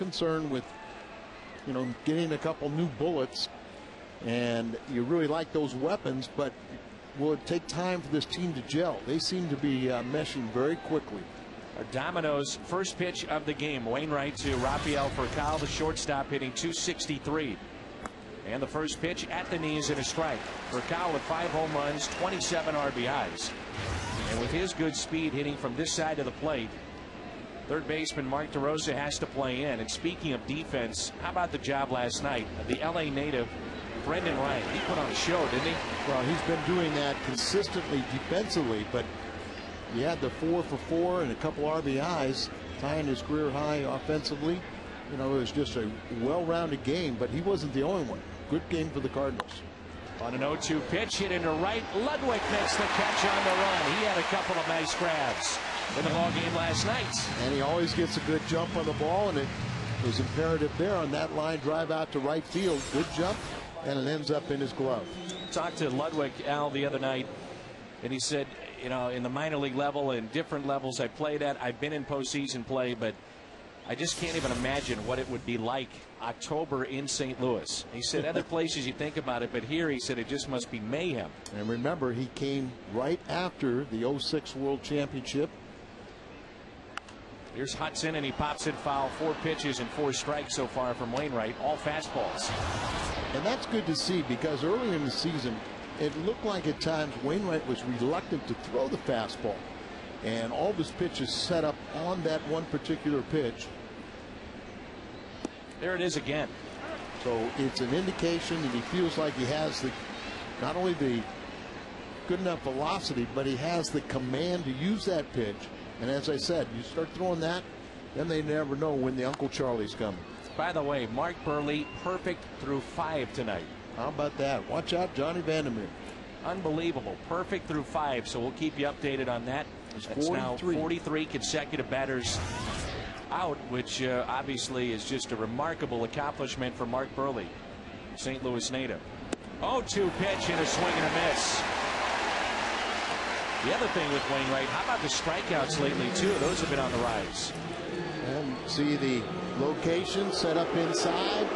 concerned with, getting a couple new bullets, and you really like those weapons, but will it take time for this team to gel? They seem to be meshing very quickly. Domino's first pitch of the game. Wainwright to Rafael Furcal, the shortstop, hitting .263. And the first pitch at the knees and a strike. Furcal with 5 home runs, 27 RBIs. And with his good speed hitting from this side of the plate, third baseman Mark DeRosa has to play in. And speaking of defense, how about the job last night of the LA native Brendan Ryan? He put on a show, didn't he? Well, he's been doing that consistently defensively, but he had the 4 for 4 and a couple RBIs, tying his career high offensively. It was just a well-rounded game, but he wasn't the only one. Good game for the Cardinals. On an 0-2 pitch, hit into right. Ludwig makes the catch on the run. He had a couple of nice grabs in the ball game last night. And he always gets a good jump on the ball, and it was imperative there on that line drive out to right field. Good jump, and it ends up in his glove. Talked to Ludwig, Al, the other night, and he said, in the minor league level and different levels I played at, I've been in postseason play, but I just can't even imagine what it would be like October in St. Louis. He said other places you think about it, but here he said it just must be mayhem. And remember, he came right after the 06 World Championship. Here's Hudson, and he pops it foul. 4 pitches and 4 strikes so far from Wainwright, all fastballs. And that's good to see, because earlier in the season, it looked like at times Wainwright was reluctant to throw the fastball. And all of his pitches set up on that one particular pitch. There it is again. So it's an indication that he feels like he has not only the good enough velocity, but he has the command to use that pitch. And as I said, you start throwing that, then they never know when the Uncle Charlie's coming. By the way, Mark Burley perfect through 5 tonight. How about that? Watch out, Johnny Vandermeer. Unbelievable. Perfect through 5. So we'll keep you updated on that. It's now 43 consecutive batters out, which obviously is just a remarkable accomplishment for Mark Burley, St. Louis native. 0-2 pitch and a swing and a miss. The other thing with Wainwright, how about the strikeouts lately too? Those have been on the rise. And see the location set up inside,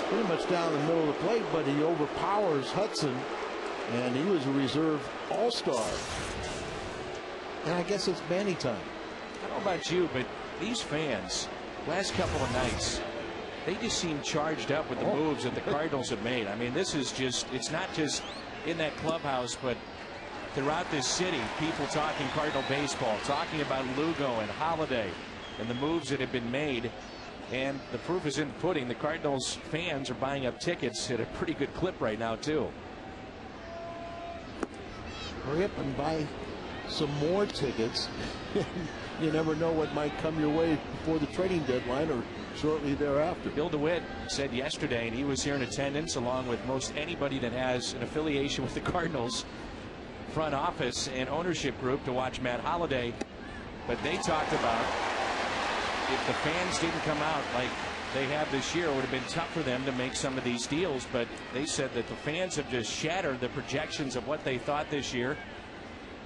pretty much down the middle of the plate, but he overpowers Hudson, and he was a reserve all-star. And I guess it's Manny time. I don't know about you, but these fans, last couple of nights, they just seem charged up with the moves that the Cardinals have made. I mean, this is just, it's not just in that clubhouse, but throughout this city, people talking Cardinal baseball, talking about Lugo and Holiday and the moves that have been made. And the proof is in the pudding. The Cardinals fans are buying up tickets at a pretty good clip right now, too. Hurry up and buy some more tickets. You never know what might come your way before the trading deadline or shortly thereafter. Bill DeWitt said yesterday, and he was here in attendance along with most anybody that has an affiliation with the Cardinals front office and ownership group, to watch Matt Holliday. But they talked about if the fans didn't come out like they have this year, it would have been tough for them to make some of these deals. But they said that the fans have just shattered the projections of what they thought this year,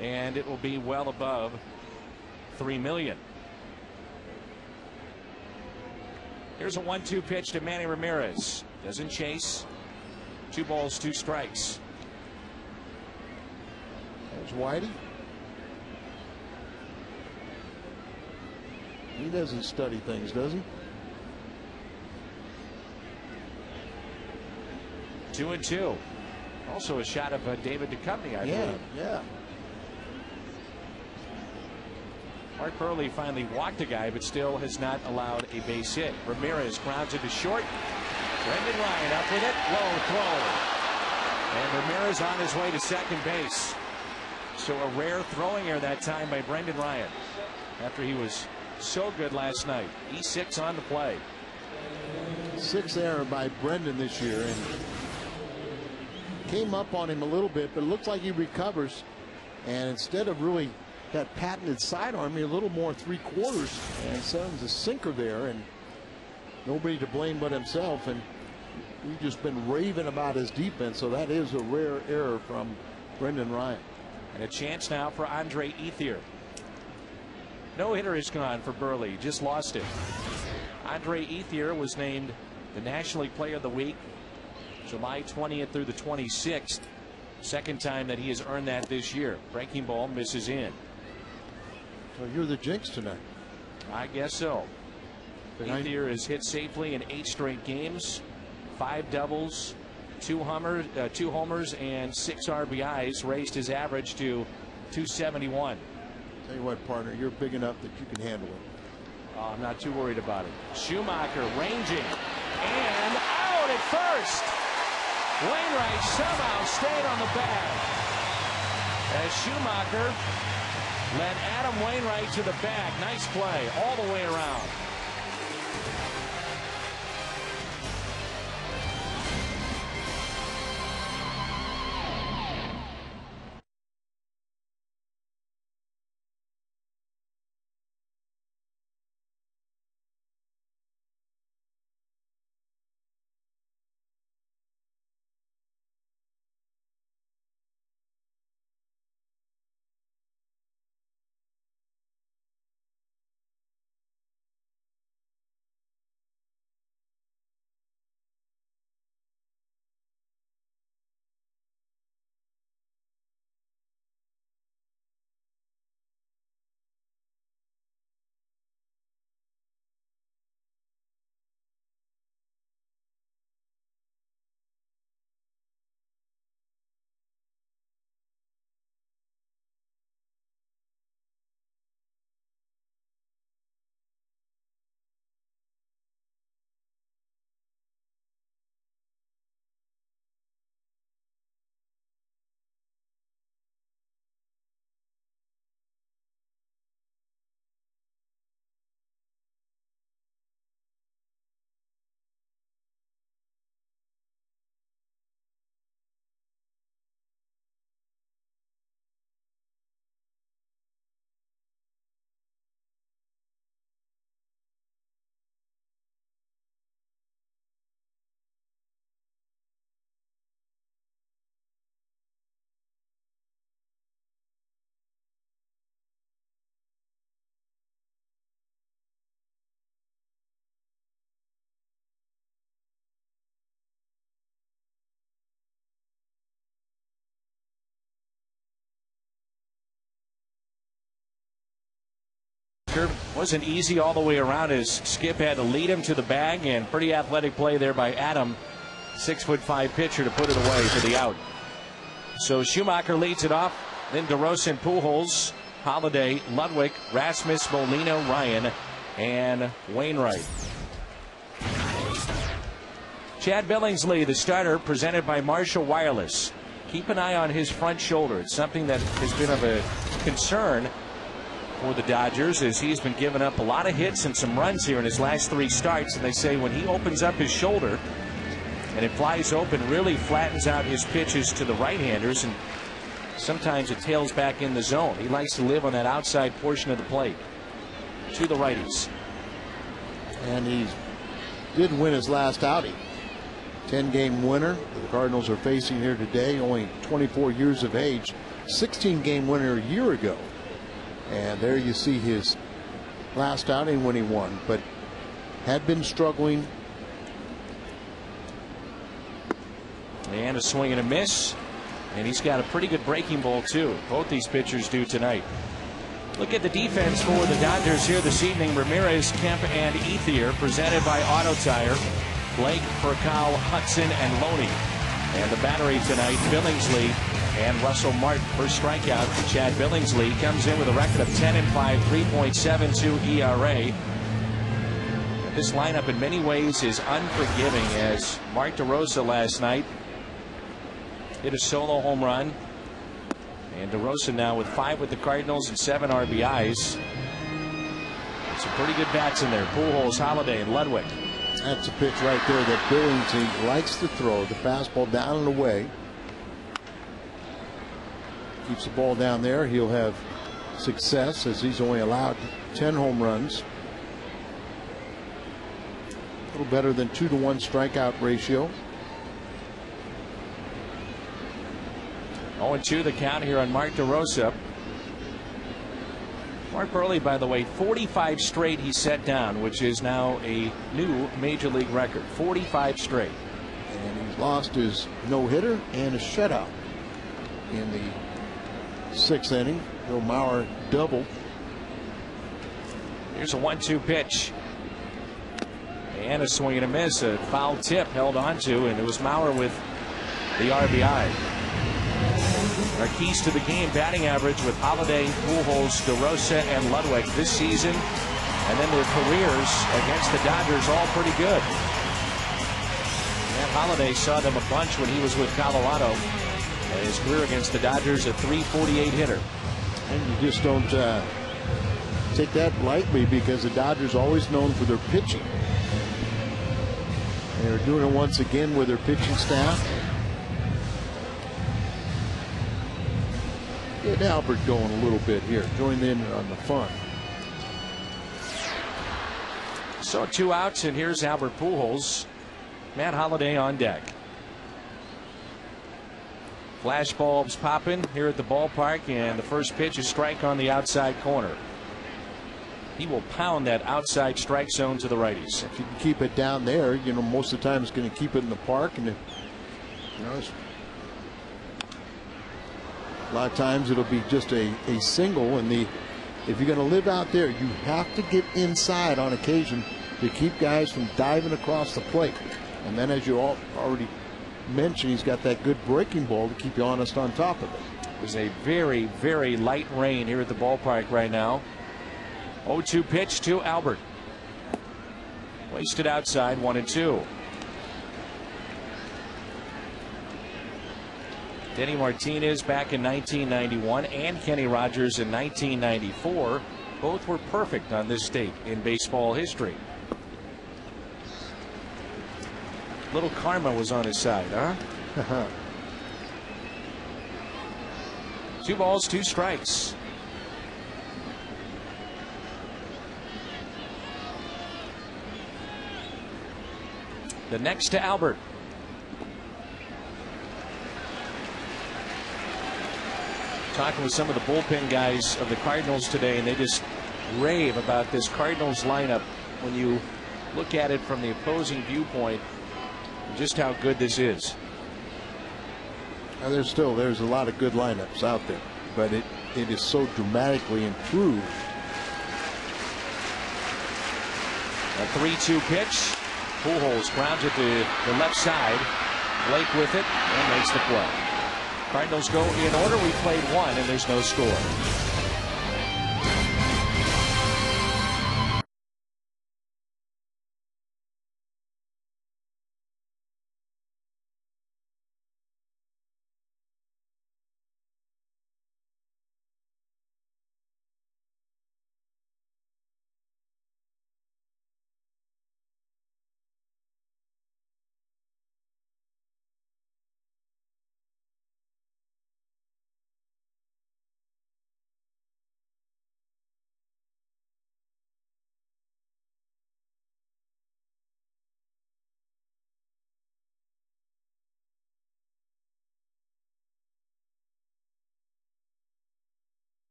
and it will be well above $3 million. Here's a 1-2 pitch to Manny Ramirez. Doesn't chase. 2 balls, 2 strikes. There's Whitey. He doesn't study things, does he? 2-2. Also a shot of David Duchovny, I believe. Yeah. Mark Burley finally walked a guy, but still has not allowed a base hit. Ramirez grounds it to short. Brendan Ryan up with it. Low throw. And Ramirez on his way to second base. So a rare throwing error that time by Brendan Ryan, after he was so good last night. E6 on the play. 6th error by Brendan this year, and came up on him a little bit, but it looks like he recovers. And instead of really that patented sidearm, a little more 3/4, and sends a sinker there, and nobody to blame but himself. And we've just been raving about his defense, so that is a rare error from Brendan Ryan. And a chance now for Andre Ethier. No hitter is gone for Burley. Just lost it. Andre Ethier was named the National League Player of the Week July 20th through the 26th. Second time that he has earned that this year. Breaking ball misses in. So you're the jinx tonight. I guess so. Ethier has hit safely in 8 straight games, 5 doubles, 2 homers, and 6 RBIs, raised his average to 271. Tell you what, partner, you're big enough that you can handle it. I'm not too worried about it. Schumacher ranging and out at first. Wainwright somehow stayed on the bag as Schumacher led Adam Wainwright to the bag. Nice play all the way around. Wasn't easy all the way around as Skip had to lead him to the bag, and pretty athletic play there by Adam, 6'5" pitcher, to put it away for the out. So Schumacher leads it off, then DeRosa and Pujols, Holiday, Ludwig, Rasmus, Molina, Ryan, and Wainwright. Chad Billingsley, the starter, presented by Marshall Wireless. Keep an eye on his front shoulder. It's something that has been of a concern for the Dodgers, as he's been giving up a lot of hits and some runs here in his last 3 starts. And they say when he opens up his shoulder and it flies open, really flattens out his pitches to the right-handers, and sometimes it tails back in the zone. He likes to live on that outside portion of the plate to the righties. And he did win his last outing. 10-game winner the Cardinals are facing here today, only 24 years of age. 16-game winner a year ago. And there you see his last outing when he won, but had been struggling. And a swing and a miss. And he's got a pretty good breaking ball, too. Both these pitchers do tonight. Look at the defense for the Dodgers here this evening. Ramirez, Kemp, and Ethier, presented by Auto Tire. Blake, Furcal, Hudson, and Loney. And the battery tonight, Billingsley and Russell Martin. First strikeout for Chad Billingsley. Comes in with a record of 10-5, 3.72 ERA. This lineup in many ways is unforgiving, as Mark DeRosa last night hit a solo home run. And DeRosa now with 5 with the Cardinals and 7 RBIs. Some pretty good bats in there. Pujols, Holiday, and Ludwig. That's a pitch right there that Billingsley likes to throw. The fastball down and away. Keeps the ball down there. He'll have success, as he's only allowed 10 home runs. A little better than 2-to-1 strikeout ratio. 0-2 the count here on Mark DeRosa. Mark Burley, by the way, 45 straight he set down, which is now a new major league record. 45 straight. And he's lost his no-hitter and a shutout in the 6th inning. Bill Mauer doubled. Here's a 1-2 pitch. And a swing and a miss. A foul tip held onto, and it was Mauer with the RBI. Our keys to the game: batting average with Holiday, Pujols, DeRosa, and Ludwig this season. And then their careers against the Dodgers all pretty good. Matt Holliday saw them a bunch when he was with Colorado. And his career against the Dodgers, a .348 hitter. And you just don't take that lightly, because the Dodgers are always known for their pitching. They're doing it once again with their pitching staff. Get Albert going a little bit here. Join in on the fun. So 2 outs, and here's Albert Pujols. Matt Holliday on deck. Flash bulbs popping here at the ballpark, and the first pitch is strike on the outside corner. He will pound that outside strike zone to the righties. If you can keep it down there, you know, most of the time it's going to keep it in the park, and if, you know, a lot of times it'll be just a single. And if you're going to live out there, you have to get inside on occasion to keep guys from diving across the plate. And then, as you already mentioned, he's got that good breaking ball to keep you honest on top of it. There's a very, very light rain here at the ballpark right now. 0-2 pitch to Albert. Wasted outside, 1-2. Denny Martinez back in 1991 and Kenny Rogers in 1994. Both were perfect on this date in baseball history. Little karma was on his side, huh? 2 balls, 2 strikes. The next to Albert. Talking with some of the bullpen guys of the Cardinals today, and they just rave about this Cardinals lineup when you look at it from the opposing viewpoint, just how good this is. And there's a lot of good lineups out there, but it is so dramatically improved. A 3-2 pitch. Pujols grounds it to the left side. Blake with it and makes the play. Cardinals go in order. We played 1 and there's no score.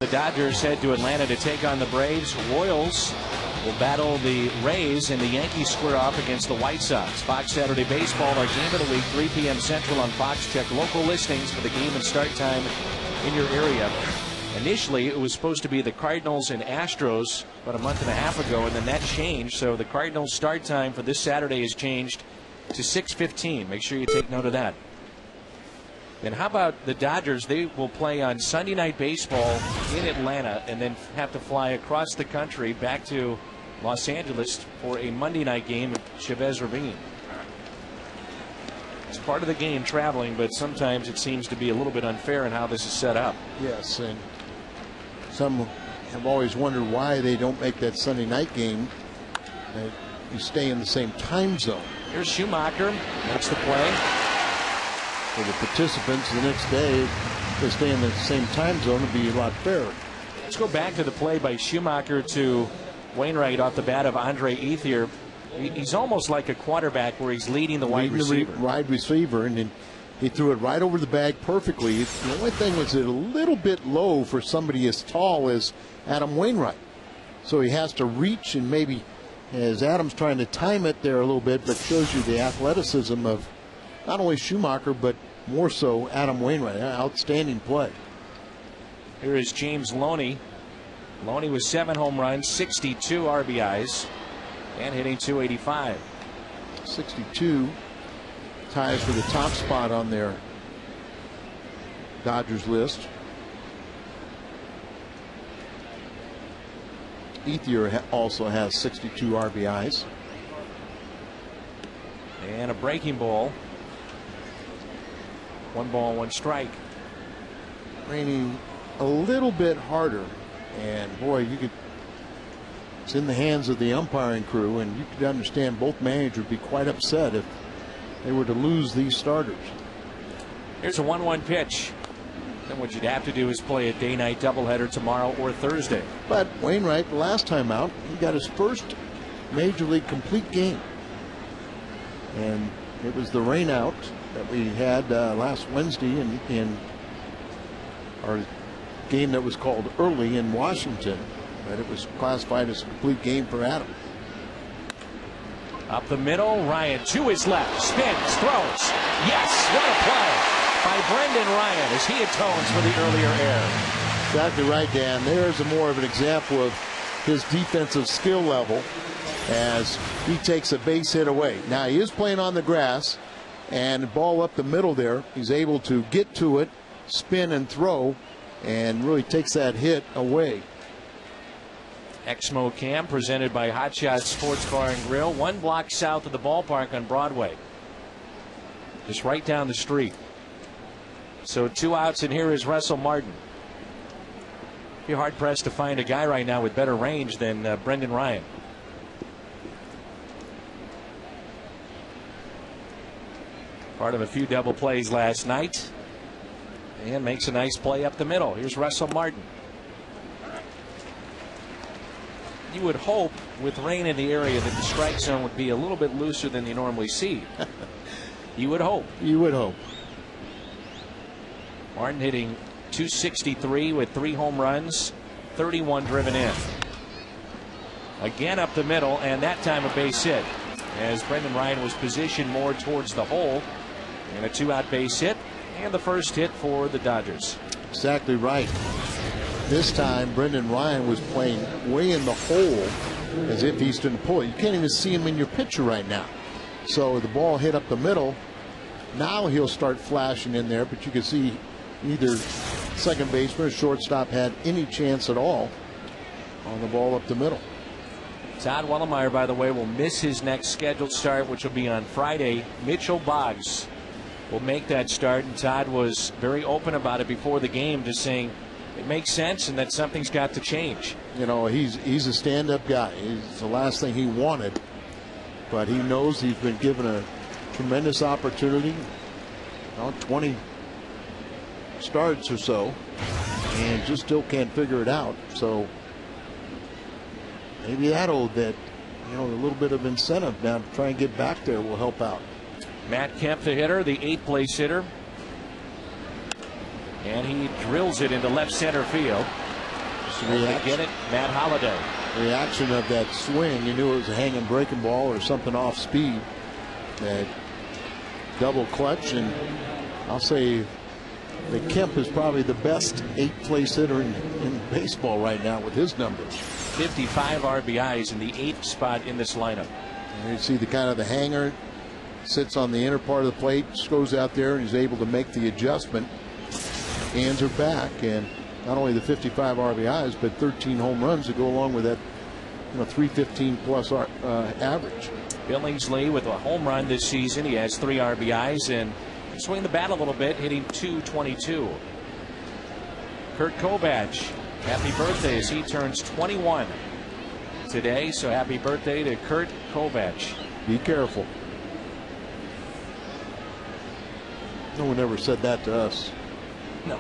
The Dodgers head to Atlanta to take on the Braves. Royals will battle the Rays, and the Yankees square off against the White Sox. Fox Saturday Baseball, our game of the week, 3 p.m. Central on Fox. Check local listings for the game and start time in your area. Initially, it was supposed to be the Cardinals and Astros about a month and a half ago, and then that changed. So the Cardinals' start time for this Saturday has changed to 6:15. Make sure you take note of that. And how about the Dodgers? They will play on Sunday Night Baseball in Atlanta and then have to fly across the country back to Los Angeles for a Monday night game at Chavez Ravine. It's part of the game, traveling, but sometimes it seems to be a little bit unfair in how this is set up. Yes, and some have always wondered why they don't make that Sunday night game that you stay in the same time zone. Here's Schumacher, makes the play. For the participants the next day, if they stay in the same time zone, it'd be a lot fairer. Let's go back to the play by Schumacher to Wainwright off the bat of Andre Ethier. He's almost like a quarterback where he's leading the wide receiver. And then he threw it right over the bag perfectly. The only thing was it a little bit low for somebody as tall as Adam Wainwright. So he has to reach, and maybe as Adam's trying to time it there a little bit, but shows you the athleticism of not only Schumacher, but more so Adam Wainwright. Outstanding play. Here is James Loney. Loney with 7 home runs, 62 RBIs, and hitting .285. 62 ties for the top spot on their Dodgers list. Ethier also has 62 RBIs. And a breaking ball. 1 ball, 1 strike. Raining a little bit harder, and boy, it's in the hands of the umpiring crew, and you could understand both managers would be quite upset if they were to lose these starters. Here's a 1-1 pitch. Then what you'd have to do is play a day-night doubleheader tomorrow or Thursday. But Wainwright, the last time out, he got his first Major League complete game, and it was the rain out that we had last Wednesday in our game that was called early in Washington, but it was classified as a complete game for Adam. Up the middle, Ryan to his left, spins, throws. Yes, what a play by Brendan Ryan as he atones for the earlier error. Exactly right, Dan. There's more of an example of his defensive skill level as he takes a base hit away. Now he is playing on the grass, and the ball up the middle there, he's able to get to it, spin and throw, and really takes that hit away. Exmo Cam presented by Hot Shots Sports Bar and Grill, 1 block south of the ballpark on Broadway, just right down the street. So 2 outs, and here is Russell Martin. Be hard pressed to find a guy right now with better range than Brendan Ryan. Part of a few double plays last night, and makes a nice play up the middle. Here's Russell Martin. You would hope with rain in the area that the strike zone would be a little bit looser than you normally see. You would hope. You would hope. Martin hitting .263 with 3 home runs, 31 driven in. Again up the middle, and that time a base hit as Brendan Ryan was positioned more towards the hole. And a 2-out base hit, and the first hit for the Dodgers. Exactly right. This time Brendan Ryan was playing way in the hole as if he's going to pull it. You can't even see him in your picture right now. So the ball hit up the middle. Now he'll start flashing in there, but you can see either second baseman or shortstop had any chance at all on the ball up the middle. Todd Wellemeyer, by the way, will miss his next scheduled start, which will be on Friday. Mitchell Boggs will make that start, and Todd was very open about it before the game, just saying it makes sense and that something's got to change. You know, he's a stand-up guy. It's the last thing he wanted, but he knows he's been given a tremendous opportunity. 20 starts or so, and just still can't figure it out. So maybe that a little bit of incentive now to try and get back there will help out. Matt Kemp, the hitter, the 8th place hitter. And he drills it into left center field. Get it, Matt Holliday. Reaction of that swing, you knew it was a hanging breaking ball or something off speed. That double clutch, and I'll say that Kemp is probably the best 8th place hitter in baseball right now with his numbers. 55 RBIs in the 8th spot in this lineup. And you see the kind of the hanger, sits on the inner part of the plate, goes out there and is able to make the adjustment. Hands are back, and not only the 55 RBIs, but 13 home runs to go along with that 315 plus average. Billingsley with a home run this season. He has 3 RBIs and swinging the bat a little bit, hitting .222. Kurt Kovach, happy birthday as he turns 21 today. So happy birthday to Kurt Kovach. Be careful. No one ever said that to us. No.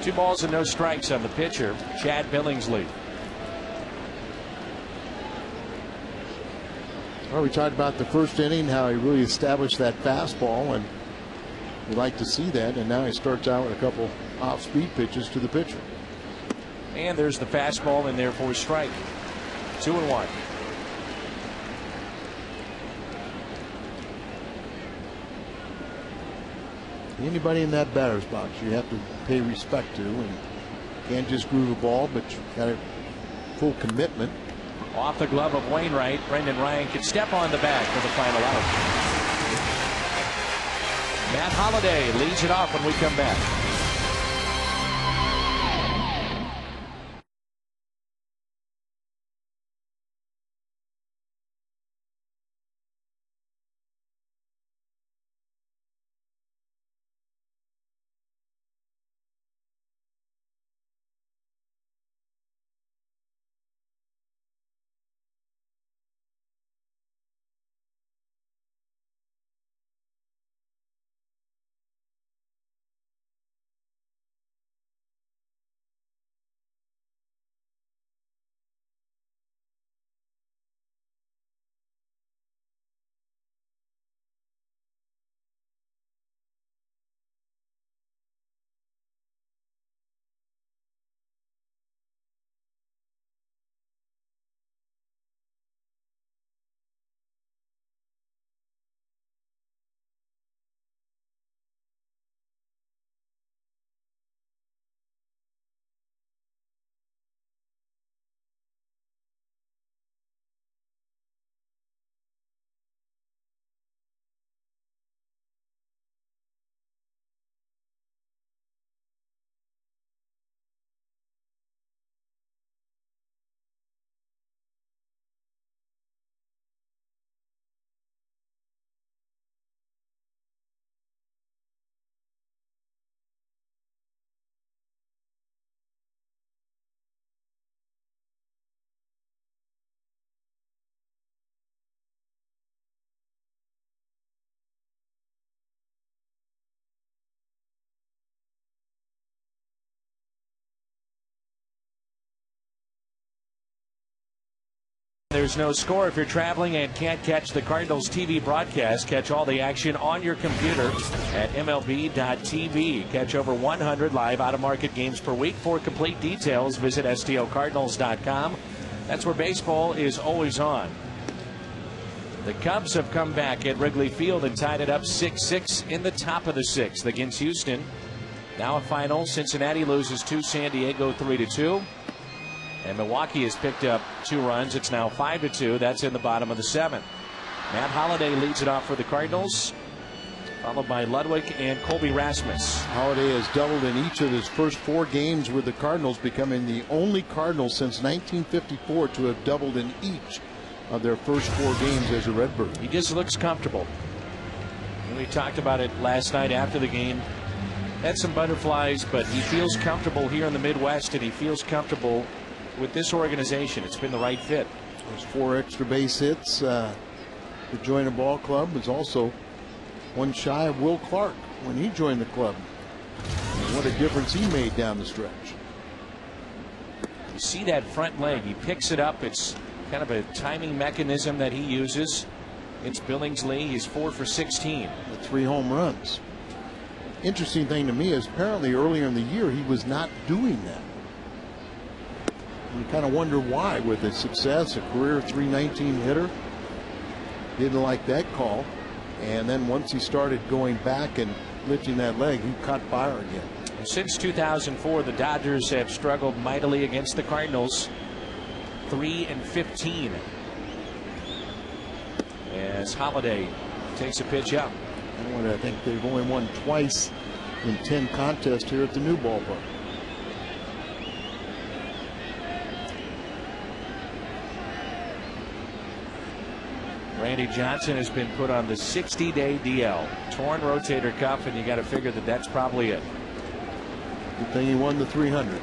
2 balls and no strikes on the pitcher, Chad Billingsley. Well, we talked about the first inning, how he really established that fastball, and we like to see that. And now he starts out with a couple off-speed pitches to the pitcher. And there's the fastball in there for a strike. 2-1. Anybody in that batter's box you have to pay respect to, and can't just groove a ball, but you got a full commitment. Off the glove of Wainwright, Brendan Ryan can step on the bag for the final out. Matt Holliday leads it off when we come back. There's no score if you're traveling and can't catch the Cardinals TV broadcast. Catch all the action on your computer at MLB.tv. Catch over 100 live out-of-market games per week. For complete details, visit STLCardinals.com. That's where baseball is always on. The Cubs have come back at Wrigley Field and tied it up 6-6 in the top of the 6th against Houston. Now a final. Cincinnati loses to San Diego 3-2. And Milwaukee has picked up 2 runs. It's now 5-2. That's in the bottom of the 7th. Matt Holliday leads it off for the Cardinals, followed by Ludwig and Colby Rasmus. Holliday has doubled in each of his first 4 games with the Cardinals, becoming the only Cardinal since 1954 to have doubled in each of their first 4 games as a Redbird. He just looks comfortable. And we talked about it last night after the game. Had some butterflies, but he feels comfortable here in the Midwest, and he feels comfortable with this organization. It's been the right fit. Those 4 extra base hits to join a ball club was also one shy of Will Clark when he joined the club. And what a difference he made down the stretch. You see that front leg. He picks it up. It's kind of a timing mechanism that he uses. It's Billingsley. He's 4 for 16. With 3 home runs. Interesting thing to me is apparently earlier in the year he was not doing that. You kind of wonder why, with his success, a career .319 hitter. Didn't like that call. And then once he started going back and lifting that leg, he caught fire again. Since 2004, the Dodgers have struggled mightily against the Cardinals. 3-15. As Holiday takes a pitch up. I think they've only won twice in 10 contests here at the new ballpark. Randy Johnson has been put on the 60-day DL. Torn rotator cuff, and you got to figure that that's probably it. Good thing he won the 300.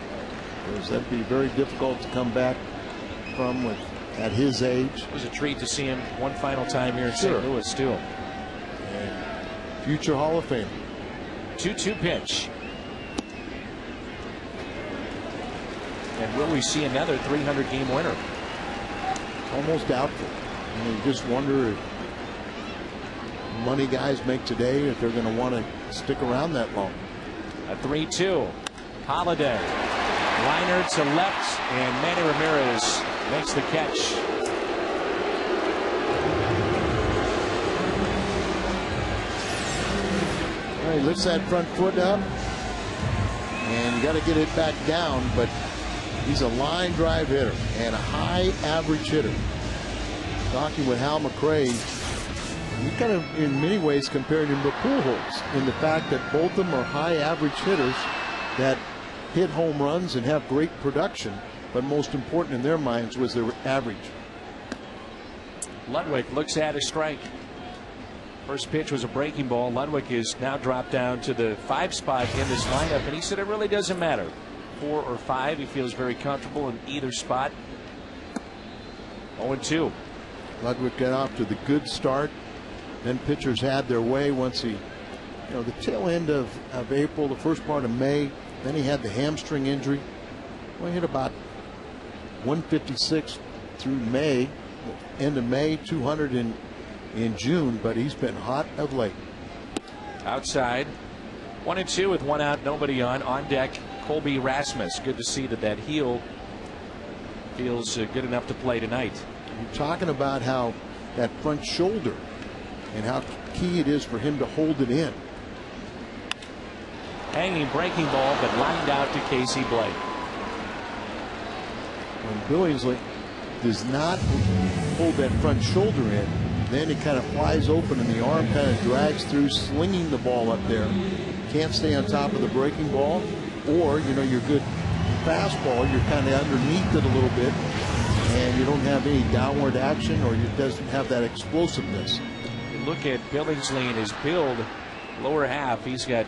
Because that'd be very difficult to come back from at his age. It was a treat to see him one final time here in Sure. St. Louis, too. And future Hall of Fame. 2-2 pitch. And will we see another 300-game winner? Almost doubtful. I mean, you just wonder if money guys make today, if they're going to want to stick around that long. A 3-2. Holiday. Liner to left, and Manny Ramirez makes the catch. All right, lifts that front foot up, and you got to get it back down, but he's a line drive hitter and a high average hitter. Talking with Hal McRae, he kind of in many ways compared him to Pujols in the fact that both of them are high average hitters that hit home runs and have great production, but most important in their minds was their average. Ludwig looks at a strike. First pitch was a breaking ball. Ludwig is now dropped down to the 5 spot in this lineup, and he said it really doesn't matter. 4 or 5, he feels very comfortable in either spot. 0-2. Ludwig got off to the good start. Then pitchers had their way once he, the tail end of April, the first part of May. Then he had the hamstring injury. Well, he hit about 156 through May, end of May, 200 in June, but he's been hot of late. Outside. 1-2 with 1 out, nobody on. On deck, Colby Rasmus. Good to see that heel feels good enough to play tonight. You're talking about how that front shoulder and how key it is for him to hold it in. Hanging breaking ball, but lined out to Casey Blake. When Billingsley does not hold that front shoulder in, then it kind of flies open and the arm kind of drags through, slinging the ball up there. Can't stay on top of the breaking ball, or your good fastball, you're kind of underneath it a little bit, and you don't have any downward action, or it doesn't have that explosiveness. You look at Billingsley and his build, lower half, he's got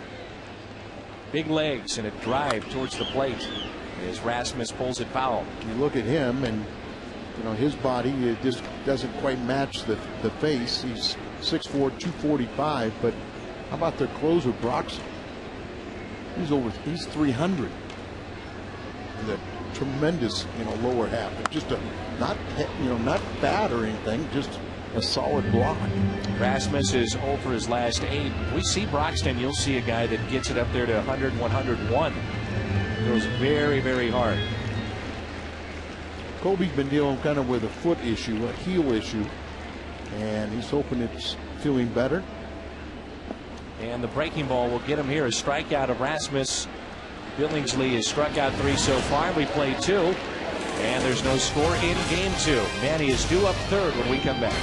big legs and a drive towards the plate as Rasmus pulls it foul. You look at him, and his body, it just doesn't quite match the face. He's 6'4", 245, but how about their closer, Broxton? He's 300. The tremendous, lower half. Just not fat or anything, just a solid block. Rasmus is 0 for his last 8. If we see Broxton, you'll see a guy that gets it up there to 100, 101. Throws very, very hard. Kobe's been dealing kind of with a foot issue, a heel issue, and he's hoping it's feeling better. And the breaking ball will get him here. A strikeout of Rasmus. Billingsley has struck out 3 so far. We play 2, and there's no score in game 2. Manny is due up third when we come back.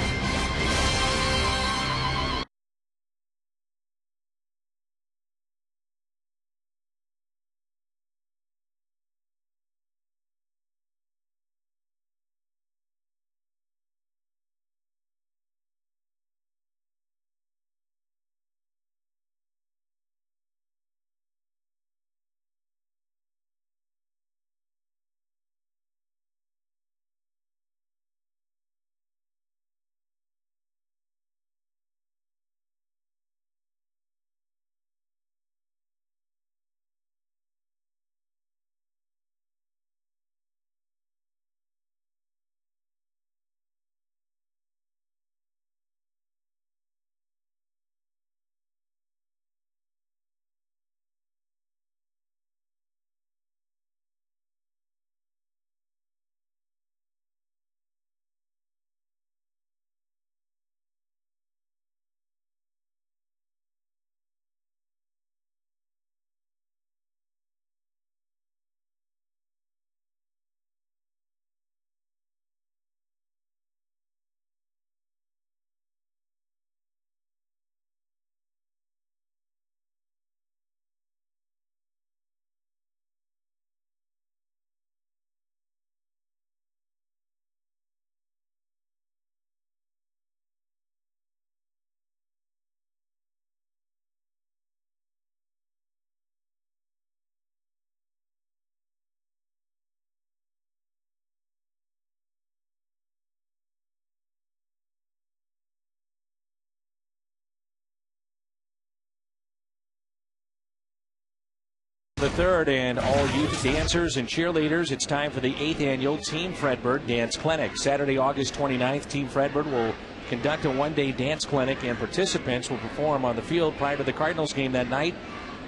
the third, and all youth dancers and cheerleaders, it's time for the 8th annual Team Fredbird Dance Clinic. Saturday, August 29th, Team Fredbird will conduct a one-day dance clinic, and participants will perform on the field prior to the Cardinals game that night.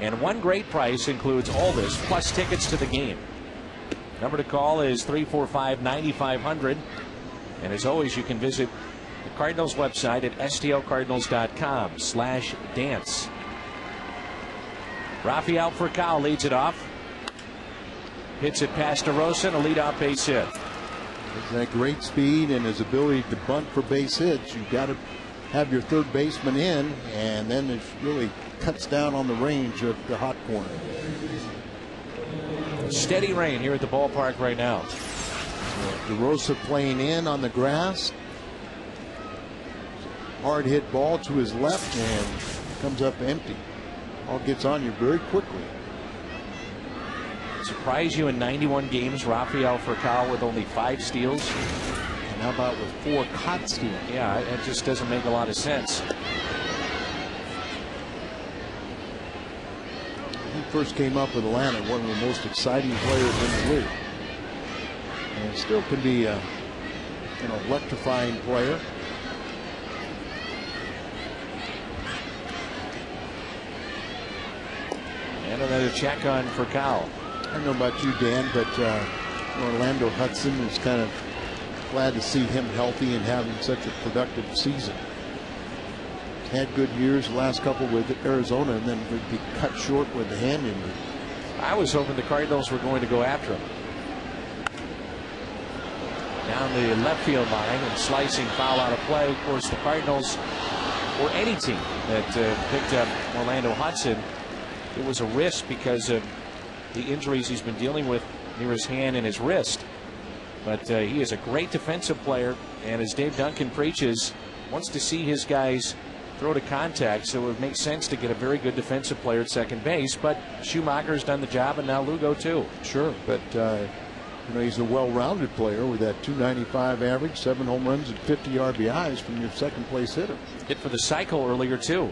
And one great price includes all this, plus tickets to the game. Number to call is 345-9500. And as always, you can visit the Cardinals website at stlcardinals.com/dance. Rafael Furcal leads it off. Hits it past DeRosa, and a leadoff base hit. He's got great speed and his ability to bunt for base hits. You've got to have your third baseman in, and then it really cuts down on the range of the hot corner. Steady rain here at the ballpark right now. DeRosa playing in on the grass. Hard hit ball to his left and comes up empty. All gets on you very quickly. Surprise you in 91 games, Rafael Furcal with only 5 steals. And how about with 4 caught steals? Yeah, it just doesn't make a lot of sense. He first came up with Atlanta, one of the most exciting players in the league. And still can be an electrifying player. And another check on Furcal. I don't know about you, Dan, but Orlando Hudson is kind of glad to see him healthy and having such a productive season. He's had good years the last couple with Arizona, and then would be cut short with the hand injury. I was hoping the Cardinals were going to go after him. Down the left field line and slicing foul out of play. Of course, the Cardinals, or any team that picked up Orlando Hudson, it was a risk because of the injuries he's been dealing with near his hand and his wrist. But he is a great defensive player, and as Dave Duncan preaches, wants to see his guys throw to contact, so it would make sense to get a very good defensive player at second base. But Schumacher's done the job, and now Lugo too. Sure, but he's a well-rounded player with that .295 average, 7 home runs and 50 RBIs from your second place hitter. Hit for the cycle earlier too.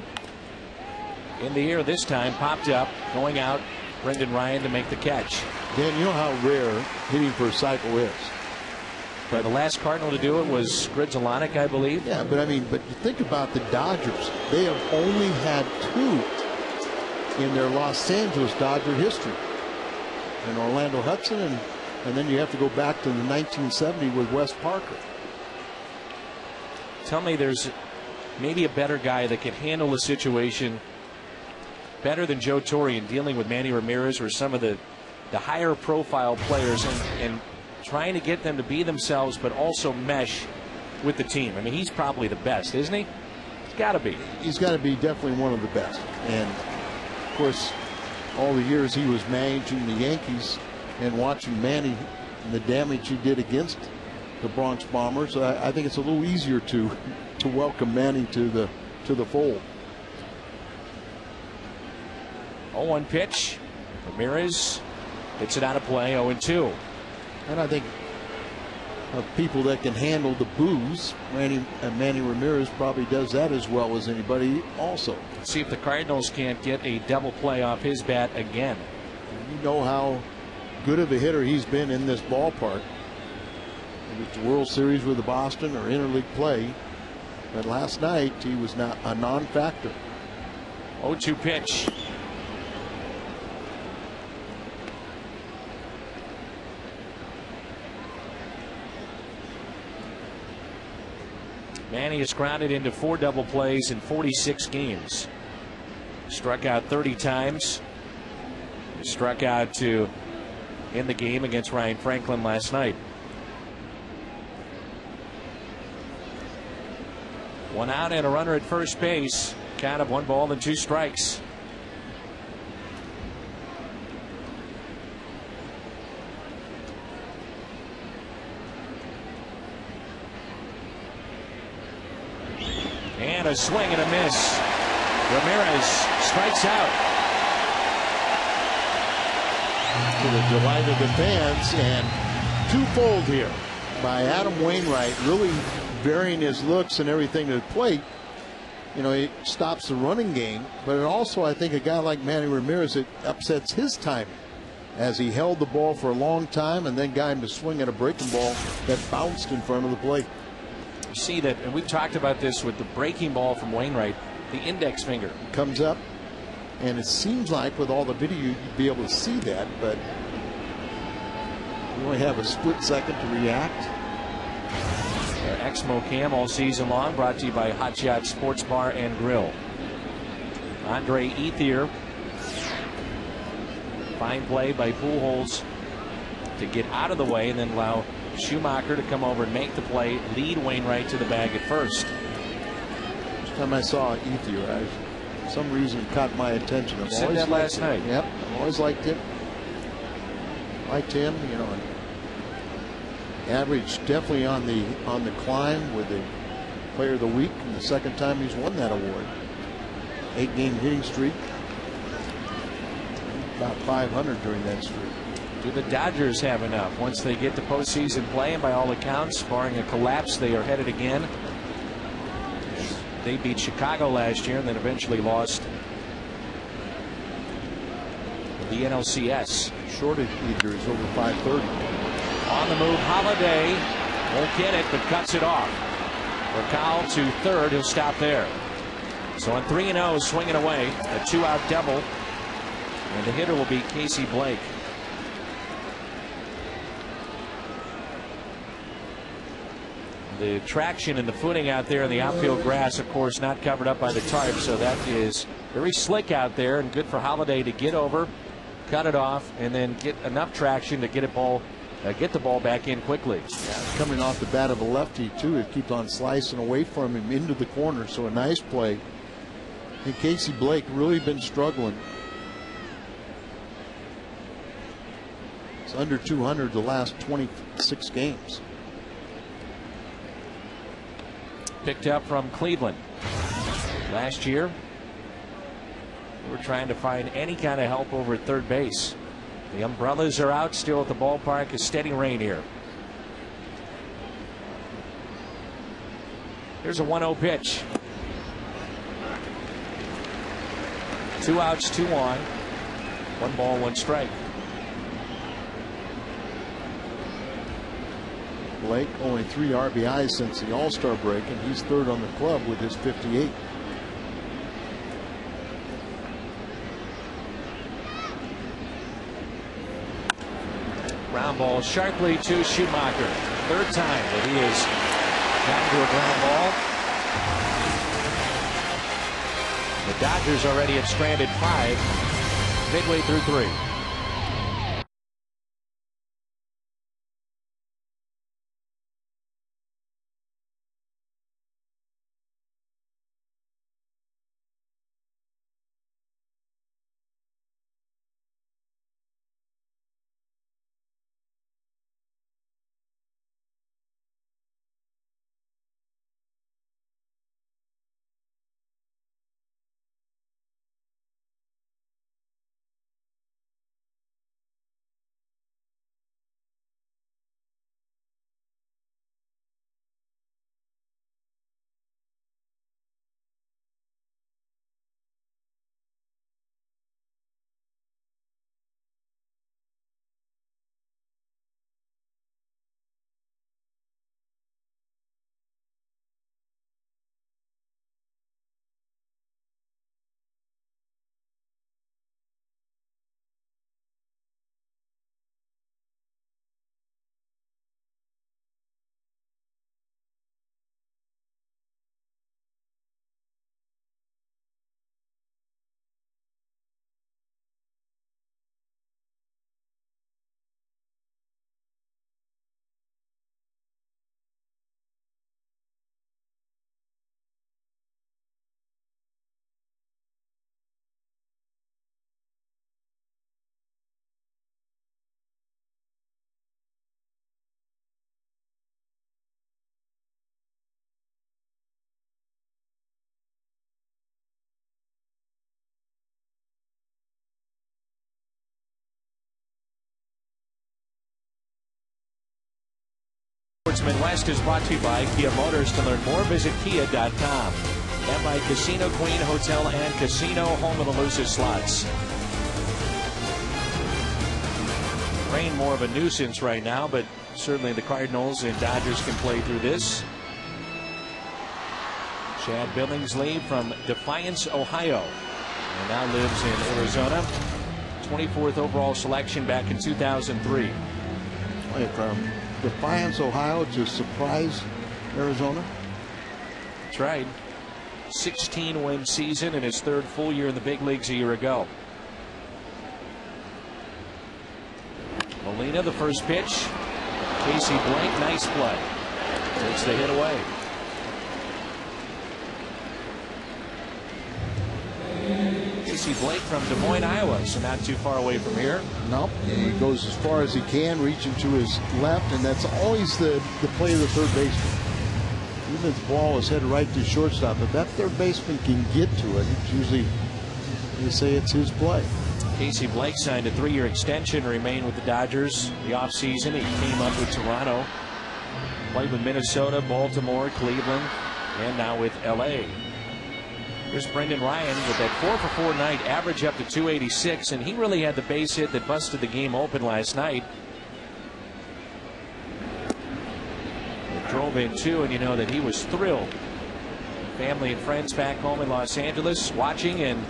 In the air this time, popped up, going out. Brendan Ryan to make the catch. Dan, you know how rare hitting for a cycle is. But the last Cardinal to do it was Grizzolanek, I believe. Yeah, but you think about the Dodgers. They have only had 2 in their Los Angeles Dodger history. And Orlando Hudson, and then you have to go back to the 1970 with Wes Parker. Tell me there's maybe a better guy that can handle the situation better than Joe Torre in dealing with Manny Ramirez or some of the higher profile players and trying to get them to be themselves but also mesh with the team. I mean, he's probably the best, isn't he? He's got to be. He's got to be definitely one of the best. And of course, all the years he was managing the Yankees and watching Manny and the damage he did against the Bronx Bombers, I think it's a little easier to welcome Manny to the fold. 0-1 pitch. Ramirez hits it out of play. 0-2. And I think of people that can handle the boos, Manny Ramirez probably does that as well as anybody also. See if the Cardinals can't get a double play off his bat again. You know how good of a hitter he's been in this ballpark. If it's World Series with the Boston or interleague play. But last night he was not a non-factor. 0-2 pitch. Manny has grounded into 4 double plays in 46 games. Struck out 30 times. Struck out to end the game against Ryan Franklin last night. 1 out and a runner at first base. Count of 1 ball and 2 strikes. And a swing and a miss. Ramirez strikes out. To the delight of the fans, and twofold here by Adam Wainwright, really varying his looks and everything to the plate. it stops the running game, but it also, I think, a guy like Manny Ramirez, it upsets his timing, as he held the ball for a long time and then got him to swing at a breaking ball that bounced in front of the plate. You see that, and we've talked about this with the breaking ball from Wainwright, the index finger comes up, and it seems like with all the video you'd be able to see that, but you only have a split second to react. Our Exmo Cam all season long, brought to you by Hot Shot Sports Bar and Grill. Andre Ethier. Fine play by Pujols to get out of the way and then allow Schumacher to come over and make the play, lead Wainwright to the bag at first. First time I saw Ethier, for some reason caught my attention. I've said that last night. Yep, I've always liked him. Average definitely on the climb with the Player of the Week, and the second time he's won that award. 8-game hitting streak. About 500 during that streak. Do the Dodgers have enough once they get to postseason play? And by all accounts, barring a collapse, they are headed again. They beat Chicago last year and then eventually lost the NLCS. Shortage leader is over 530. On the move, Holiday won't get it, but cuts it off. Racal to third. He'll stop there. So on 3-0, swinging away, a 2-out double. And the hitter will be Casey Blake. The traction and the footing out there in the outfield grass, of course, not covered up by the tarp, so that is very slick out there, and good for Holiday to get over, cut it off, and then get enough traction to get the ball back in quickly. Yeah, coming off the bat of a lefty too, it keeps on slicing away from him into the corner, so a nice play. And Casey Blake really been struggling. It's under 200 the last 26 games. Picked up from Cleveland last year. We're trying to find any kind of help over at third base. The umbrellas are out still at the ballpark. A steady rain here. Here's a 1-0 pitch. 2 outs, 2 on. 1 ball, 1 strike. Blake only 3 RBIs since the All-Star break, and he's third on the club with his 58. Ground ball sharply to Schumacher. Third time that he has gotten to a ground ball. The Dodgers already have stranded 5 midway through 3. Sportsman West is brought to you by Kia Motors. To learn more, visit kia.com. and by Casino Queen Hotel and Casino, home of the loosest slots. Rain more of a nuisance right now, but certainly the Cardinals and Dodgers can play through this. Chad Billingsley from Defiance, Ohio, and now lives in Arizona. 24th overall selection back in 2003. From Defiance, Ohio to Surprise, Arizona. That's right. 16-win season in his third full year in the big leagues a year ago. Molina, the first pitch. Casey Blank, nice play. Takes the hit away. Casey Blake from Des Moines, Iowa, so not too far away from here. Nope. He goes as far as he can, reaching to his left, and that's always the play of the third baseman. Even if the ball is headed right to shortstop, if that third baseman can get to it, it's usually, you say it's his play. Casey Blake signed a 3-year extension to remain with the Dodgers the offseason. He came up with Toronto, played with Minnesota, Baltimore, Cleveland, and now with LA. Here's Brendan Ryan with that 4-for-4 night, average up to 286, and he really had the base hit that busted the game open last night. It drove in too, and you know that he was thrilled. Family and friends back home in Los Angeles watching, and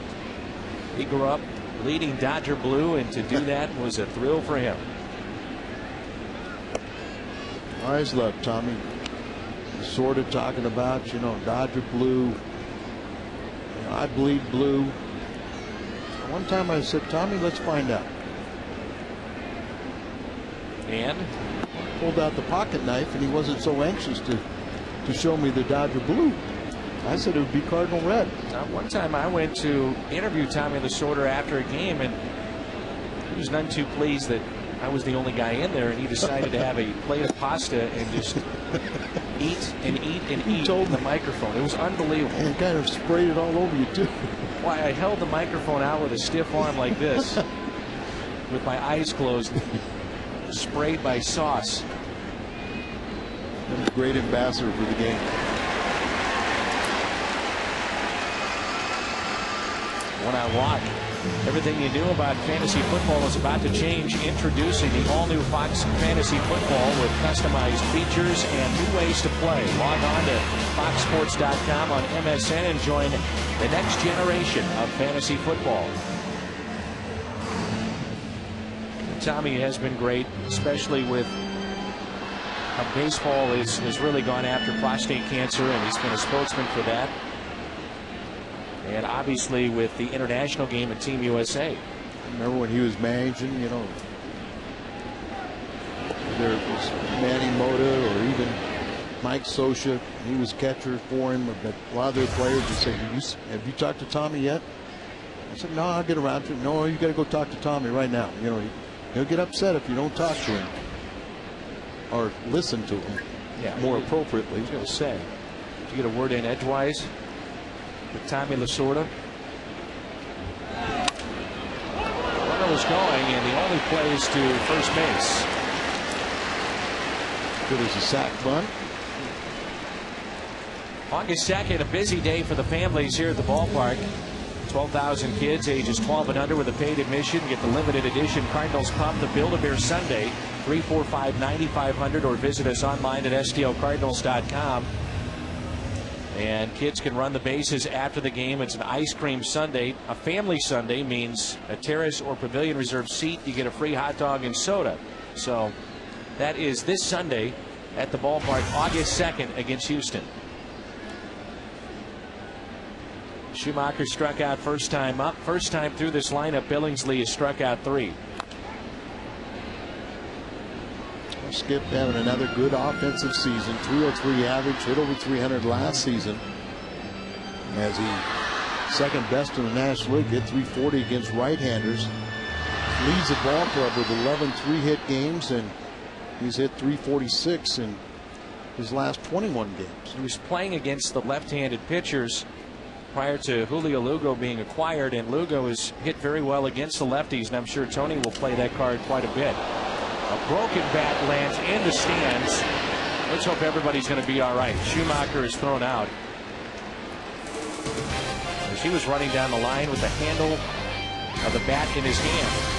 he grew up bleeding Dodger blue, and to do that was a thrill for him. I always loved Tommy. Sort of talking about, you know, Dodger blue. I bleed blue. One time I said, Tommy, let's find out. And pulled out the pocket knife, and he wasn't so anxious to show me the Dodger blue. I said it would be Cardinal red. One time I went to interview Tommy Lasorda after a game, and he was none too pleased that I was the only guy in there, and he decided to have a plate of pasta and just eat and eat and eat in the microphone. It was unbelievable. And kind of sprayed it all over you too. Why, I held the microphone out with a stiff arm like this, with my eyes closed, sprayed by sauce. And a great ambassador for the game. When I walk, everything you knew about fantasy football is about to change. Introducing the all-new Fox Fantasy Football with customized features and new ways to play. Log on to foxsports.com on MSN and join the next generation of fantasy football. Tommy has been great, especially with how baseball has really gone after prostate cancer, and he's been a spokesman for that. And obviously with the international game at Team USA. Remember when he was managing, you know, whether it was Manny Mota or even Mike Scioscia, he was catcher for him, but a lot of their players would say, have you talked to Tommy yet? I said, no, I'll get around to it. No, you got to go talk to Tommy right now. You know, he'll get upset if you don't talk to him or listen to him more appropriately. I was going to say, did you get a word in edgewise with Tommy Lasorda? Runner was going, and the only play is to first base. Good as a sack bunt. August 2nd, a busy day for the families here at the ballpark. 12,000 kids ages 12 and under with a paid admission get the limited edition Cardinals Pump, the Build-A-Bear Sunday, 345-9500, or visit us online at stlcardinals.com. And kids can run the bases after the game. It's an ice cream sundae. A family sundae means a terrace or pavilion reserved seat. You get a free hot dog and soda. So that is this Sunday at the ballpark, August 2nd against Houston. Schumacher struck out first time up. First time through this lineup, Billingsley has struck out 3. Skip having another good offensive season. 303 average, hit over 300 last season. As he second best in the National League, hit 340 against right-handers. Leads the ball club with 11 3-hit games, and he's hit 346 in his last 21 games. He was playing against the left-handed pitchers prior to Julio Lugo being acquired, and Lugo has hit very well against the lefties, and I'm sure Tony will play that card quite a bit. A broken bat lands in the stands. Let's hope everybody's going to be all right. Schumacher is thrown out. As he was running down the line with the handle of the bat in his hand.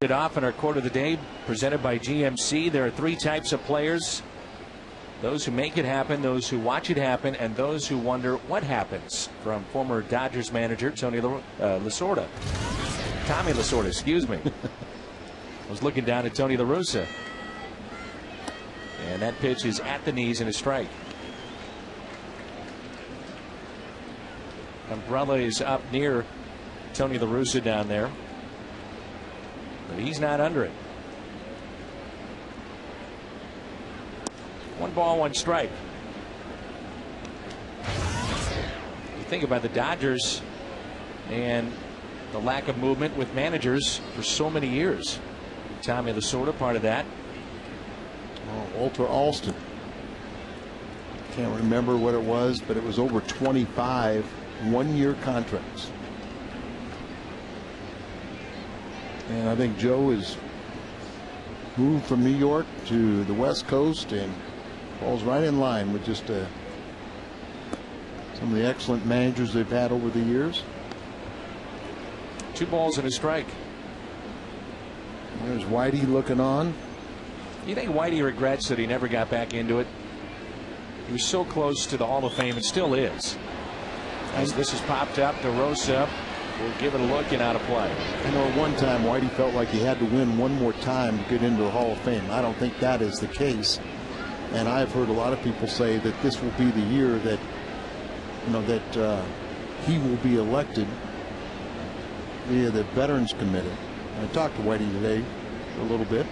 It off in our quote of the day, presented by GMC. There are three types of players: those who make it happen, those who watch it happen, and those who wonder what happens. From former Dodgers manager Tommy Lasorda, excuse me. I was looking down at Tony La Russa, and that pitch is at the knees and a strike. Umbrella is up near Tony La Russa down there, but he's not under it. 1 ball, 1 strike. You think about the Dodgers and the lack of movement with managers for so many years. Tommy Lasorda, part of that. Oh, Walter Alston. Can't remember what it was, but it was over 25 one-year contracts. And I think Joe has moved from New York to the West Coast and falls right in line with just some of the excellent managers they've had over the years. 2 balls and a strike. There's Whitey looking on. You think Whitey regrets that he never got back into it? He was so close to the Hall of Fame and still is. As this has popped up, DeRosa will give it a look and out of play. I know at one time Whitey felt like he had to win one more time to get into the Hall of Fame. I don't think that is the case. And I've heard a lot of people say that this will be the year that, you know, that he will be elected via the Veterans Committee. I talked to Whitey today a little bit.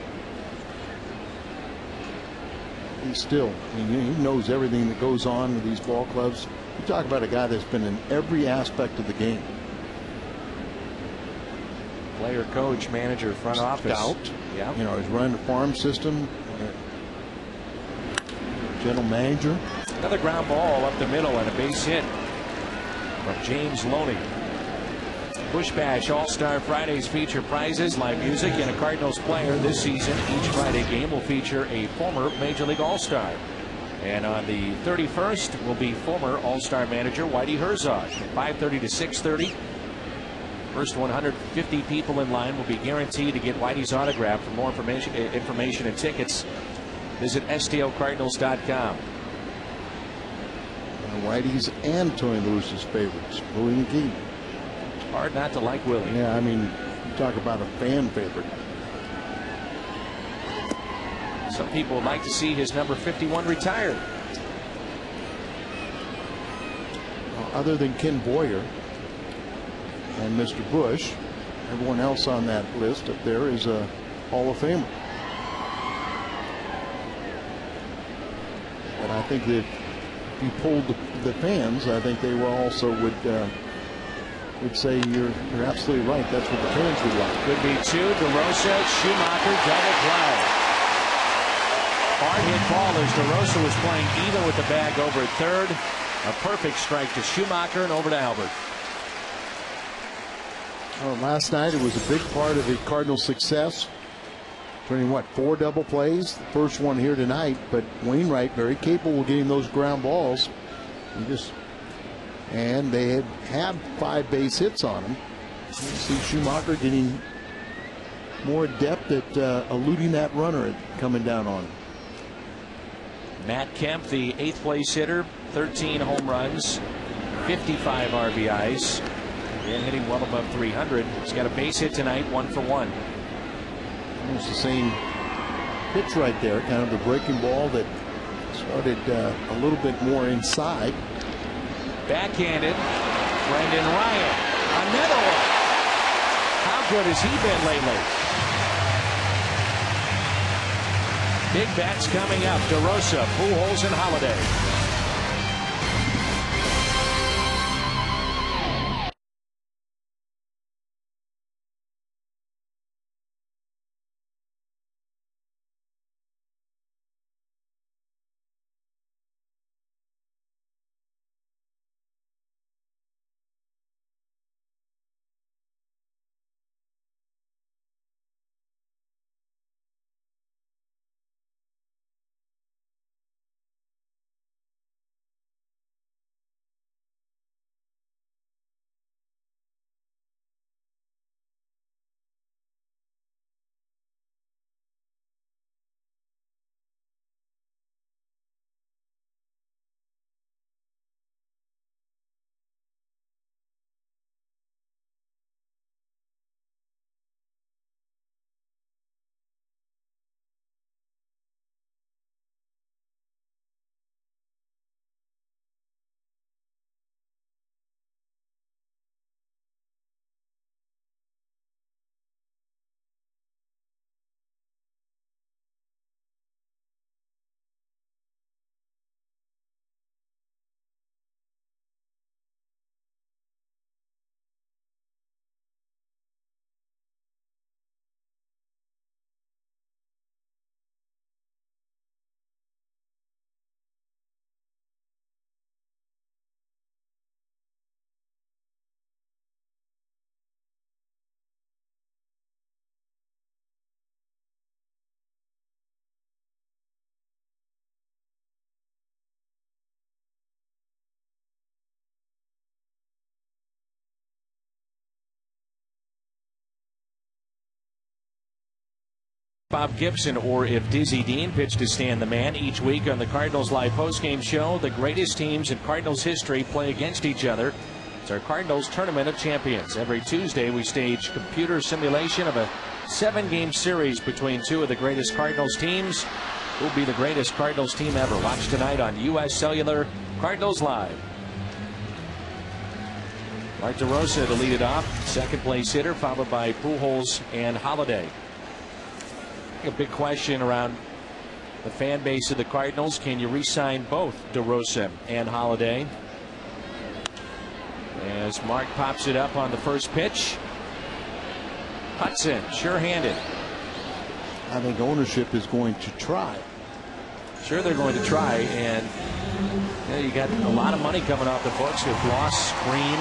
He's still, I mean, he knows everything that goes on with these ball clubs. You talk about a guy that's been in every aspect of the game. Player, coach, manager, front office. Scout. Yeah. You know, he's running the farm system. General manager. Another ground ball up the middle and a base hit from James Loney. Bush Bash All-Star Fridays feature prizes, live music, and a Cardinals player this season. Each Friday game will feature a former Major League All-Star. And on the 31st will be former All-Star manager Whitey Herzog. 5:30 to 6:30. First 150 people in line will be guaranteed to get Whitey's autograph. For more information and tickets, visit stlcardinals.com. Whitey's and Tony La Russa's favorites, Willie McGee. Hard not to like Willie. Yeah, I mean, you talk about a fan favorite. Some people would like to see his number 51 retired. Well, other than Ken Boyer and Mr. Bush, Everyone else on that list up there is a Hall of Famer. But I think that if you polled the fans, I think they will also would say you're absolutely right. That's what the fans would like. Could be two. DeRosa, Schumacher, double play. Hard hit ball as DeRosa was playing even with the bag over at third. A perfect strike to Schumacher and over to Albert. Well, last night it was a big part of the Cardinals' success. Turning 4 double plays. The first one here tonight, but Wainwright very capable of getting those ground balls. And they had 5 base hits on him. You see Schumacher getting more adept at eluding that runner coming down on him. Matt Kemp, the 8th place hitter, 13 home runs, 55 RBIs, and hitting well above 300. He's got a base hit tonight, 1 for 1. Almost the same pitch right there, kind of the breaking ball that started a little bit more inside. Backhanded, Brendan Ryan, another one. How good has he been lately? Big bats coming up. DeRosa, Pujols, and Holiday. Bob Gibson or if Dizzy Dean pitched to Stan the Man each week on the Cardinals Live postgame show. The greatest teams in Cardinals history play against each other. It's our Cardinals Tournament of Champions. Every Tuesday we stage computer simulation of a 7-game series between 2 of the greatest Cardinals teams. Who'll be the greatest Cardinals team ever? Watch tonight on U.S. Cellular Cardinals Live. Mark DeRosa to lead it off. Second place hitter, followed by Pujols and Holiday. A big question around the fan base of the Cardinals. Can you re-sign both DeRosa and Holiday? As Mark pops it up on the first pitch. Hudson, sure-handed. I think ownership is going to try. Sure, they're going to try, and you got a lot of money coming off the books with Ross, Green,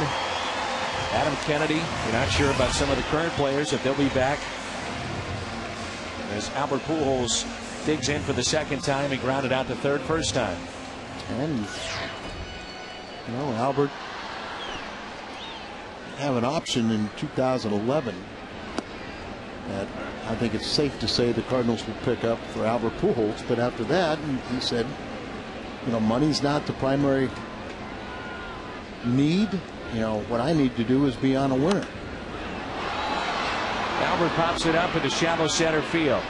Adam Kennedy. You're not sure about some of the current players, if they'll be back. As Albert Pujols digs in for the second time, he grounded out to third first time. And Albert have an option in 2011 that I think it's safe to say the Cardinals will pick up for Albert Pujols. But after that, he said, money's not the primary need. What I need to do is be on a winner. Albert pops it up into shallow center field.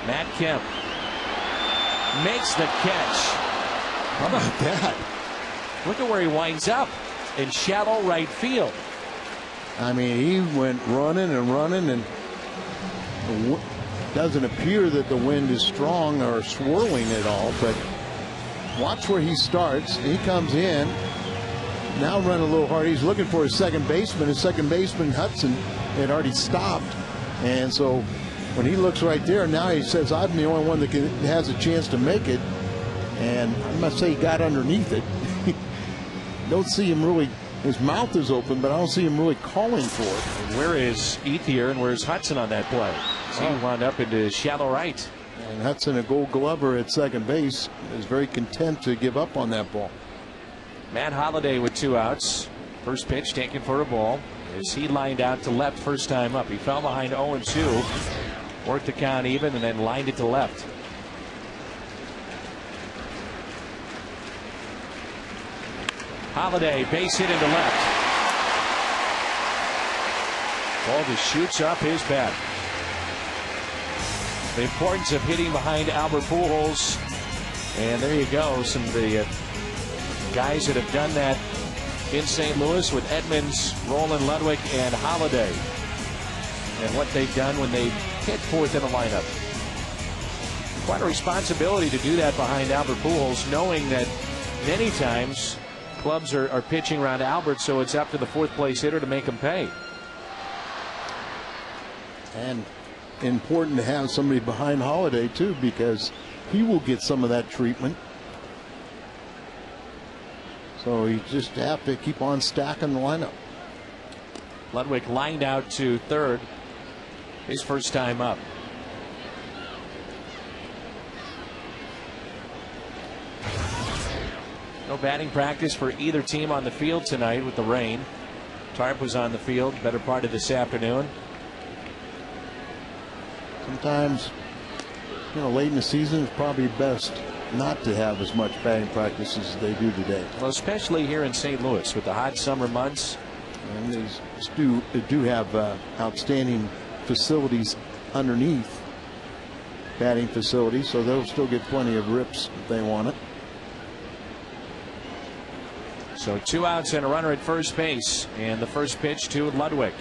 Matt Kemp makes the catch. How about that? Look at where he winds up in shallow right field. I mean, he went running and running, and it doesn't appear that the wind is strong or swirling at all, but watch where he starts. He comes in, now running a little hard. He's looking for his second baseman. His second baseman, Hudson, had already stopped, and so when he looks right there, now he says, I'm the only one that has a chance to make it, and I must say he got underneath it. Don't see him really. His mouth is open, but I don't see him really calling for it. Where is Ethier and where's Hudson on that play? So he wound up into shallow right. And Hudson, a Gold Glover at second base, is very content to give up on that ball. Matt Holliday with 2 outs. First pitch taken for a ball as he lined out to left first time up. He fell behind 0-2, worked the count even, and then lined it to left. Holliday, base hit into left. Ball just shoots up his bat. The importance of hitting behind Albert Pujols. And there you go. Some of the guys that have done that in St. Louis with Edmonds, Roland, Ludwig, and Holliday. And what they've done when they hit fourth in a lineup. Quite a responsibility to do that behind Albert Pujols, knowing that many times clubs are pitching around Albert, so it's up to the fourth place hitter to make him pay. And important to have somebody behind Holliday too, because he will get some of that treatment. So you just have to keep on stacking the lineup. Ludwig lined out to third, his first time up. No batting practice for either team on the field tonight with the rain. Tarp was on the field better part of this afternoon. Sometimes, late in the season, it's probably best not to have as much batting practice as they do today. Well, especially here in St. Louis with the hot summer months. And they do have outstanding facilities underneath, batting facilities, so they'll still get plenty of rips if they want it. So 2 outs and a runner at first base, and the first pitch to Ludwig.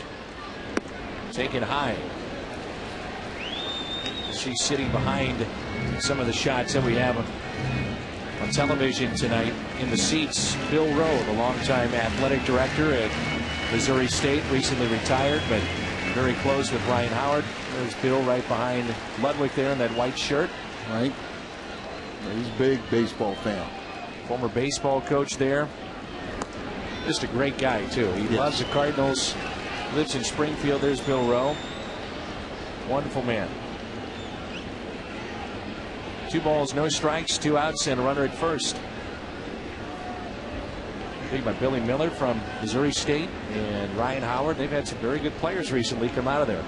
Taken high. She's sitting behind some of the shots that we have on television tonight in the seats. Bill Rowe, the longtime athletic director at Missouri State, recently retired, but very close with Ryan Howard. There's Bill right behind Ludwig there in that white shirt. Right. He's a big baseball fan. Former baseball coach there. Just a great guy, too. He loves the Cardinals. Lives in Springfield. There's Bill Rowe. Wonderful man. 2 balls, no strikes, 2 outs, and a runner at first. Big by Billy Miller from Missouri State and Ryan Howard. They've had some very good players recently come out of there.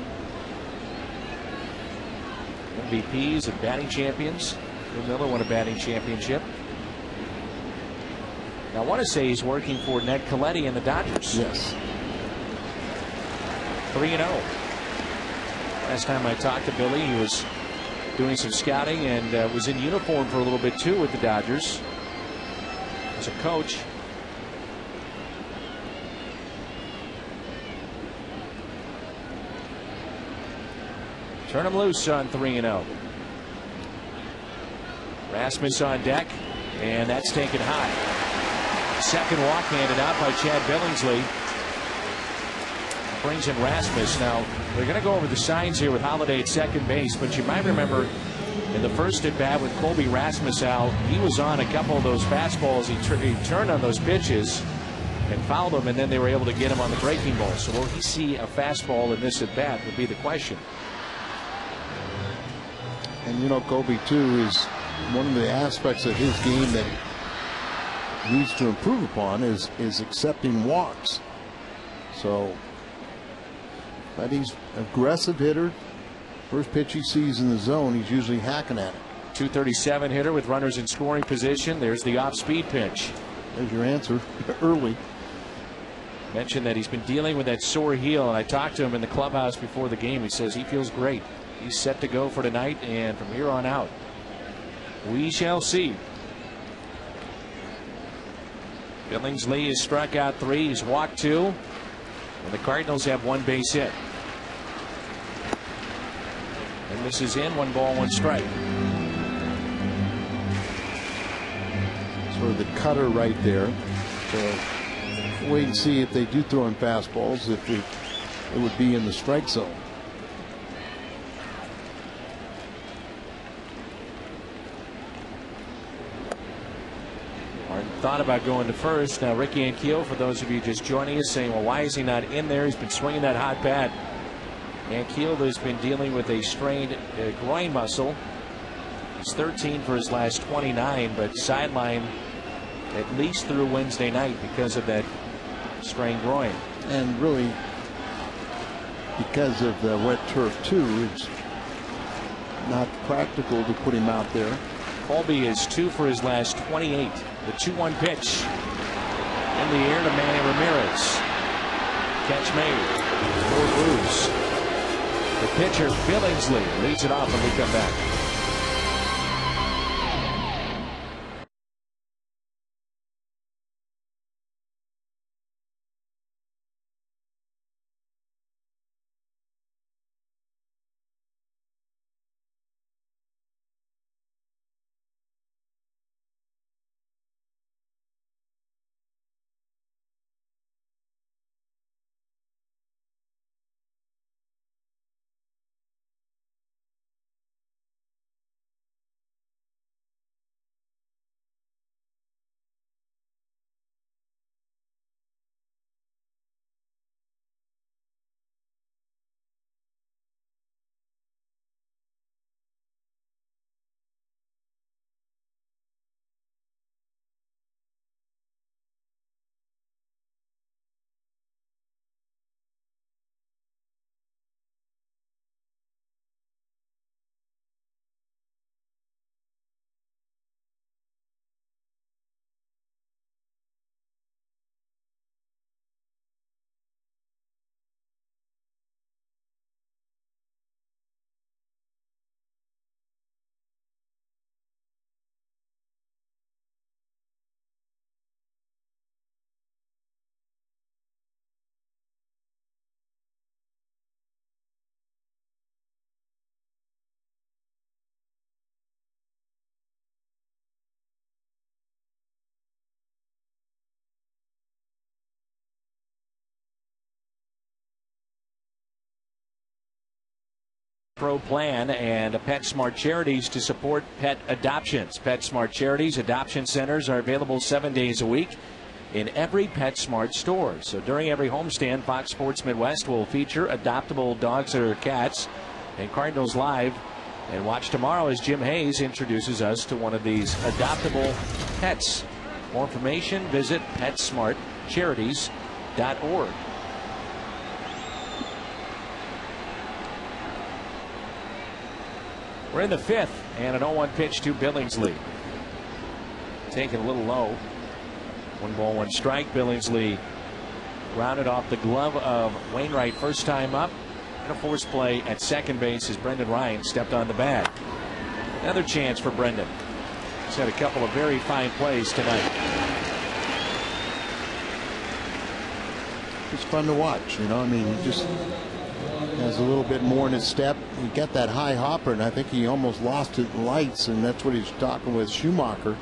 MVPs and batting champions. Bill Miller won a batting championship. Now, I want to say he's working for Ned Colletti and the Dodgers. Yes. 3-0. Last time I talked to Billy, he was doing some scouting and was in uniform for a little bit too with the Dodgers as a coach. Turn him loose on 3-0. Rasmus on deck, and that's taken high. Second walk handed out by Chad Billingsley. Brings in Rasmus. Now, they're going to go over the signs here with Holliday at second base, but you might remember in the first at bat with Colby Rasmus out, he was on a couple of those fastballs. He turned on those pitches and fouled them, and then they were able to get him on the breaking ball. So will he see a fastball in this at bat would be the question. And Colby too is one of the aspects of his game that needs to improve upon is accepting walks. So, but he's an aggressive hitter. First pitch he sees in the zone, he's usually hacking at it. 237 hitter with runners in scoring position. There's the off-speed pitch. There's your answer early. Mentioned that he's been dealing with that sore heel, and I talked to him in the clubhouse before the game. He says he feels great. He's set to go for tonight and from here on out. We shall see. Billingsley has struck out 3. He's walked 2. And the Cardinals have 1 base hit. And this is in, 1 ball, 1 strike. Sort of the cutter right there. So wait and see if they do throw in fastballs, if it would be in the strike zone. Martin thought about going to first. Now Ricky Ankiel, for those of you just joining us, saying, well, why is he not in there? He's been swinging that hot bat. Ankiel has been dealing with a strained groin muscle. He's 13 for his last 29, but sidelined at least through Wednesday night because of that strained groin. And really, because of the wet turf too, it's not practical to put him out there. Colby is 2 for his last 28. The 2-1 pitch in the air to Manny Ramirez. Catch made. 4 Blues. The pitcher Billingsley leads it off when we come back. Pro plan and PetSmart Charities to support pet adoptions. PetSmart Charities adoption centers are available 7 days a week in every PetSmart store. So during every homestand, Fox Sports Midwest will feature adoptable dogs or cats and Cardinals Live. And watch tomorrow as Jim Hayes introduces us to one of these adoptable pets. More information, visit PetSmartCharities.org. We're in the 5th, and an 0-1 pitch to Billingsley. Taken a little low. 1 ball, 1 strike. Billingsley grounded off the glove of Wainwright first time up. And a force play at second base as Brendan Ryan stepped on the bag. Another chance for Brendan. He's had a couple of very fine plays tonight. It's fun to watch, you know. I mean, he just has a little bit more in his step. He got that high hopper, and I think he almost lost it in lights, and that's what he's talking with Schumacher.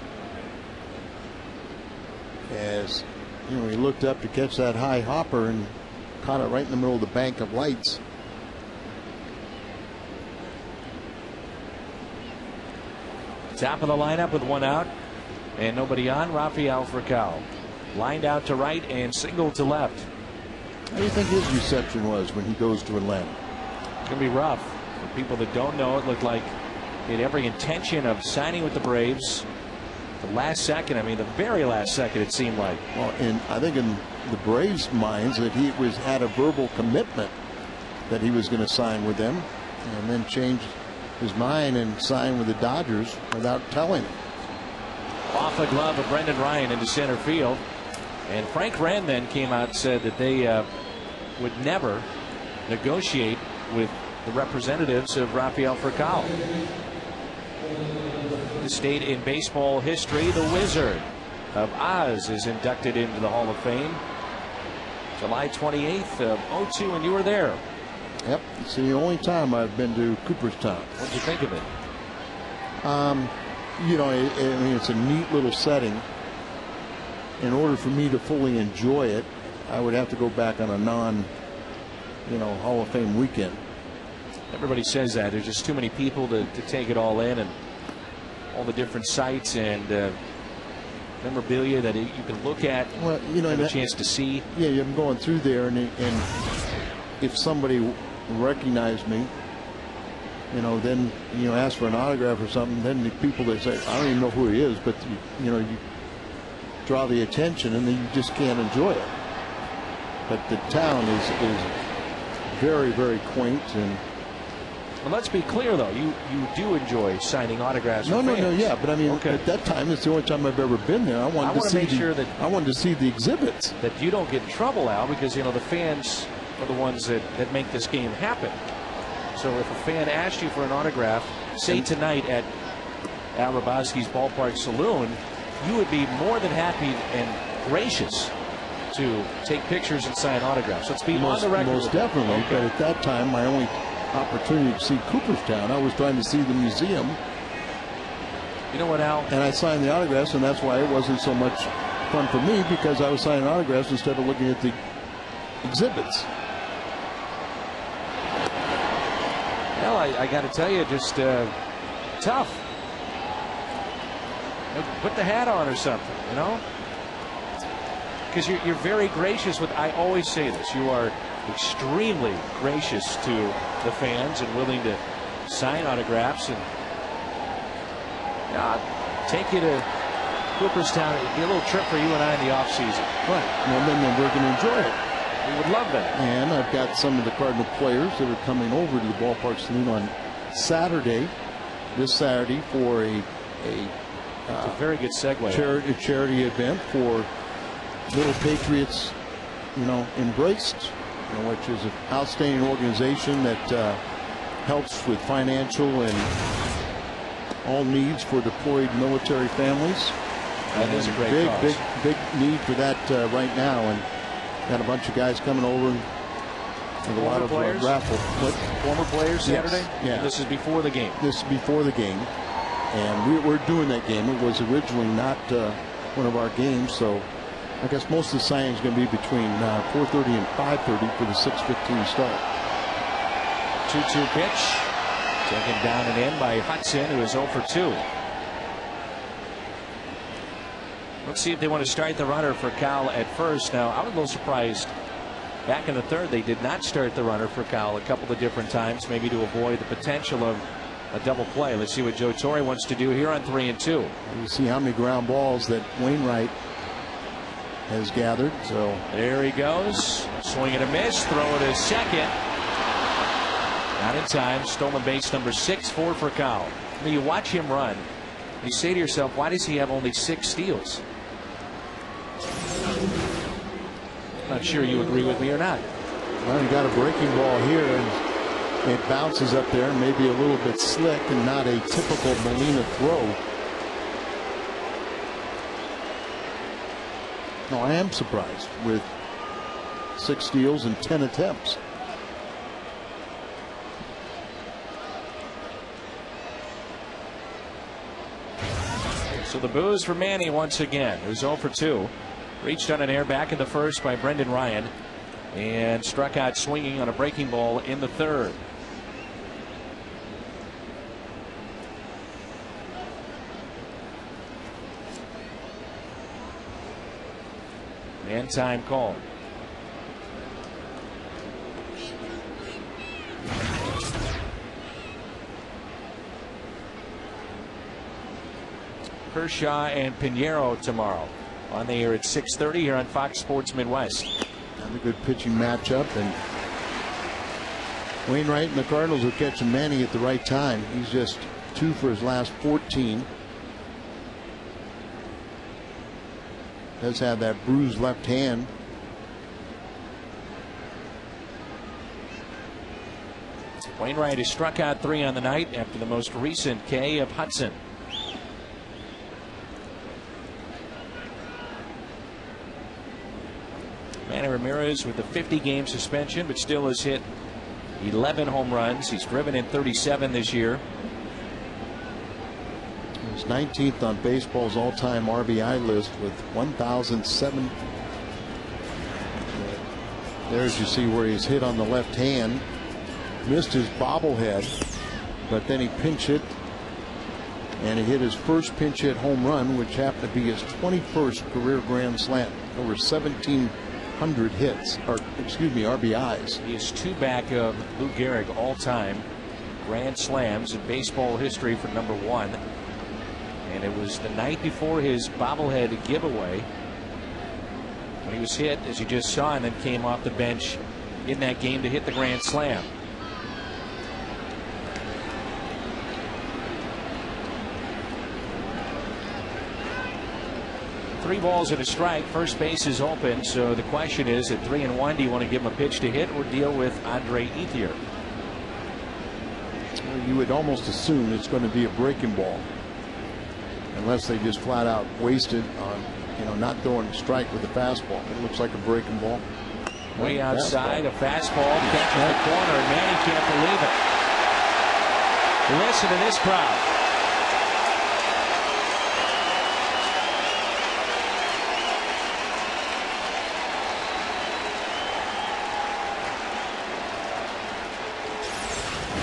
As you know, he looked up to catch that high hopper and caught it right in the middle of the bank of lights. Top of the lineup with 1 out and nobody on. Rafael Furcal lined out to right and single to left. How do you think his reception was when he goes to Atlanta? It's going to be rough. For people that don't know, it looked like he had every intention of signing with the Braves. The last second, I mean, the very last second, it seemed like. Well, and I think in the Braves' minds that he had a verbal commitment that he was going to sign with them, and then changed his mind and signed with the Dodgers without telling him. Off the glove of Brendan Ryan into center field. And Frank Wren then came out and said that they would never negotiate with the representatives of Rafael Furcal. The state in baseball history, the Wizard of Oz is inducted into the Hall of Fame. July 28th of 02, and you were there. Yep, it's the only time I've been to Cooperstown. What did you think of it? You know, I mean, it's a neat little setting. In order for me to fully enjoy it, I would have to go back on a Hall of Fame weekend. Everybody says that. There's just too many people to take it all in, and all the different sites and memorabilia that you can look at. Well, you know, have a chance to see. Yeah, I'm going through there, and if somebody recognized me, then ask for an autograph or something, then the people that say, I don't even know who he is, but you draw the attention, and then you just can't enjoy it. But the town is very, very quaint. And well, let's be clear though, you do enjoy signing autographs. No, yeah, but I mean, at that time, it's the only time I've ever been there. I wanted to see the exhibits. That you don't get in trouble, Al, because the fans are the ones that make this game happen. So if a fan asked you for an autograph, say tonight at Al Hrabosky's Ballpark Saloon, you would be more than happy and gracious to take pictures and sign autographs. Let's be on the record. Most definitely. Okay. But at that time, my only opportunity to see Cooperstown, I was trying to see the museum. You know what, Al? And I signed the autographs, and that's why it wasn't so much fun for me, because I was signing autographs instead of looking at the exhibits. Well, I got to tell you, just tough. Put the hat on or something, because you're very gracious with. I always say this. You are extremely gracious to the fans and willing to sign autographs, and take you to Cooperstown. It'd be a little trip for you and I in the off season. Right. And then we're going to enjoy it. We would love that. And I've got some of the Cardinal players that are coming over to the Ballpark Saloon on Saturday, this Saturday, for a very good segue. Charity event for Little Patriots, Embraced, which is an outstanding organization that helps with financial and all needs for deployed military families. That is a great cause. Big need for that right now, and got a bunch of guys coming over and a lot of raffle. Former players Saturday? Yeah. And this is before the game. This is before the game. And we're doing that game. It was originally not one of our games, so I guess most of the signing is going to be between 4:30 and 5:30 for the 6:15 start. 2-2 pitch. Taken down and in by Hudson, who is 0 for 2. Let's see if they want to start the runner for Cal at first. Now, I was a little surprised. Back in the third, they did not start the runner for Cal a couple of different times, maybe to avoid the potential of a double play. Let's see what Joe Torre wants to do here on 3-2. You see how many ground balls that Wainwright has gathered. So there he goes. Swing and a miss. Throw to second. Not in time. Stolen base number 6, 4 for Cal. I mean, you watch him run. You say to yourself, why does he have only 6 steals? Not sure you agree with me or not. Well, you got a breaking ball here, and it bounces up there, maybe a little bit slick and not a typical Molina throw. No, I am surprised with 6 steals and 10 attempts. So the booze for Manny once again, who's 0 for 2. Reached on an air back in the first by Brendan Ryan, and struck out swinging on a breaking ball in the third. Man time call. Kershaw and Pinheiro tomorrow on the air at 6:30 here on Fox Sports Midwest. A good pitching matchup, and Wainwright and the Cardinals are catching Manny at the right time. He's just 2 for his last 14. Does have that bruised left hand. Wainwright has struck out 3 on the night after the most recent K of Hudson. Manny Ramirez with a 50-game suspension, but still has hit 11 home runs. He's driven in 37 this year. He's 19th on baseball's all-time RBI list with 1,007. There's, you see where he's hit on the left hand. Missed his bobblehead, but then he pinch hit, and he hit his first pinch hit home run, which happened to be his 21st career grand slam. Over 1,700 hits, or excuse me, RBIs. He is 2 back of Lou Gehrig all-time grand slams in baseball history for number 1. And it was the night before his bobblehead giveaway when he was hit, as you just saw, and then came off the bench in that game to hit the grand slam. Three balls and a strike. First base is open, so the question is, at 3-1, do you want to give him a pitch to hit or deal with Andre Ethier? Well, you would almost assume it's going to be a breaking ball, unless they just flat out waste it on, not throwing a strike with a fastball. It looks like a breaking ball. Way outside, a fastball catches the corner, and Manny can't believe it. Listen to this crowd.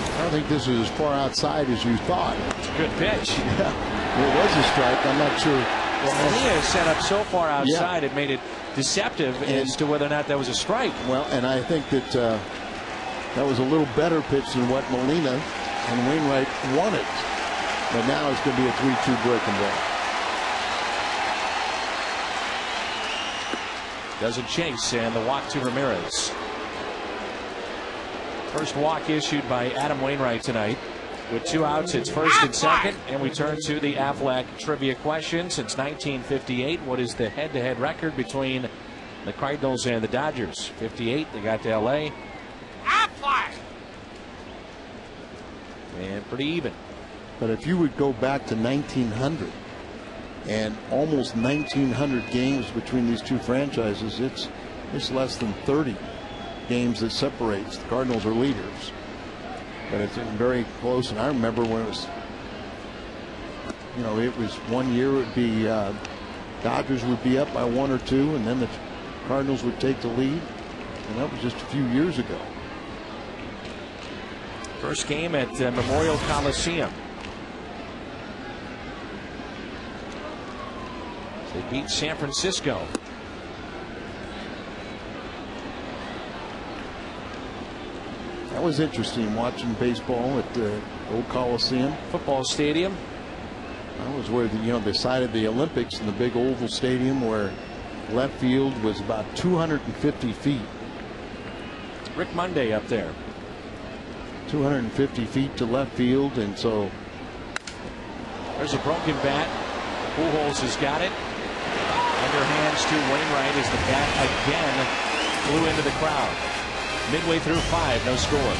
I don't think this is as far outside as you thought. It's a good pitch. Yeah, it was a strike. I'm not sure. Well, he is set up so far outside, it made it deceptive as to whether or not that was a strike. Well, and I think that that was a little better pitch than what Molina and Wainwright wanted. But now it's going to be a 3-2 breaking ball. Doesn't chase, and the walk to Ramirez. First walk issued by Adam Wainwright tonight. With 2 outs, it's first and second, and we turn to the Aflac trivia question. Since 1958, what is the head-to-head record between the Cardinals and the Dodgers? 58, they got to L.A. Aflac! And pretty even. But if you would go back to 1900 and almost 1,900 games between these two franchises, it's less than 30 games that separates. The Cardinals are leaders. But it's very close, and I remember when it was, it was one year it would be Dodgers would be up by 1 or 2, and then the Cardinals would take the lead, and that was just a few years ago. First game at Memorial Coliseum. They beat San Francisco. That was interesting, watching baseball at the old Coliseum. Football stadium. That was where they decided the Olympics in the big oval stadium, where left field was about 250 feet. Rick Monday up there. 250 feet to left field, and so there's a broken bat. Pujols has got it. Underhands to Wainwright as the bat again flew into the crowd. Midway through 5, no score.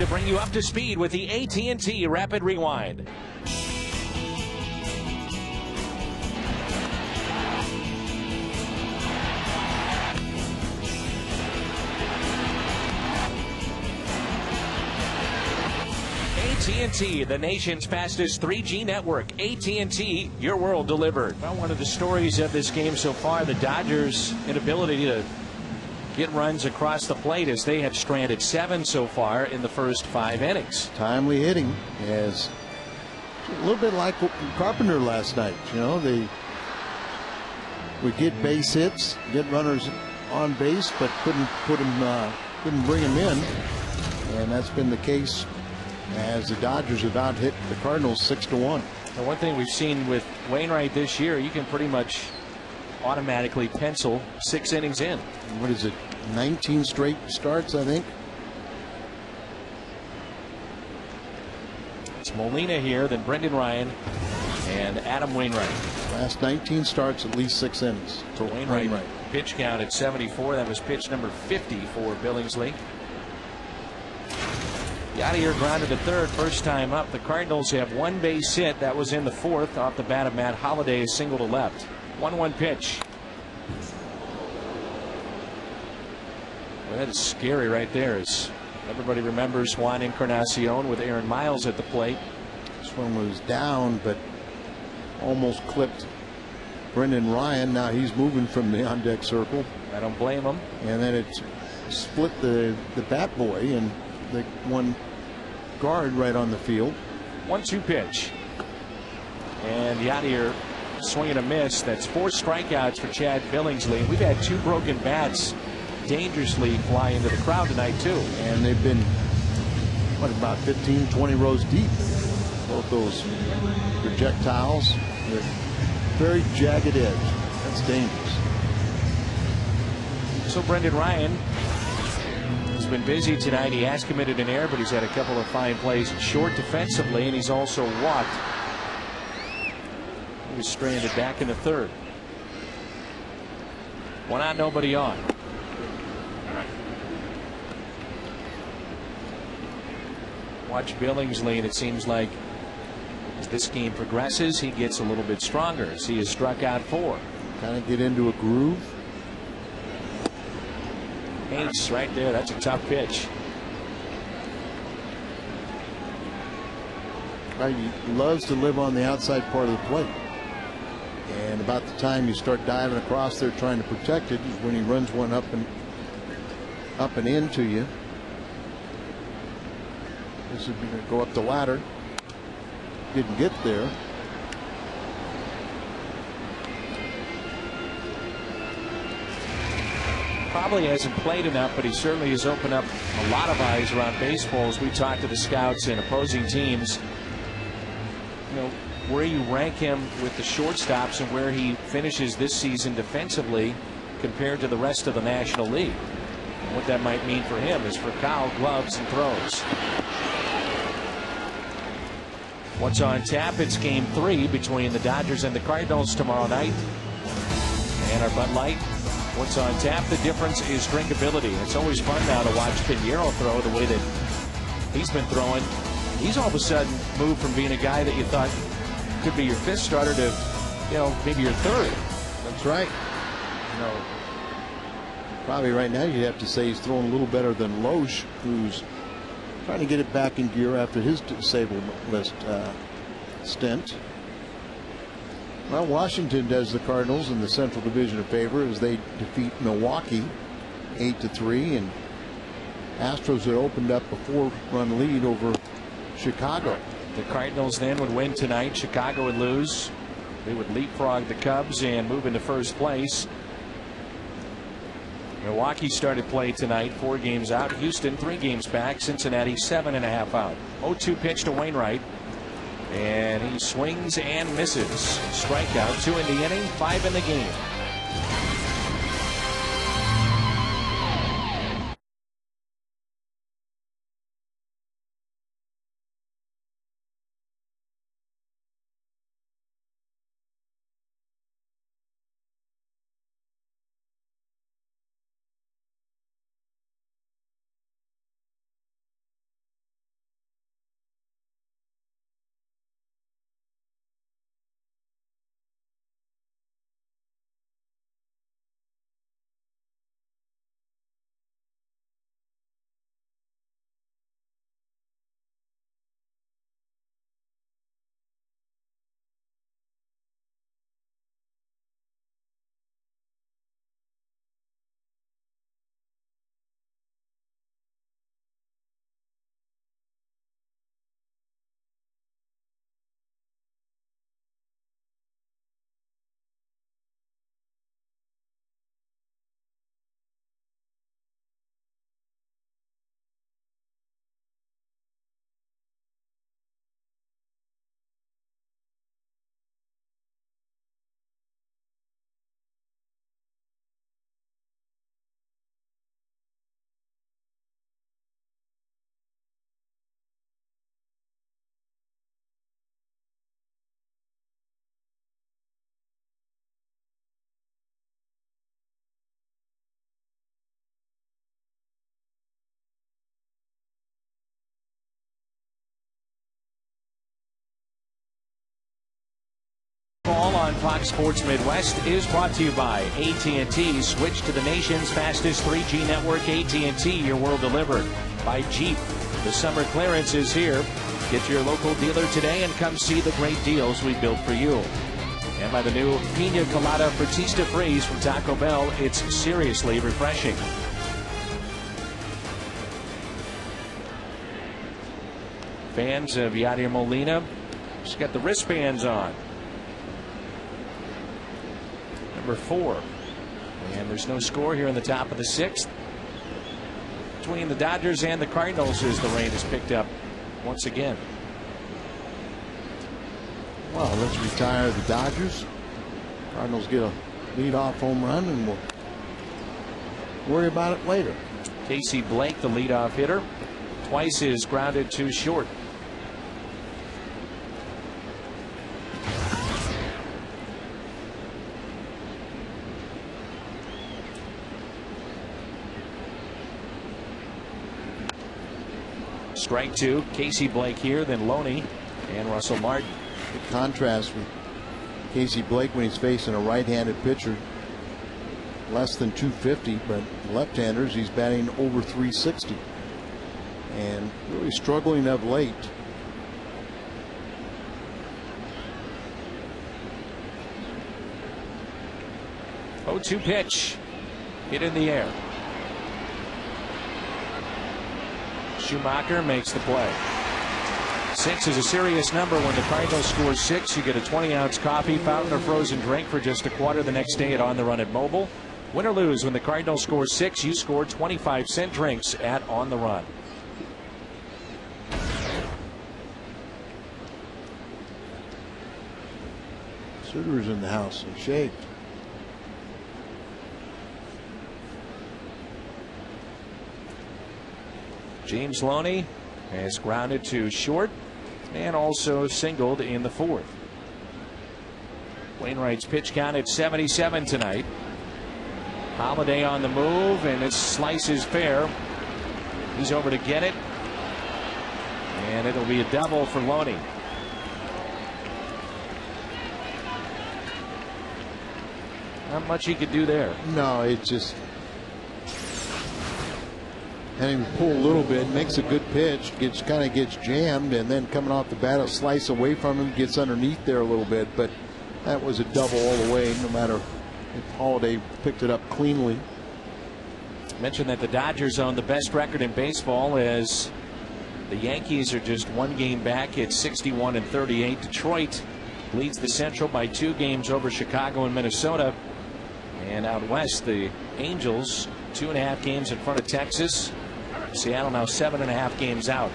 To bring you up to speed with the AT&T Rapid Rewind. AT&T, the nation's fastest 3G network. AT&T, your world delivered. Well, one of the stories of this game so far, the Dodgers' inability to get runs across the plate as they have stranded 7 so far in the first 5 innings. Timely hitting is a little bit like Carpenter last night. You know, they would get base hits, get runners on base, but couldn't bring them in, and that's been the case as the Dodgers have out hit the Cardinals 6-1. The one thing we've seen with Wainwright this year, you can pretty much automatically pencil 6 innings in. What is it, 19 straight starts, I think? It's Molina here, then Brendan Ryan and Adam Wainwright. Last 19 starts, at least 6 innings For Wainwright. Pitch count at 74. That was pitch number 50 for Billingsley. Yadier grounded to third, first time up. The Cardinals have 1 base hit. That was in the 4th off the bat of Matt Holliday, a single to left. 1-1 pitch. Well, that is scary right there. As everybody remembers Juan Encarnacion with Aaron Miles at the plate. This one was down, but almost clipped Brendan Ryan. Now he's moving from the on-deck circle. I don't blame him. And then it split the bat boy, and the one guard right on the field. 1-2 pitch. And Yadier swing and a miss. That's 4 strikeouts for Chad Billingsley. We've had 2 broken bats dangerously fly into the crowd tonight too. And they've been, what, about 15, 20 rows deep. Both those projectiles with very jagged edge. That's dangerous. So Brendan Ryan has been busy tonight. He has committed an error, but he's had a couple of fine plays short defensively, and he's also walked. He was stranded back in the 3rd. 1 out, nobody on. Watch Billingsley, and it seems like as this game progresses, he gets a little bit stronger as he has struck out 4. Kind of get into a groove. Ace right there. That's a tough pitch. He loves to live on the outside part of the plate. And about the time you start diving across there trying to protect it is when he runs one up and into you. This is going to go up the ladder. Didn't get there. Probably hasn't played enough, but he certainly has opened up a lot of eyes around baseball as we talk to the scouts and opposing teams. You know, where you rank him with the shortstops and where he finishes this season defensively compared to the rest of the National League. And what that might mean for him is for Kyle gloves and throws. What's on tap? It's game 3 between the Dodgers and the Cardinals tomorrow night. And our Bud Light. What's on tap? The difference is drinkability. It's always fun now to watch Pinheiro throw the way that he's been throwing. He's all of a sudden moved from being a guy that you thought could be your 5th starter to, you know, maybe your 3rd. That's right. You know, probably right now you'd have to say he's throwing a little better than Loesch, who's trying to get it back in gear after his disabled list stint. Well, Washington does the Cardinals in the Central Division a favor as they defeat Milwaukee 8-3, and Astros had opened up a 4-run lead over Chicago. The Cardinals then would win tonight. Chicago would lose. They would leapfrog the Cubs and move into first place. Milwaukee started play tonight, 4 games out. Houston 3 games back. Cincinnati 7.5 out. 0-2 pitch to Wainwright. And he swings and misses. Strikeout, 2 in the inning, 5 in the game. on Fox Sports Midwest is brought to you by AT&T. Switch to the nation's fastest 3G network. AT&T, your world delivered. By Jeep. The summer clearance is here. Get to your local dealer today and come see the great deals we built for you. And by the new Pina Colada Batista Freeze from Taco Bell. It's seriously refreshing. Fans of Yadier Molina just got the wristbands on. Number 4. And there's no score here in the top of the 6th. Between the Dodgers and the Cardinals as the rain has picked up once again. Well, let's retire the Dodgers. Cardinals get a leadoff home run, and we'll worry about it later. Casey Blake, the leadoff hitter, twice is grounded to short. Strike 2, Casey Blake here, then Loney and Russell Martin. The contrast with Casey Blake when he's facing a right-handed pitcher, less than 250, but left-handers, he's batting over 360 and really struggling of late. Oh, 2 pitch, hit in the air. Schumacher makes the play. 6 is a serious number. When the Cardinals score 6, you get a 20-ounce coffee, fountain, or frozen drink for just $0.25 the next day at On the Run at Mobile. Win or lose, when the Cardinals score 6, you score 25-cent drinks at On the Run. Suter's in the house and shaved. James Loney has grounded to short and also singled in the 4th. Wainwright's pitch count at 77 tonight. Holiday on the move, and his slice is fair. He's over to get it, and it'll be a double for Loney. Not much he could do there. No, it just and he pull a little bit, makes a good pitch, kind of gets jammed, and then coming off the bat, a slice away from him, gets underneath there a little bit. But that was a double all the way, no matter if Holiday picked it up cleanly. Mentioned that the Dodgers own the best record in baseball, as the Yankees are just 1 game back at 61-38. Detroit leads the Central by 2 games over Chicago and Minnesota. And out west, the Angels 2.5 games in front of Texas. Seattle now 7.5 games out.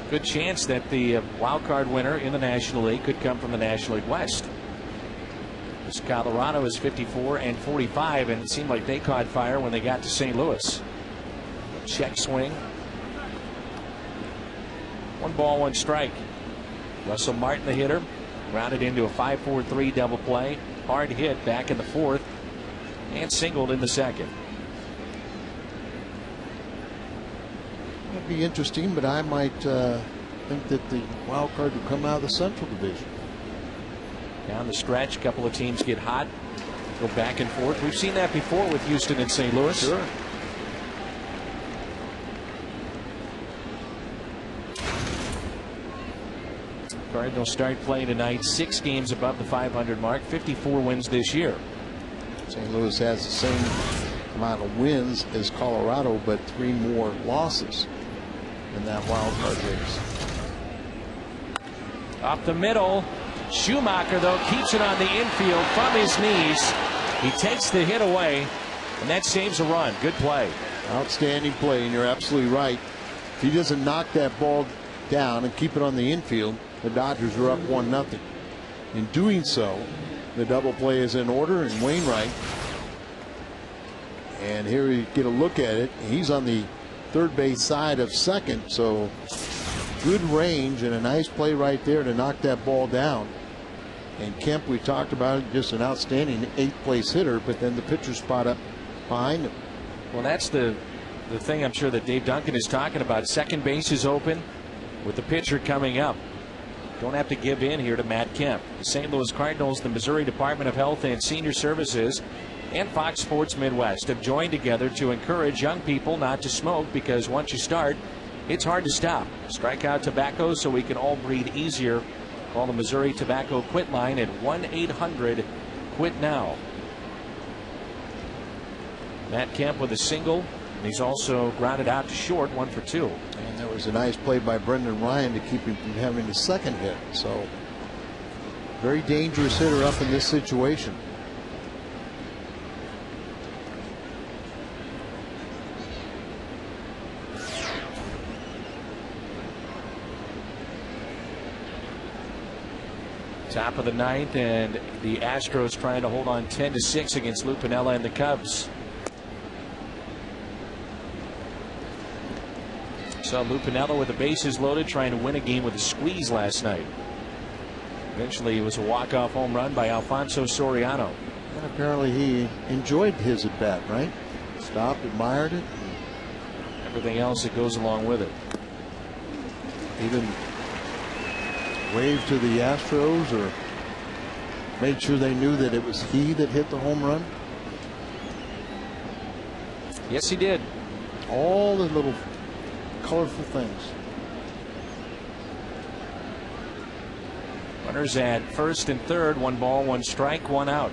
Good chance that the wild card winner in the National League could come from the National League West. This Colorado is 54-45, and it seemed like they caught fire when they got to St. Louis. Check swing. 1 ball, 1 strike. Russell Martin, the hitter, grounded into a 5-4-3 double play. Hard hit back in the 4th and singled in the 2nd. That'd be interesting, but I might think that the wild card will come out of the Central Division. Down the stretch, a couple of teams get hot, go back and forth. We've seen that before with Houston and St. Louis. Sure. Cardinals start play tonight, 6 games above the 500 mark, 54 wins this year. St. Louis has the same amount of wins as Colorado, but 3 more losses in that wild card race. Up the middle, Schumacher, though, keeps it on the infield from his knees. He takes the hit away, and that saves a run. Good play. Outstanding play, and you're absolutely right. If he doesn't knock that ball down and keep it on the infield, the Dodgers are up 1-0. In doing so, the double play is in order, and Wainwright, and here you get a look at it. He's on the third base side of second, so good range and a nice play right there to knock that ball down. And Kemp, we talked about it, just an outstanding 8th place hitter, but then the pitcher spot up behind him. Well, that's the thing I'm sure that Dave Duncan is talking about. Second base is open with the pitcher coming up. don't have to give in here to Matt Kemp. The St. Louis Cardinals, the Missouri Department of Health and Senior Services, and Fox Sports Midwest have joined together to encourage young people not to smoke, because once you start, it's hard to stop. Strike out tobacco so we can all breathe easier. Call the Missouri Tobacco Quit line at 1-800-QUIT-NOW. Matt Kemp with a single, and he's also grounded out to short, 1 for 2. And that was a nice play by Brendan Ryan to keep him from having the second hit. So very dangerous hitter up in this situation. Top of the ninth, and the Astros trying to hold on 10-6 against Lou Piniella and the Cubs. Saw Lou Piniella with the bases loaded trying to win a game with a squeeze last night. Eventually it was a walk-off home run by Alfonso Soriano. And apparently he enjoyed his at bat, right? Stopped, admired it. Everything else that goes along with it. Even waved to the Astros, or made sure they knew that it was he that hit the home run. Yes, he did. All the little colorful things. Runners at first and third, 1 ball, 1 strike, 1 out.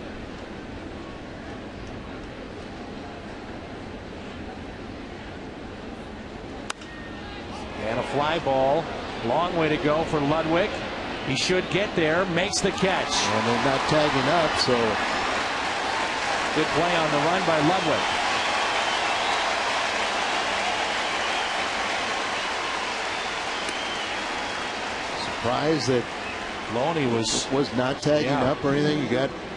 And a fly ball. Long way to go for Ludwig. He should get there, makes the catch. And they're not tagging up, so good play on the run by Ludwig. Surprised that Loney was not tagging up or anything.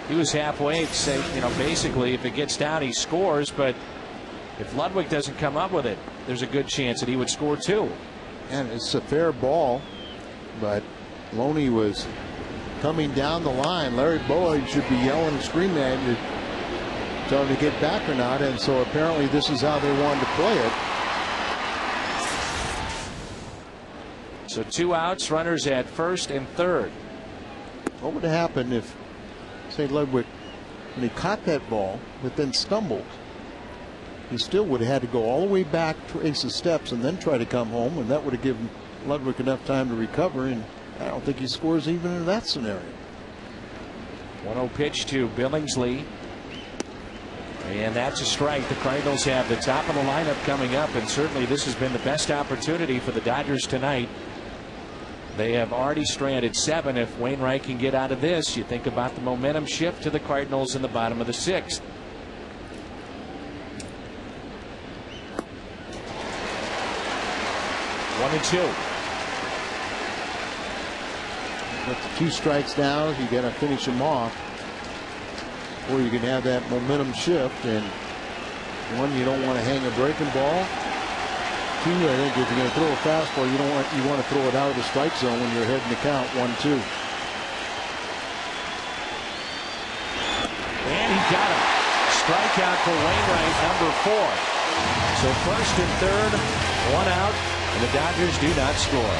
He was halfway. Say, basically, if it gets down, he scores. But if Ludwig doesn't come up with it, there's a good chance that he would score too. And it's a fair ball, but Loney was coming down the line. Larry Boyd should be yelling and screaming at him to tell him to get back or not. And so apparently this is how they wanted to play it. So 2 outs, runners at first and third. What would have happened if, say, Ludwig, when he caught that ball but then stumbled, he still would have had to go all the way back, trace the steps, and then try to come home, and that would have given Ludwig enough time to recover, and I don't think he scores even in that scenario. 1-0 pitch to Billingsley, and that's a strike. The Cardinals have the top of the lineup coming up, and certainly this has been the best opportunity for the Dodgers tonight. They have already stranded 7. If Wainwright can get out of this, you think about the momentum shift to the Cardinals in the bottom of the 6th. 1-2. With the 2 strikes down, you got to finish him off, or you can have that momentum shift. And 1, you don't want to hang a breaking ball. 2, I think if you're going to throw a fastball, you want to throw it out of the strike zone when you're heading the count 1-2. And he got him. Strikeout for Wainwright, number 4. So first and third, 1 out. And the Dodgers do not score.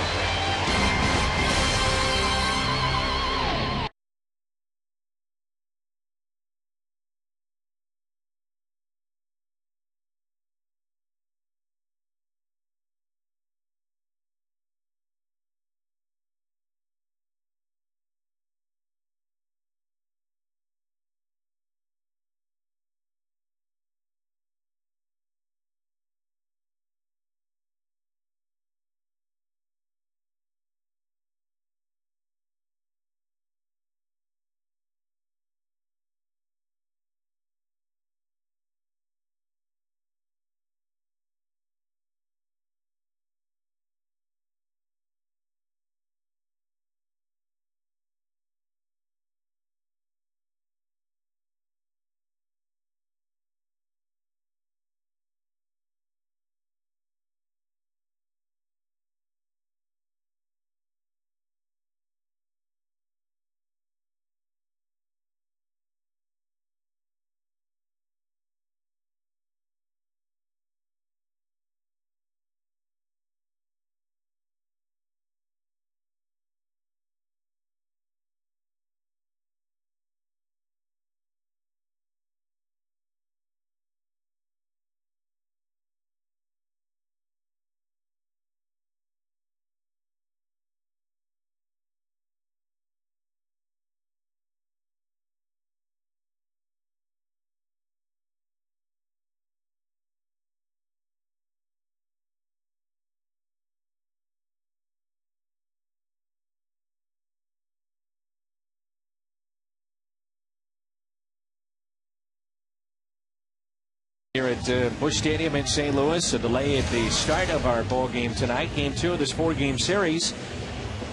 Here at Busch Stadium in St. Louis, a delay at the start of our ball game tonight. Game 2 of this 4-game series.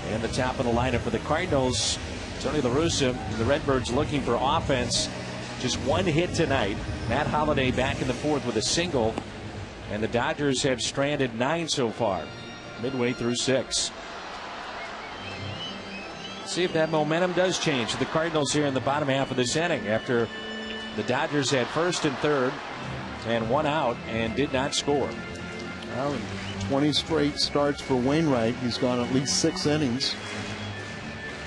And the top of the lineup for the Cardinals, Tony La Russa. The Redbirds looking for offense. Just one hit tonight. Matt Holliday back in the 4th with a single. And the Dodgers have stranded 9 so far, midway through 6. See if that momentum does change. The Cardinals here in the bottom half of this inning after the Dodgers had first and third and one out and did not score. Well, 20 straight starts for Wainwright. He's gone at least 6 innings.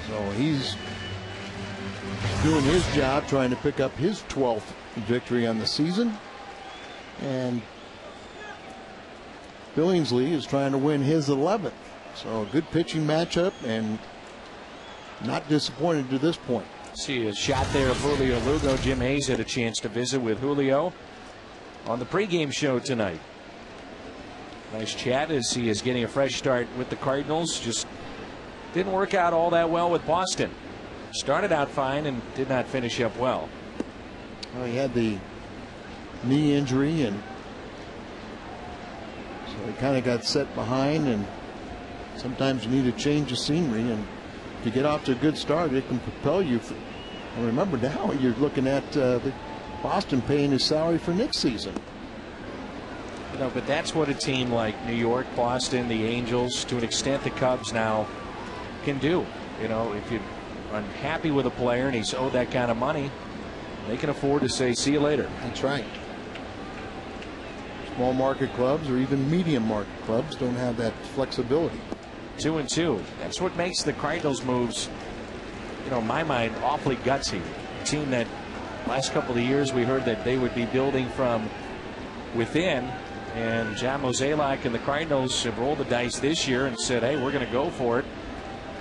So he's doing his job, trying to pick up his 12th victory on the season. And Billingsley is trying to win his 11th. So a good pitching matchup and not disappointed to this point. See a shot there of Julio Lugo. Jim Hayes had a chance to visit with Julio on the pregame show tonight. Nice chat as he is getting a fresh start with the Cardinals. Just didn't work out all that well with Boston. Started out fine and did not finish up well. Well, he had the knee injury, and so he kind of got set behind, and sometimes you need a change of scenery, and to get off to a good start, it can propel you. And remember, now you're looking at the Boston paying his salary for next season. You know, but that's what a team like New York, Boston, the Angels, to an extent the Cubs now can do. You know, if you're unhappy with a player and he's owed that kind of money, they can afford to say, see you later. That's right. Small market clubs or even medium market clubs don't have that flexibility. 2-2. That's what makes the Cardinals moves, you know, in my mind, awfully gutsy. A team that last couple of years we heard that they would be building from within, and John Mozeliak and the Cardinals have rolled the dice this year and said, hey, we're going to go for it.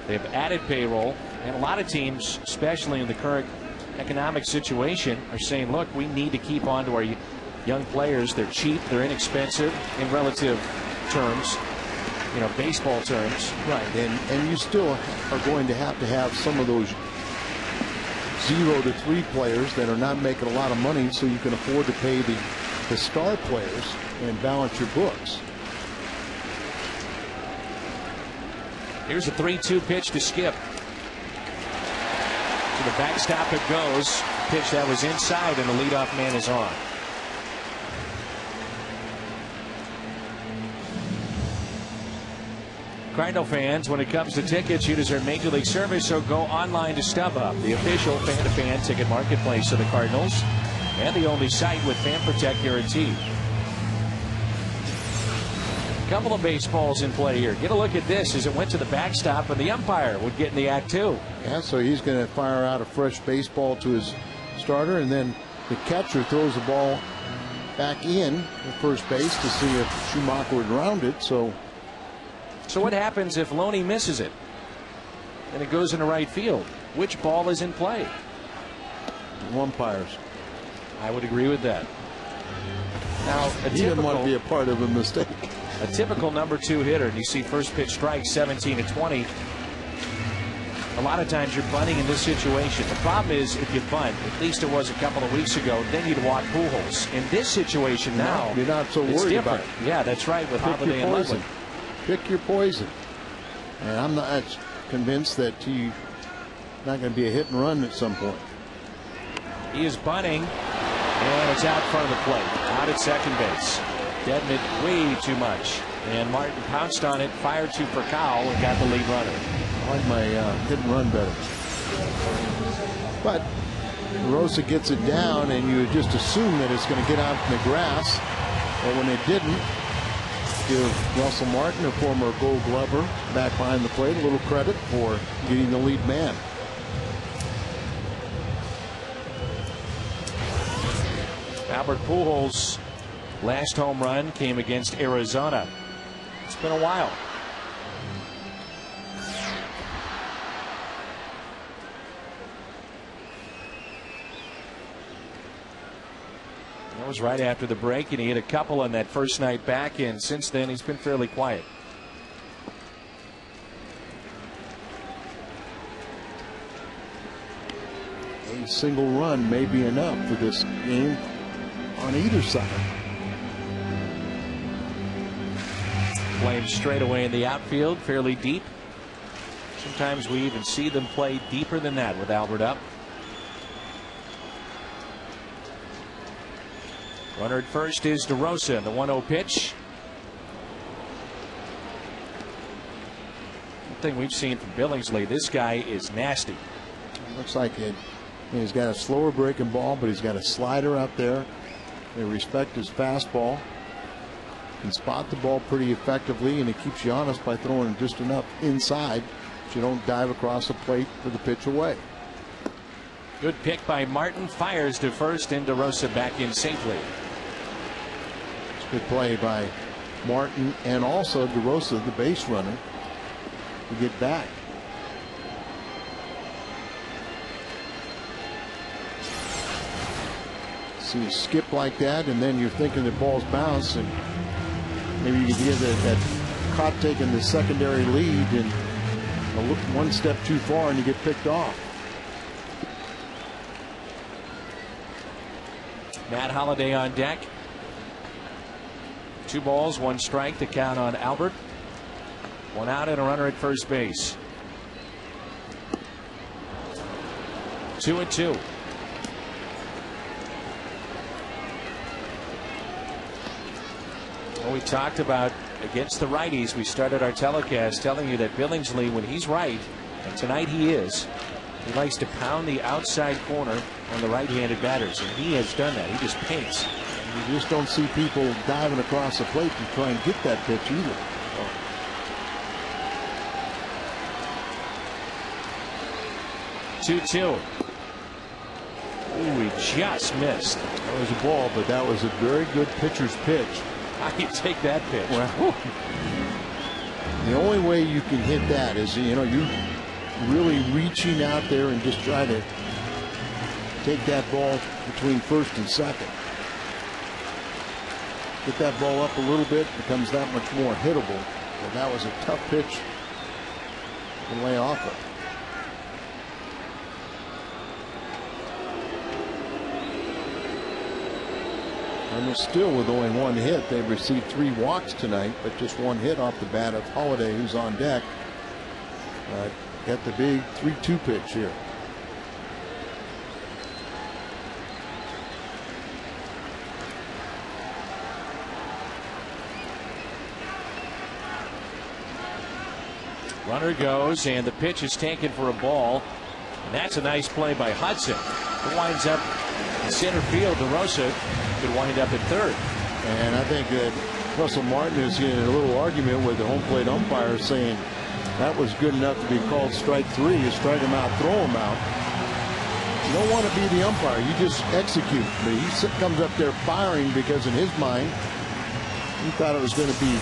They've added payroll, and a lot of teams, especially in the current economic situation, are saying, look, we need to keep on to our young players. They're cheap, they're inexpensive in relative terms, you know, baseball terms. Right, and you still are going to have some of those 0 to 3 players that are not making a lot of money, so you can afford to pay the star players and balance your books. Here's a 3-2 pitch to Skip. To the backstop it goes. Pitch that was inside, and the leadoff man is on. Cardinal fans, when it comes to tickets, you deserve Major League service, so go online to StubHub, the official fan-to-fan ticket marketplace of the Cardinals, and the only site with Fan Protect guarantee. A couple of baseballs in play here. Get a look at this as it went to the backstop, and the umpire would get in the act too. Yeah, so he's going to fire out a fresh baseball to his starter, and then the catcher throws the ball back in at first base to see if Schumacher would round it. So what happens if Loney misses it and it goes into right field? Which ball is in play? Umpires. I would agree with that. Now, he didn't want to be a part of a mistake. A typical number 2 hitter. You see first pitch strike 17-20. A lot of times you're bunting in this situation. The problem is if you bunt, at least it was a couple of weeks ago, then you'd walk Pujols. In this situation now, you're not so worried about it. Yeah, that's right, with Holiday and Ludwig. Pick your poison. And I'm not convinced that he's not going to be a hit and run at some point. He is bunting, and it's out front of the plate, out at second base. Deadened it way too much, and Martin pounced on it, fired to Percal, and got the lead runner. I like my hit and run better. But Rosa gets it down, and you just assume that it's going to get out in the grass. But when it didn't, give Russell Martin, a former Gold Glover, back behind the plate, a little credit for getting the lead man. Albert Pujols' last home run came against Arizona. It's been a while. That was right after the break, and he hit a couple on that first night back, and since then he's been fairly quiet. A single run may be enough for this game on either side. Play him straight away in the outfield, fairly deep. Sometimes we even see them play deeper than that with Albert up. Runner at first is DeRosa, the 1-0 pitch. One thing we've seen from Billingsley, this guy is nasty. Looks like he's got a slower breaking ball, but he's got a slider out there. They respect his fastball. Can spot the ball pretty effectively, and it keeps you honest by throwing just enough inside so you don't dive across the plate for the pitch away. Good pick by Martin. Fires to first, and DeRosa back in safely. Good play by Martin and also DeRosa, the base runner, to get back. See you skip like that, and then you're thinking the ball's bounced, and maybe you could get that caught taking the secondary lead and one step too far, and you get picked off. Matt Holliday on deck. 2 balls, 1 strike, the count on Albert. 1 out and a runner at first base. 2-2. Well, we talked about against the righties. We started our telecast telling you that Billingsley, when he's right, and tonight he is, he likes to pound the outside corner on the right-handed batters, and he has done that. He just paints. You just don't see people diving across the plate to try and get that pitch either. 2-2. Ooh, he just missed. That was a ball, but that was a very good pitcher's pitch. How do you take that pitch? Well, the only way you can hit that is, you really reaching out there and just try to take that ball between first and second. Get that ball up a little bit, becomes that much more hittable. But that was a tough pitch to lay off of. And still with only 1 hit. They've received 3 walks tonight, but just 1 hit off the bat of Holliday, who's on deck. Got the big 3-2 pitch here. Runner goes, and the pitch is taken for a ball. And that's a nice play by Hudson. It winds up in center field. DeRosa could wind up at third. And I think that Russell Martin is in a little argument with the home plate umpire, saying that was good enough to be called strike 3. You strike him out, throw him out. You don't want to be the umpire. You just execute. But he comes up there firing because in his mind, he thought it was going to be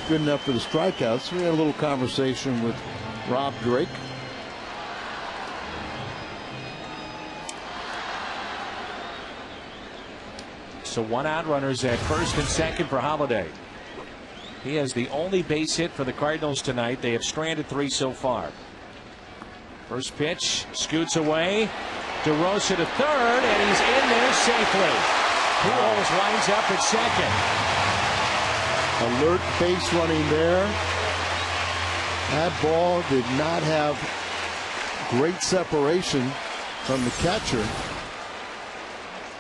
good enough for the strikeouts. So we had a little conversation with Rob Drake. So 1 out, runners at first and second for Holliday. He has the only base hit for the Cardinals tonight. They have stranded 3 so far. First pitch, scoots away. DeRosa to third, and he's in there safely. Pujols winds up at second. Alert base running there. That ball did not have great separation from the catcher.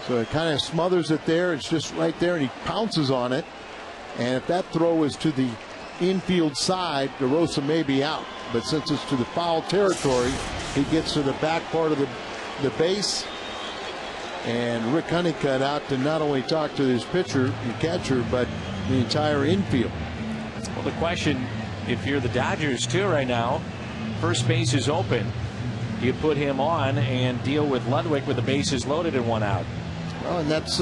So it kind of smothers it there. It's just right there, and he pounces on it. And if that throw is to the infield side, DeRosa may be out. But since it's to the foul territory, he gets to the back part of the base. And Rick Honeycutt out to not only talk to his pitcher and catcher, but the entire infield. Well, the question, if you're the Dodgers too right now, first base is open. Do you put him on and deal with Ludwig with the bases loaded and 1 out? Well, and that's,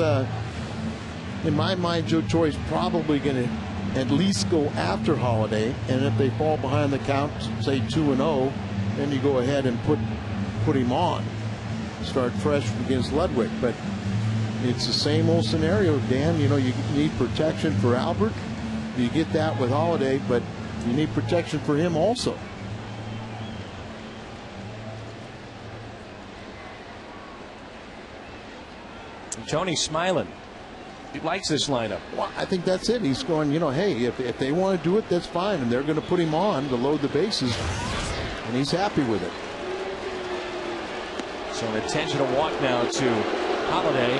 in my mind, Joe Torre's probably going to at least go after Holliday. And if they fall behind the count, say 2-0, then you go ahead and put him on. Start fresh against Ludwig. But it's the same old scenario, Dan. You need protection for Albert. You get that with Holliday, but you need protection for him also. Tony's smiling. He likes this lineup. Well, I think that's it. He's going, hey, if they want to do it, that's fine. And they're going to put him on to load the bases. And he's happy with it. So an intentional walk now to Holiday.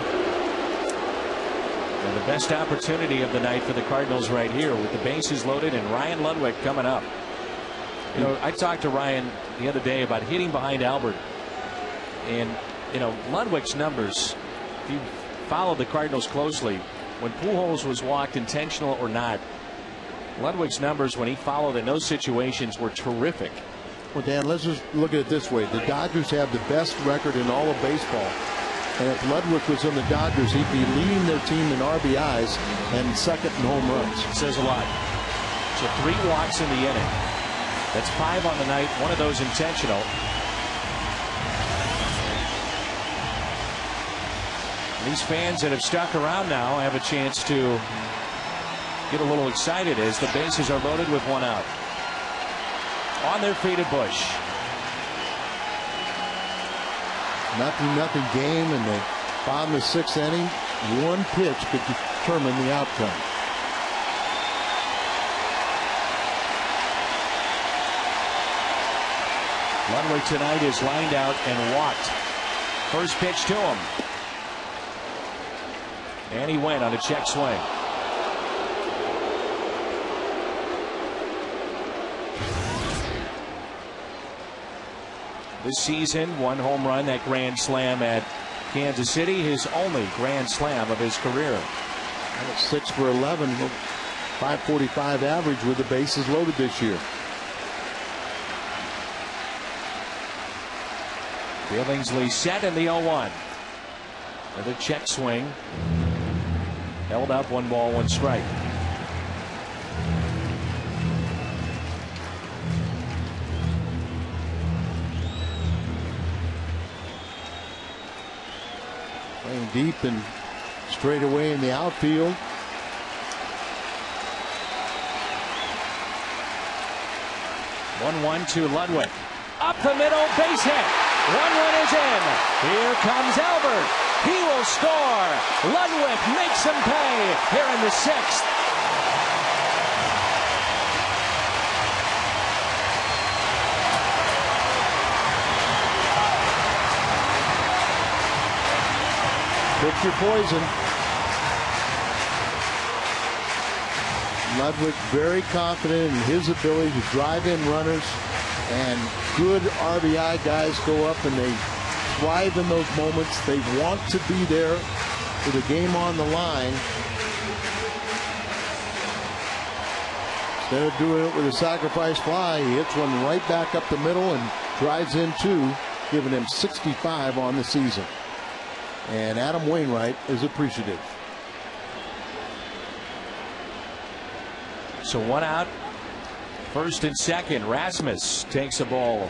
And the best opportunity of the night for the Cardinals right here with the bases loaded and Ryan Ludwig coming up. I talked to Ryan the other day about hitting behind Albert. And, Ludwig's numbers, if you follow the Cardinals closely, when Pujols was walked, intentional or not, Ludwig's numbers when he followed in those situations were terrific. Well, Dan, let's just look at it this way. The Dodgers have the best record in all of baseball. And if Ludwig was on the Dodgers, he'd be leading their team in RBIs and second in home runs. It says a lot. So 3 walks in the inning. That's 5 on the night, one of those intentional. These fans that have stuck around now have a chance to get a little excited as the bases are loaded with 1 out. On their feet at Busch. 0-0 game in the bottom of the 6th inning. 1 pitch could determine the outcome. Ludwig tonight is lined out and walked. First pitch to him. And he went on a check swing. This season, 1 home run, that grand slam at Kansas City, his only grand slam of his career. 6 for 11, 545 average with the bases loaded this year. Billingsley set in the 0-1. Another check swing. Held up, 1 ball, 1 strike. Playing deep and straight away in the outfield. One to Ludwig. Up the middle, base hit. 1 run is in. Here comes Albert. He will score. Ludwig makes him pay here in the 6th. Pick your poison. Ludwig very confident in his ability to drive in runners, and good RBI guys go up and they thrive in those moments. They want to be there with the game on the line. Instead of doing it with a sacrifice fly, he hits one right back up the middle and drives in 2, giving him 65 on the season. And Adam Wainwright is appreciative. So 1 out. First and second. Rasmus takes a ball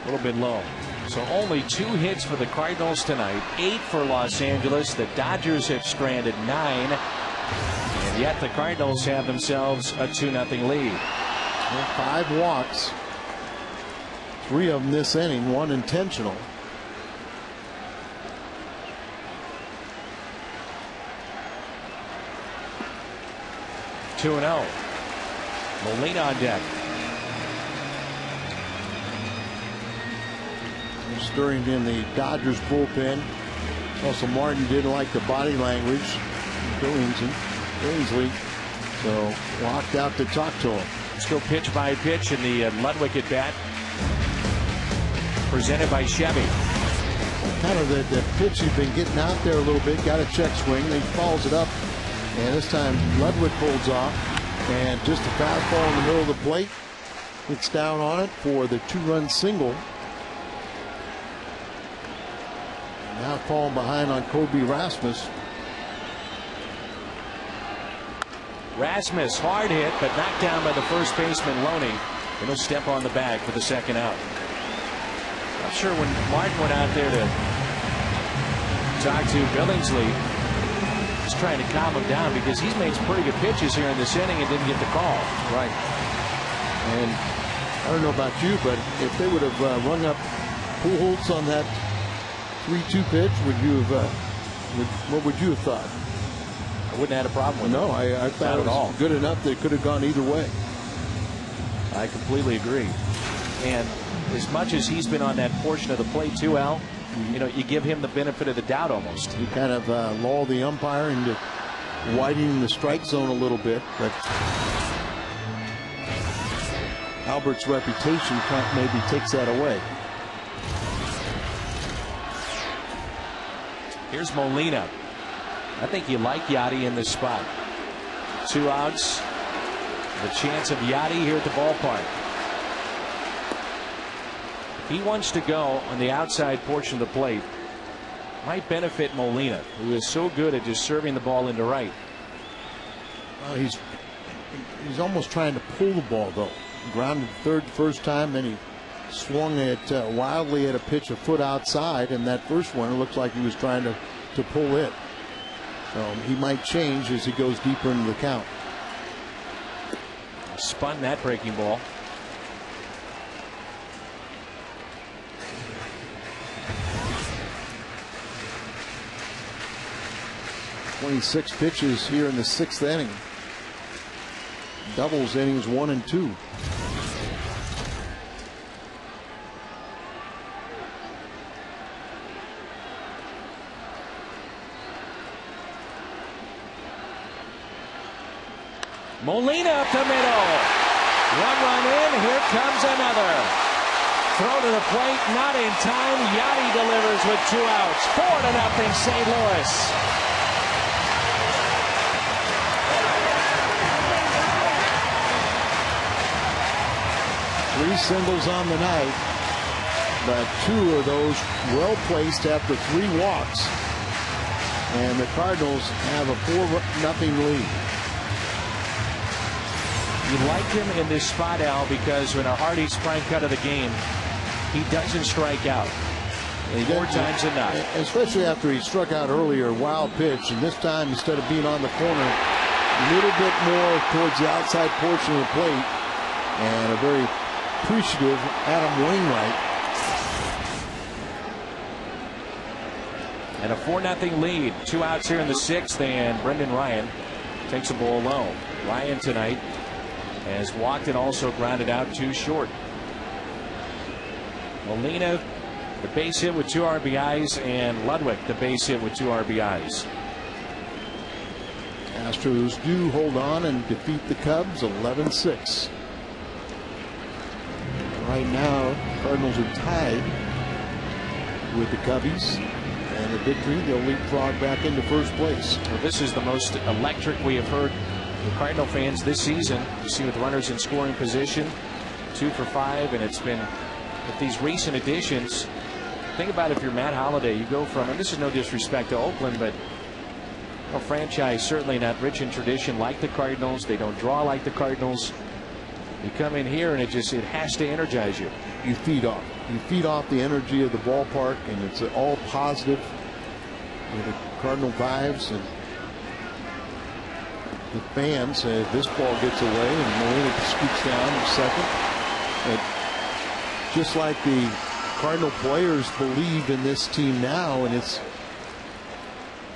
a little bit low. So only 2 hits for the Cardinals tonight. 8 for Los Angeles. The Dodgers have stranded 9. And yet the Cardinals have themselves a 2-0 lead. 5 walks. 3 of them this inning. 1 intentional. (2-0). Molina on deck. Stirring in the Dodgers bullpen. Also, Martin didn't like the body language. Billingsley, so walked out to talk to him. Let's go pitch by pitch in the Ludwig at bat. Presented by Chevy. Kind of the pitch he's been getting out there a little bit. Got a check swing. Then he follows it up. And this time Ludwig holds off. And just a fastball in the middle of the plate. Gets down on it for the 2-run single. Now falling behind on Kobe Rasmus. Rasmus, hard hit, but knocked down by the first baseman, Loney. And he'll step on the bag for the 2nd out. Not sure when Martin went out there to talk to Billingsley, just trying to calm him down because he's made some pretty good pitches here in this inning and didn't get the call. Right. And I don't know about you, but if they would have rung up Pujols on that 3-2 pitch, would you have? What would you have thought? wouldn't have had a problem with it. No, I thought it was good enough that it could have gone either way. I completely agree. And as much as he's been on that portion of the plate too, Al, you know, you give him the benefit of the doubt almost. He kind of lulled the umpire into widening the strike zone a little bit, but Albert's reputation maybe takes that away. Here's Molina. I think you like Yachty in this spot. 2 outs. The chance of Yachty here at the ballpark. If he wants to go on the outside portion of the plate, might benefit Molina, who is so good at just serving the ball into right. He's almost trying to pull the ball, though. Grounded third the first time, then he swung it wildly at a pitch a foot outside, and that first one, it looks like he was trying to pull it. So he might change as he goes deeper into the count. Spun that breaking ball. "26 pitches here in the 6th inning. Doubles innings 1 and 2. Molina up the middle. 1 run in. Here comes another. Throw to the plate, not in time. Yachty delivers with 2 outs. 4-0 St. Louis. Three singles on the night, but 2 of those well placed after 3 walks. And the Cardinals have a 4-0 lead. You like him in this spot, Al, because when a Hardy's prime cut of the game, he doesn't strike out. More times than not. Especially after he struck out earlier, wild pitch, and this time instead of being on the corner, a little bit more towards the outside portion of the plate, and a very appreciative Adam Wainwright. And a 4-0 lead. 2 outs here in the 6th, and Brendan Ryan takes a ball low. Ryan tonight has walked and also grounded out 2 short. Molina, the base hit with 2 RBIs, and Ludwig, the base hit with 2 RBIs. Astros do hold on and defeat the Cubs 11-6. Right now, Cardinals are tied with the Cubbies, and a victory, they'll leapfrog back into first place. Well, this is the most electric we have heard the Cardinal fans this season. You see with runners in scoring position, 2 for 5, and it's been with these recent additions. Think about if you're Matt Holliday, you go from, and this is no disrespect to Oakland, but a franchise certainly not rich in tradition like the Cardinals. They don't draw like the Cardinals. You come in here and it has to energize you. You feed off. You feed off the energy of the ballpark, and it's all positive with the Cardinal vibes, and the fans. This ball gets away, and Molina scoots down to second. But just like the Cardinal players believe in this team now and its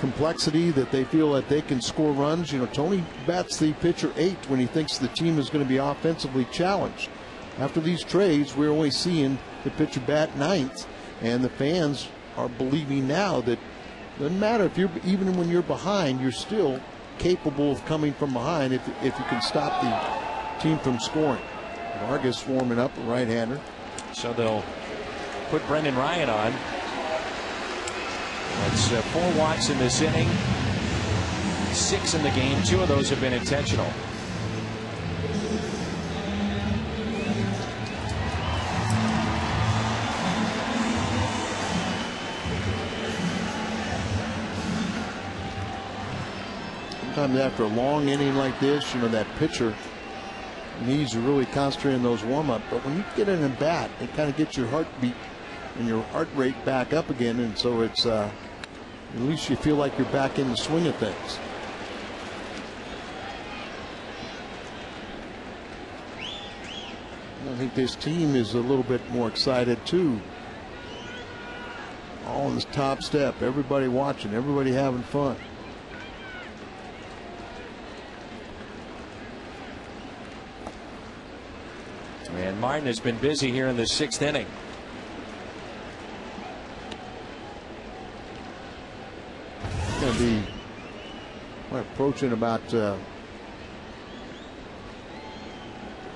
complexity, that they feel that they can score runs. You know, Tony bats the pitcher 8 when he thinks the team is going to be offensively challenged. After these trades, we're only seeing the pitcher bat 9th, and the fans are believing now that it doesn't matter if you're, even when you're behind, you're still capable of coming from behind if you can stop the team from scoring. Vargas warming up, a right-hander. So they'll put Brendan Ryan on. That's 4 walks in this inning, 6 in the game. 2 of those have been intentional. Sometimes after a long inning like this, you know, that pitcher needs to really concentrate on those warm-up. But when you get in a bat, it kind of gets your heartbeat and your heart rate back up again, and so it's at least you feel like you're back in the swing of things. I think this team is a little bit more excited too. All on this top step, everybody watching, everybody having fun. And Martin has been busy here in the 6th inning. Going to be approaching about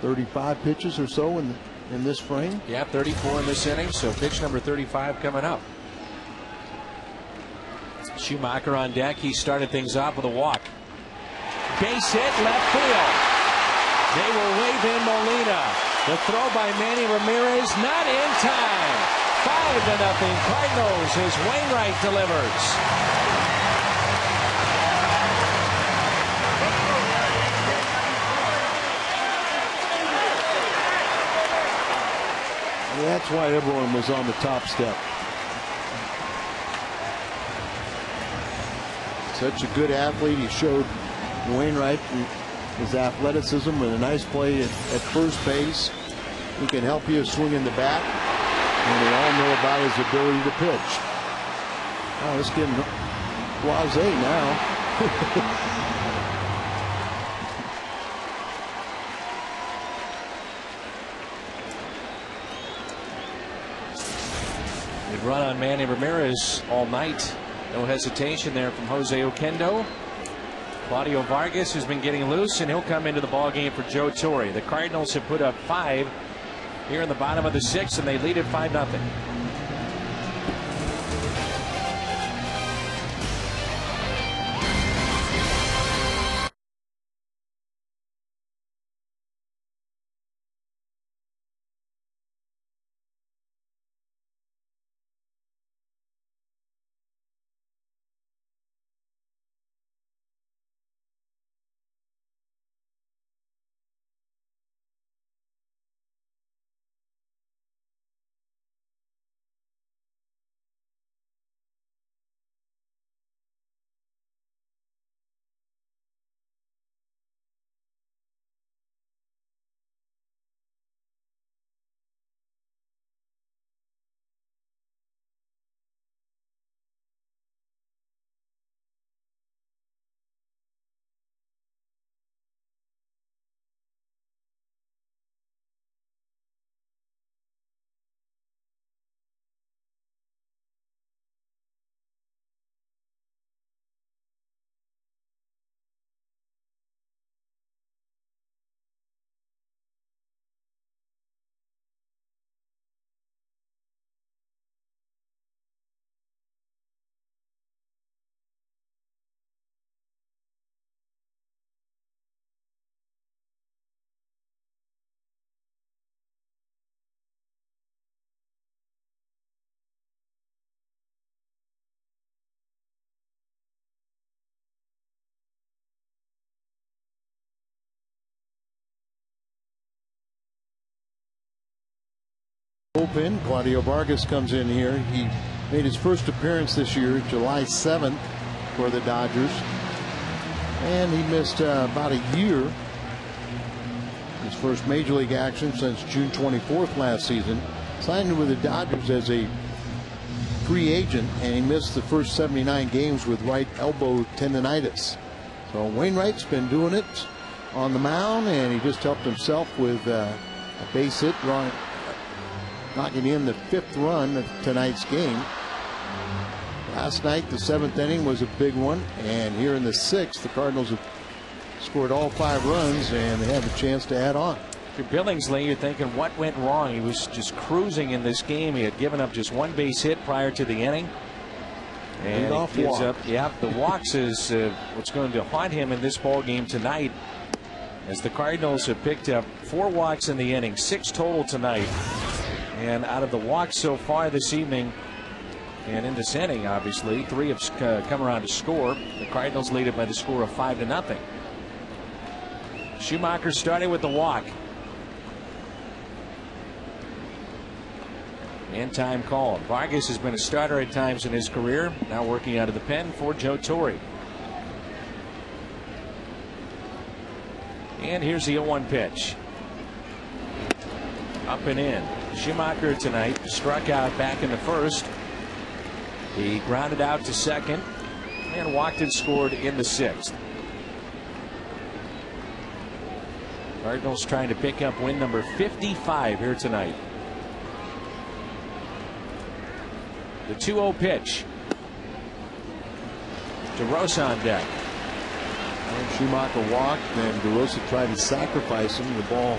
35 pitches or so in this frame. Yeah, 34 in this inning. So pitch number 35 coming up. Schumacher on deck. He started things off with a walk. Base hit left field. They will wave in Molina. The throw by Manny Ramirez not in time. 5-0 Cardinals as Wainwright delivers. That's why everyone was on the top step. Such a good athlete. He showed Wainwright his athleticism with a nice play at first base. He can help you swinging the bat. And we all know about his ability to pitch. Oh, it's getting blasé now. They'd run on Manny Ramirez all night. No hesitation there from Jose Oquendo. Claudio Vargas has been getting loose, and he'll come into the ball game for Joe Torre. The Cardinals have put up 5 here in the bottom of the 6th, and they lead it 5-0. Bullpen. Claudio Vargas comes in here. He made his first appearance this year, July 7th, for the Dodgers. And he missed about a year. His first major league action since June 24th last season. Signed with the Dodgers as a free agent, and he missed the first 79 games with right elbow tendonitis. So Wainwright's been doing it on the mound, and he just helped himself with a base hit, knocking in the 5th run of tonight's game. Last night, the 7th inning was a big one, and here in the 6th, the Cardinals have scored all 5 runs, and they have a chance to add on. For Billingsley, you're thinking, what went wrong? He was just cruising in this game. He had given up just 1 base hit prior to the inning. And he gives up, the walks is what's going to haunt him in this ball game tonight, as the Cardinals have picked up 4 walks in the inning, 6 total tonight. And out of the walks so far this evening and in this inning, obviously, 3 have come around to score. The Cardinals lead it by the score of 5-0. Schumacher starting with the walk. And time called. Vargas has been a starter at times in his career, now working out of the pen for Joe Torre. And here's the 0-1 pitch. Up and in. Schumacher tonight struck out back in the 1st. He grounded out to 2nd and walked and scored in the 6th. Cardinals trying to pick up win number 55 here tonight. The 2-0 pitch. DeRosa on deck. And Schumacher walked, and DeRosa tried to sacrifice him. The ball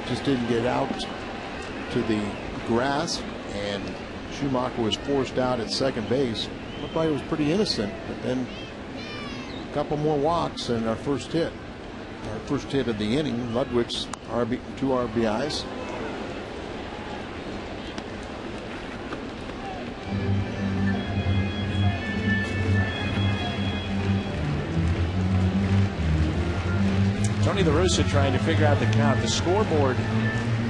just didn't get out to the grass, and Schumacher was forced out at second base. Looked like it was pretty innocent, but then a couple more walks and our first hit. Our first hit of the inning. Ludwig's 2 RBIs. Tony La Russa trying to figure out the count. The scoreboard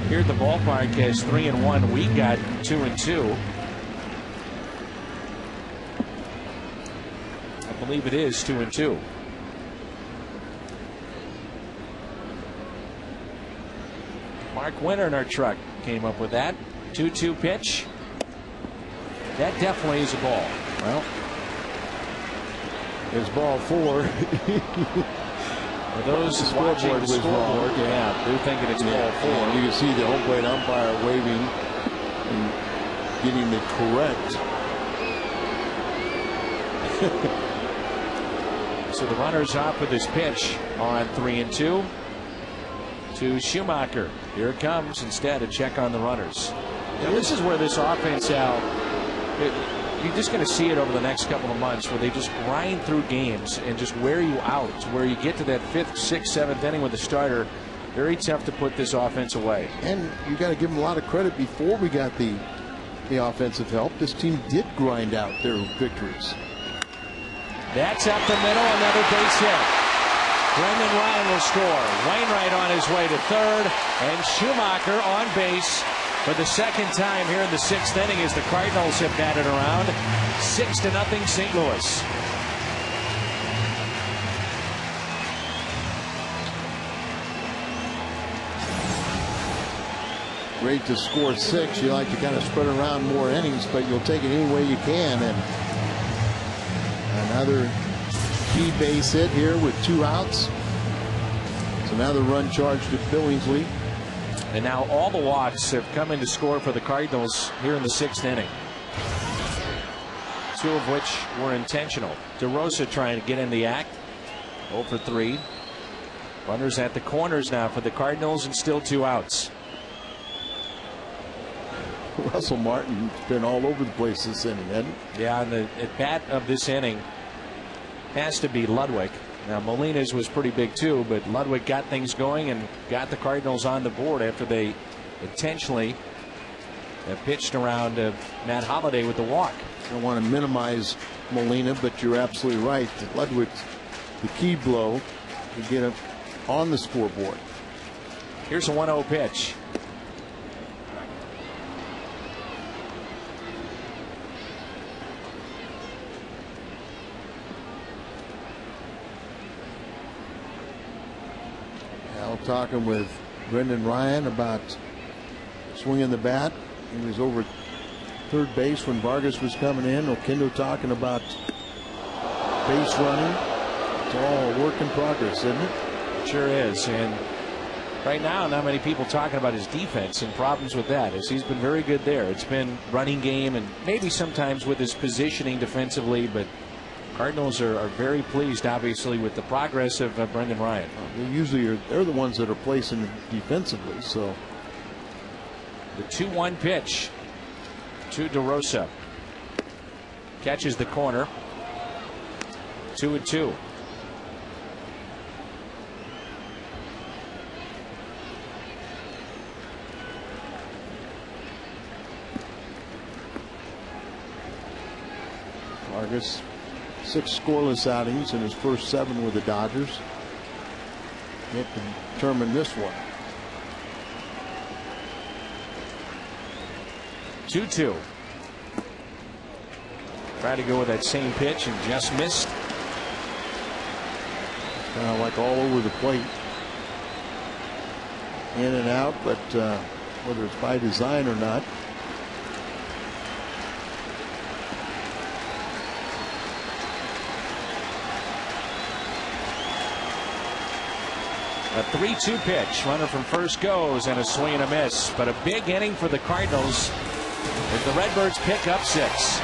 here at the ballpark is 3-1. We got 2-2. I believe it is 2-2. Mark Winter in our truck came up with that. 2-2 pitch. That definitely is a ball. Well, it's ball 4. For those watching the scoreboard, yeah, they're thinking it's ball 4. You can see the home plate umpire waving and getting the correct. So the runner's off with his pitch on 3-2 to Schumacher. Here it comes. Instead, a check on the runners. Now, this is where this offense, Al, you're just going to see it over the next couple of months, where they just grind through games and just wear you out, where you get to that 5th, 6th, 7th inning with the starter. Very tough to put this offense away. And you got to give them a lot of credit. Before we got the offensive help, this team did grind out their victories. That's up the middle, another base hit. Brendan Ryan will score. Wainwright on his way to third, and Schumacher on base for the second time here in the 6th inning as the Cardinals have batted around. 6-0 St. Louis. Great to score 6. You like to kind of spread around more innings, but you'll take it any way you can. And another key base hit here with 2 outs. It's another run charged to Billingsley. And now all the walks have come in to score for the Cardinals here in the 6th inning. 2 of which were intentional. DeRosa trying to get in the act. 0 for 3. Runners at the corners now for the Cardinals, and still 2 outs. Russell Martin's been all over the place this inning, hasn't he? Yeah, and the at bat of this inning has to be Ludwig. Now, Molina's was pretty big too, but Ludwig got things going and got the Cardinals on the board after they intentionally pitched around Matt Holliday with the walk. I don't want to minimize Molina, but you're absolutely right. Ludwig's the key blow to get him on the scoreboard. Here's a 1-0 pitch. Talking with Brendan Ryan about swinging the bat. He was over third base when Vargas was coming in. Oquendo talking about base running. It's all a work in progress, isn't it? It sure is. And right now, not many people talking about his defense and problems with that, as he's been very good there. It's been running game and maybe sometimes with his positioning defensively, but Cardinals are very pleased, obviously, with the progress of Brendan Ryan. They're the ones that are placing defensively. So the 2-1 pitch to DeRosa. Catches the corner. 2-2. Vargas, 6 scoreless outings in his first 7 with the Dodgers. Yet to determine this one. 2-2. Tried to go with that same pitch and just missed. Kind of like all over the plate. In and out, but whether it's by design or not. A 3-2 pitch. Runner from first goes, and a swing and a miss. But a big inning for the Cardinals as the Redbirds pick up 6.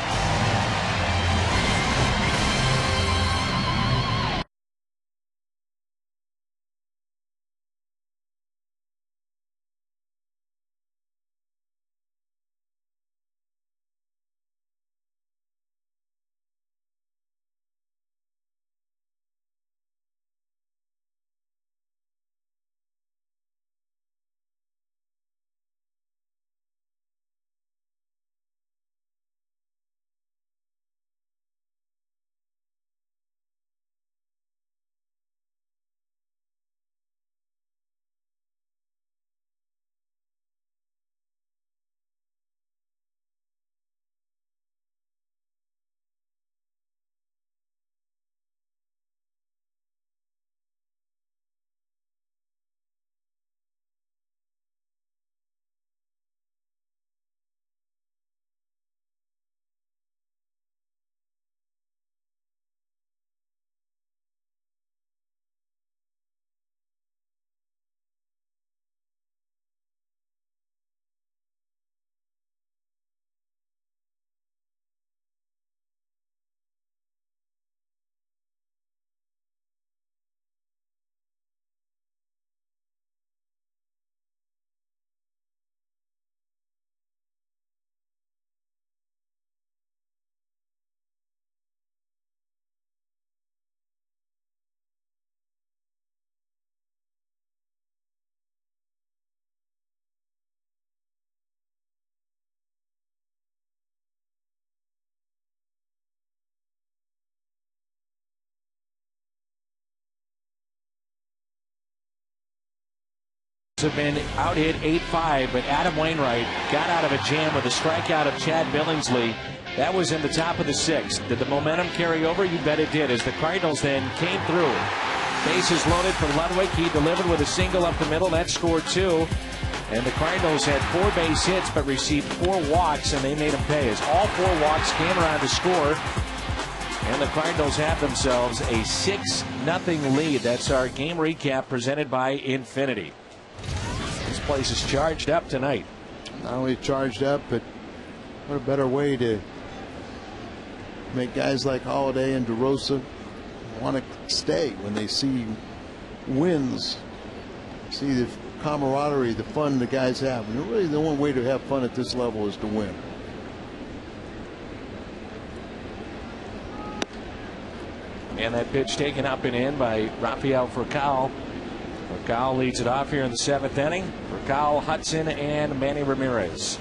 Have been out hit 8-5, but Adam Wainwright got out of a jam with a strikeout of Chad Billingsley. That was in the top of the 6th. Did the momentum carry over? You bet it did, as the Cardinals then came through. Bases loaded for Ludwig. He delivered with a single up the middle. That scored 2. And the Cardinals had 4 base hits but received 4 walks, and they made them pay, as all 4 walks came around to score. And the Cardinals have themselves a 6-0 lead. That's our game recap presented by Infinity. This place is charged up tonight. Not only charged up, but what a better way to make guys like Holiday and DeRosa want to stay when they see wins, see the camaraderie, the fun the guys have. And really the only way to have fun at this level is to win. And that pitch taken up and in by Rafael Furcal. Furcal leads it off here in the 7th inning. Furcal, Hudson, and Manny Ramirez.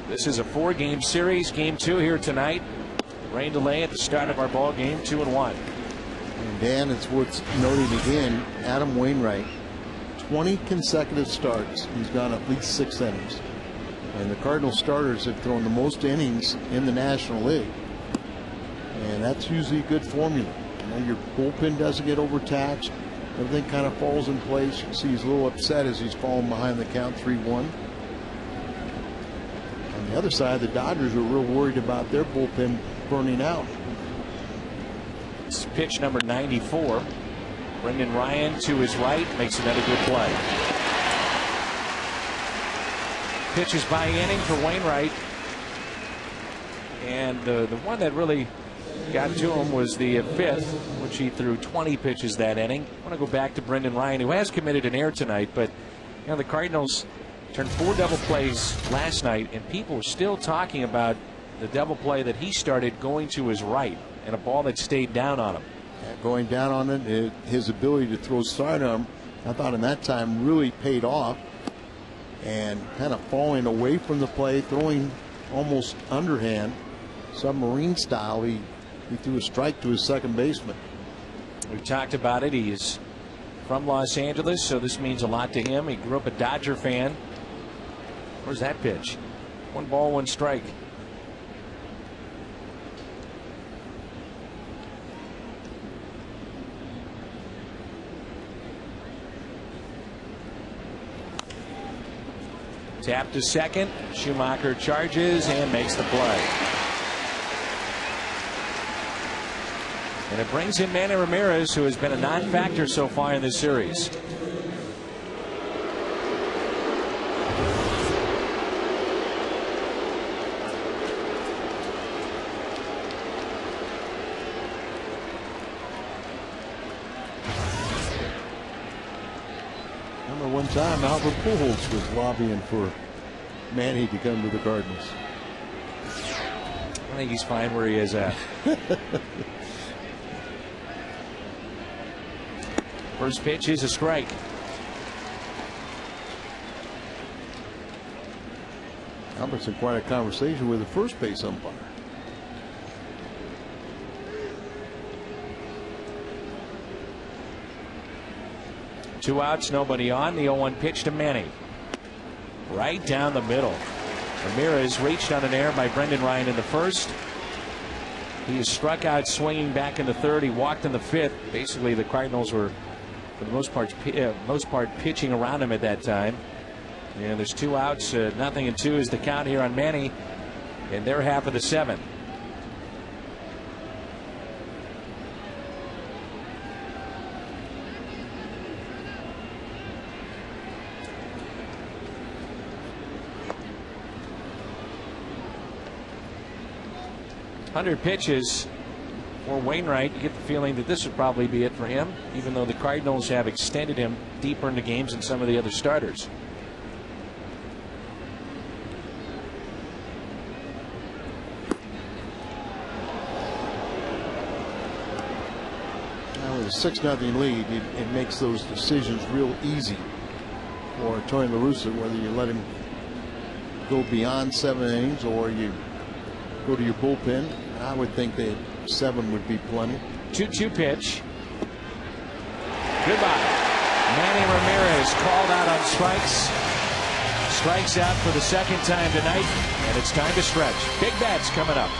This is a 4-game series. Game 2 here tonight. Rain delay at the start of our ball game, 2-1. And Dan, it's worth noting again, Adam Wainwright, 20 consecutive starts. He's gone at least 6 innings. And the Cardinal starters have thrown the most innings in the National League. And that's usually a good formula. Your bullpen doesn't get overtaxed. Everything kind of falls in place. You can see he's a little upset as he's falling behind the count 3-1. On the other side, the Dodgers are real worried about their bullpen burning out. It's pitch number 94. Brendan Ryan to his right makes another good play. Pitches by inning for Wainwright. And the one that really got to him was the 5th, which he threw 20 pitches that inning. I want to go back to Brendan Ryan, who has committed an error tonight, but the Cardinals turned 4 double plays last night, and people were still talking about the double play that he started going to his right and a ball that stayed down on him. Yeah, going down on it, his ability to throw sidearm, I thought in that time really paid off, and kind of falling away from the play, throwing almost underhand, submarine style. He threw a strike to his second baseman. We've talked about it. He is from Los Angeles, so this means a lot to him. He grew up a Dodger fan. Where's that pitch? 1 ball, 1 strike. Tap to second. Schumacher charges and makes the play. And it brings in Manny Ramirez, who has been a non-factor so far in this series. Remember one time Albert Pujols was lobbying for Manny to come to the Cardinals. I think he's fine where he is at. First pitch is a strike. Albert's in quite a conversation with the first base umpire. Two outs, nobody on. The 0-1 pitch to Manny. Right down the middle. Ramirez reached on an error by Brendan Ryan in the first. He is struck out swinging back in the third. He walked in the fifth. Basically, the Cardinals were, for the most part, pitching around him at that time. And there's two outs. 0-2 is the count here on Manny in their half of the seventh. Pitches for Wainwright. You get the feeling that this would probably be it for him, even though the Cardinals have extended him deeper into games than some of the other starters. Now with a 6-0 lead, it makes those decisions real easy for Tony La Russa, whether you let him go beyond 7 innings or you go to your bullpen. I would think that 7 would be plenty. 2-2 pitch. Goodbye. Manny Ramirez called out on strikes. Strikes out for the second time tonight, and it's time to stretch. Big bats coming up.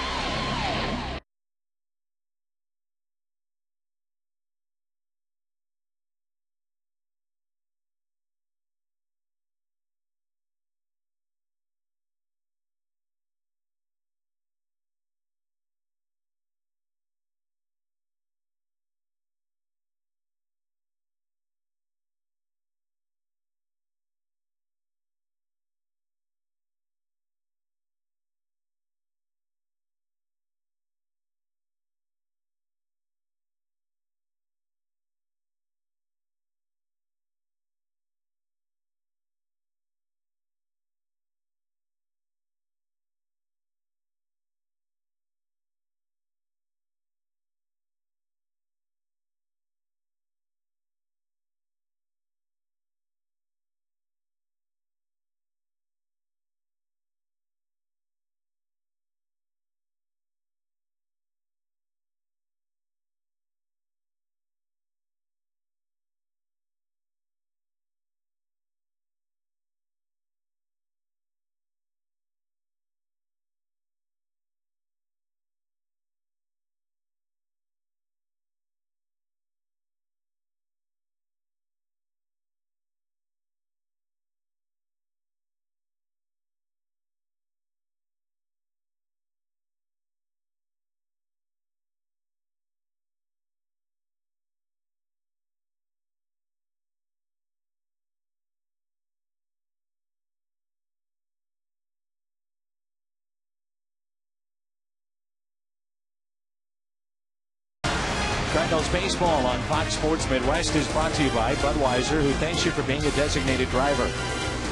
Cardinals baseball on Fox Sports Midwest is brought to you by Budweiser, who thanks you for being a designated driver.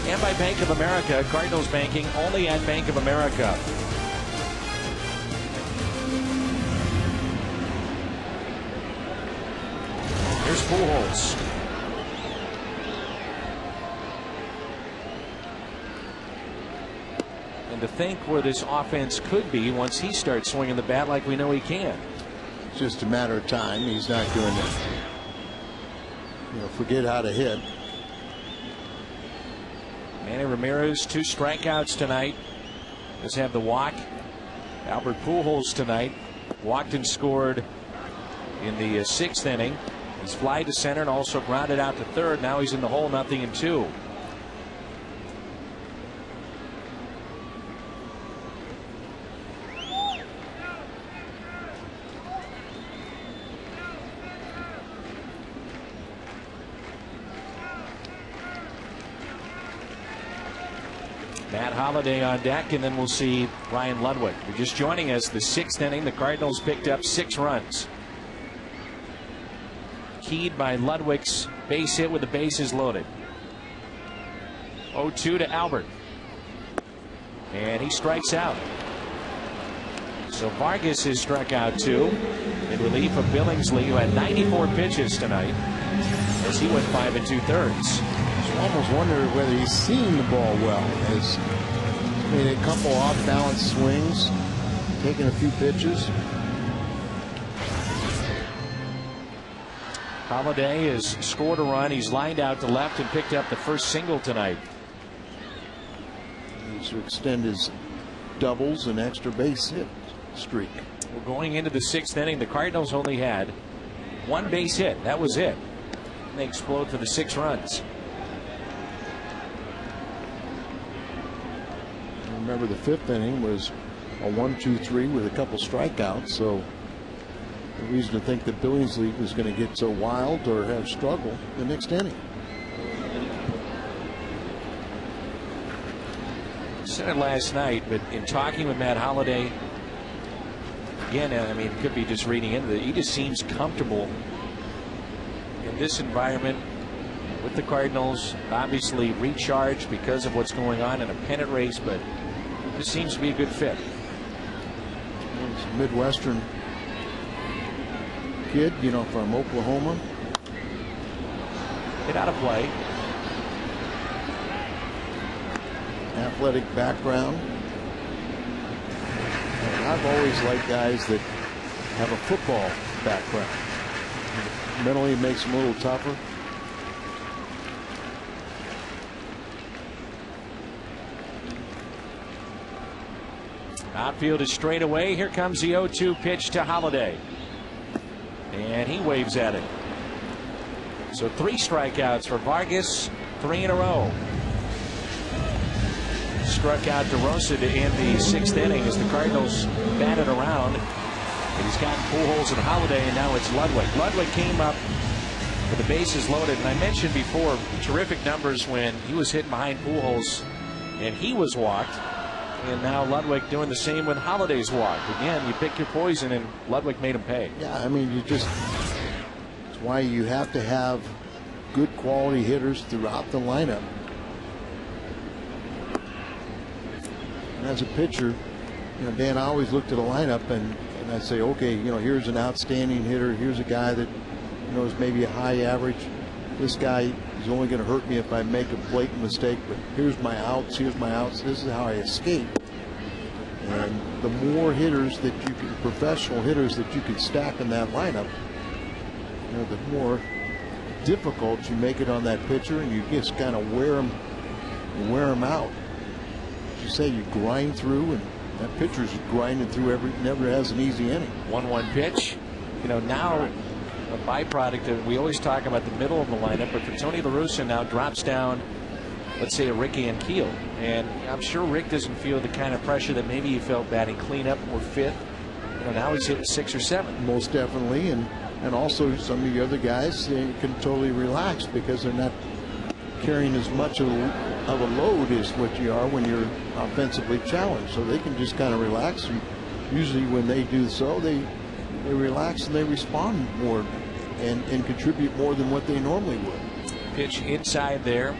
And by Bank of America. Cardinals banking only at Bank of America. Here's Pujols. And to think where this offense could be once he starts swinging the bat like we know he can. It's just a matter of time. He's not going to, forget how to hit. Manny Ramirez, 2 strikeouts tonight. Does have the walk. Albert Pujols tonight walked and scored in the 6th inning. He's fly to center and also grounded out to third. Now he's in the hole, 0-2. Matt Holliday on deck, and then we'll see Ryan Ludwig. If you're just joining us, the 6th inning, the Cardinals picked up 6 runs. Keyed by Ludwig's base hit with the bases loaded. 0-2 to Albert. And he strikes out. So Vargas has struck out 2 in relief of Billingsley, who had 94 pitches tonight as he went 5 2/3. You almost wonder whether he's seen the ball well. Has made a couple off-balance swings, taking a few pitches. Holliday has scored a run. He's lined out to left and picked up the first single tonight. Needs to extend his doubles and extra base hit streak. We're going into the 6th inning. The Cardinals only had 1 base hit. That was it. And they explode for the 6 runs. Remember, the 5th inning was a 1-2-3 with a couple strikeouts, so no reason to think that Billingsley was going to get so wild or have struggle the next inning. I said it last night, but in talking with Matt Holliday, again, I mean, it could be just reading into it. He just seems comfortable in this environment with the Cardinals. Obviously recharged because of what's going on in a pennant race, but this seems to be a good fit. He's a Midwestern kid, you know, from Oklahoma. Hit out of play. Athletic background. And I've always liked guys that have a football background. Mentally, it makes them a little tougher. Outfield is straight away. Here comes the 0-2 pitch to Holliday. And he waves at it. So 3 strikeouts for Vargas, 3 in a row. Struck out DeRosa to end the 6th inning as the Cardinals batted around. And he's gotten Pujols and Holliday, and now it's Ludwig. Ludwig came up with the bases loaded, and I mentioned before, terrific numbers when he was hitting behind Pujols and he was walked. And now Ludwig doing the same when Holliday's walked. Again, you pick your poison, and Ludwig made him pay. Yeah, I mean, it's why you have to have good quality hitters throughout the lineup. And as a pitcher, you know, Dan, I always looked at a lineup and I'd say, okay, you know, here's an outstanding hitter. Here's a guy that, you know, is maybe a high average. This guy is only going to hurt me if I make a blatant mistake, but here's my outs, here's my outs. This is how I escape. And the more hitters that you can, professional hitters that you can stack in that lineup, you know, the more difficult you make it on that pitcher, and you just kind of wear them out. As you say, you grind through, and that pitcher's grinding through never has an easy inning. 1-1 pitch. You know, now a byproduct of, we always talk about the middle of the lineup, but for Tony La Russa now drops down, let's say, a Ricky and Keel, and I'm sure Rick doesn't feel the kind of pressure that maybe he felt batting cleanup or 5th. You know, now he's hitting 6 or 7. Most definitely, and also some of the other guys, they can totally relax because they're not carrying as much of a load as what you are when you're offensively challenged, so they can just kind of relax. And usually when they do so, they relax and they respond more and contribute more than what they normally would. Pitch inside there.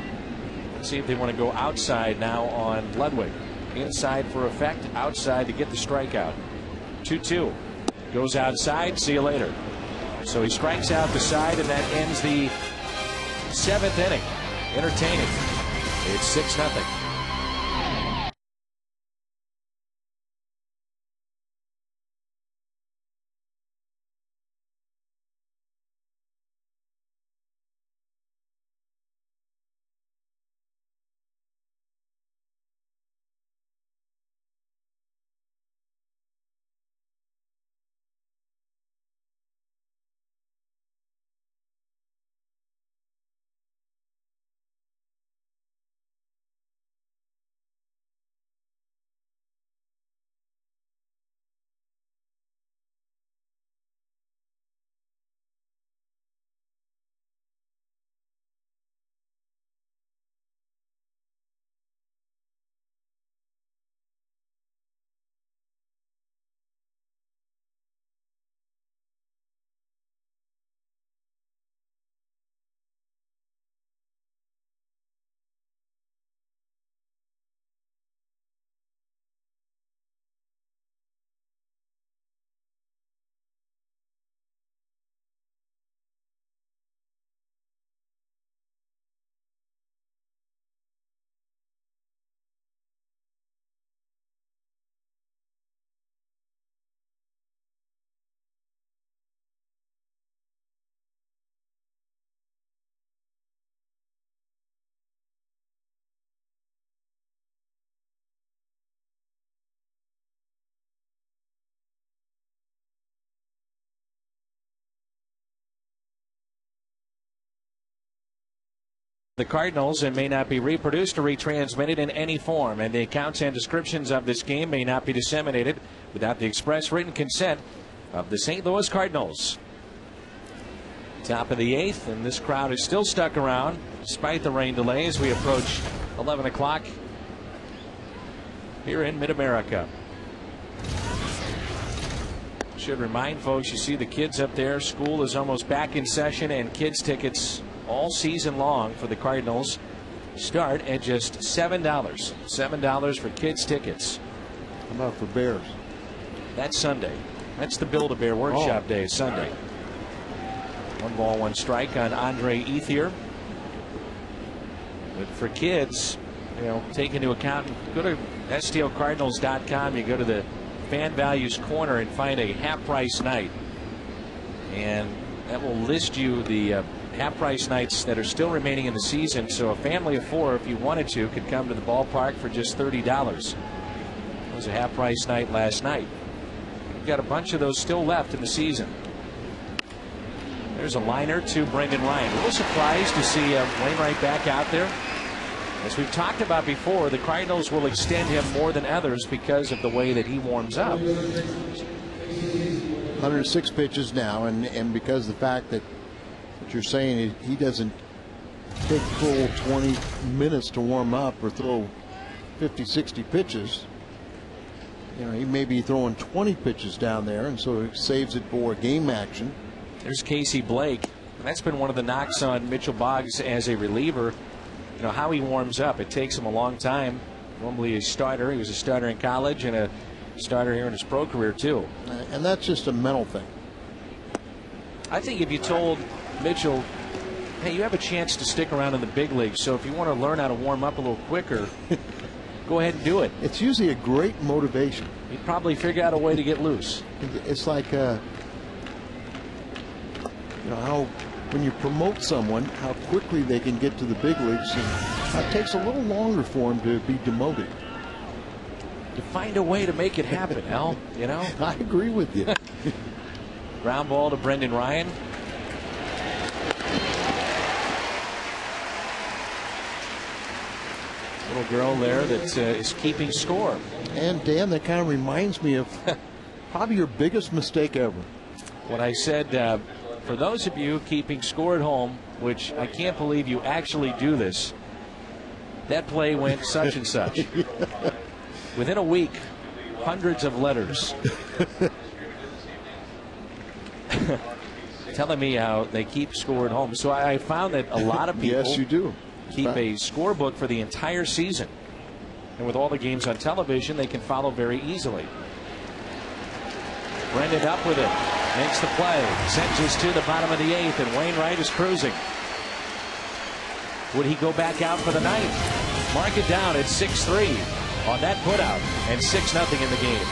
Let's see if they want to go outside now on Ludwig. Inside for effect, outside to get the strikeout. 2-2. Goes outside. See you later. So he strikes out the side, and that ends the 7th inning. Entertaining. It's 6-0. the Cardinals and may not be reproduced or retransmitted in any form, and the accounts and descriptions of this game may not be disseminated without the express written consent of the St. Louis Cardinals. Top of the 8th, and this crowd is still stuck around despite the rain delay as we approach 11 o'clock here in Mid-America. Should remind folks, you see the kids up there. School is almost back in session, and kids tickets all season long for the Cardinals start at just $7. $7 for kids tickets. How about for Bears? That's Sunday. That's the Build-A-Bear Workshop Day, Sunday. 1 ball, 1 strike on Andre Ethier. But for kids, you know, take into account, go to STLCardinals.com. You go to the Fan Values Corner and find a half-price night, and that will list you the half-price nights that are still remaining in the season. So a family of 4, if you wanted to, could come to the ballpark for just $30. It was a half-price night last night. We've got a bunch of those still left in the season. There's a liner to Brendan Ryan. A little surprised to see Wainwright back out there. As we've talked about before, the Cardinals will extend him more than others because of the way that he warms up. 106 pitches now, and because of the fact that what you're saying, he doesn't take full 20 minutes to warm up or throw 50, 60 pitches. You know, he may be throwing 20 pitches down there, and so it saves it for game action. There's Casey Blake. And that's been one of the knocks on Mitchell Boggs as a reliever. You know, how he warms up. It takes him a long time. Normally a starter. He was a starter in college and a starter here in his pro career too. And that's just a mental thing. I think if you told Mitchell, hey, you have a chance to stick around in the big leagues, so if you want to learn how to warm up a little quicker, go ahead and do it. It's usually a great motivation. He'd probably figure out a way to get loose. It's like, you know, how when you promote someone, how quickly they can get to the big leagues. And it takes a little longer for them to be demoted. To find a way to make it happen, Al, you know? I agree with you. Ground ball to Brendan Ryan. Little girl there that is keeping score. And Dan, that kind of reminds me of probably your biggest mistake ever. What I said, for those of you keeping score at home, which I can't believe you actually do this, that play went such and such. Yeah. Within a week, hundreds of letters telling me how they keep score at home. So I found that a lot of people yes, you do. keep a scorebook for the entire season. And with all the games on television, they can follow very easily. Brendan up with it. Makes the play. Sends us to the bottom of the 8th, and Wainwright is cruising. Would he go back out for the 9th? Mark it down at 6-3 on that putout, and 6-0 in the game.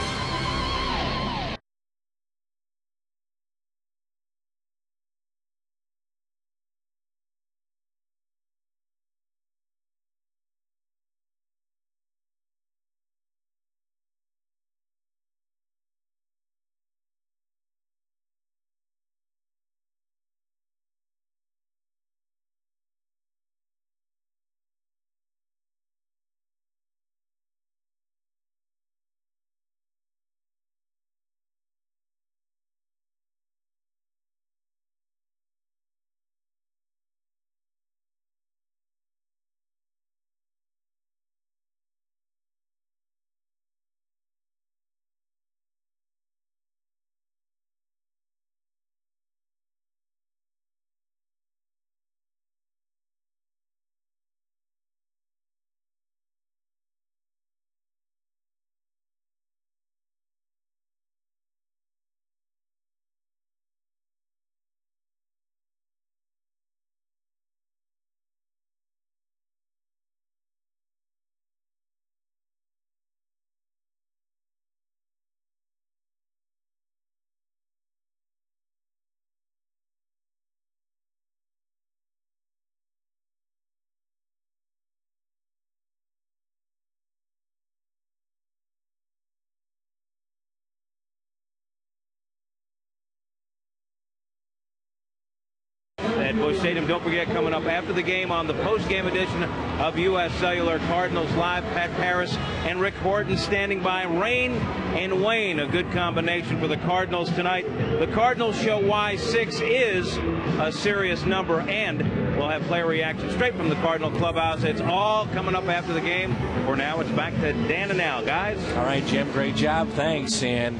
at Busch Stadium. Don't forget, coming up after the game on the post-game edition of U.S. Cellular Cardinals Live, Pat Paris and Rick Horton standing by. Rain and Wayne, a good combination for the Cardinals tonight. The Cardinals show why 6 is a serious number, and we'll have player reaction straight from the Cardinal clubhouse. It's all coming up after the game. For now, it's back to Dan and Al, guys. All right, Jim, great job. Thanks. And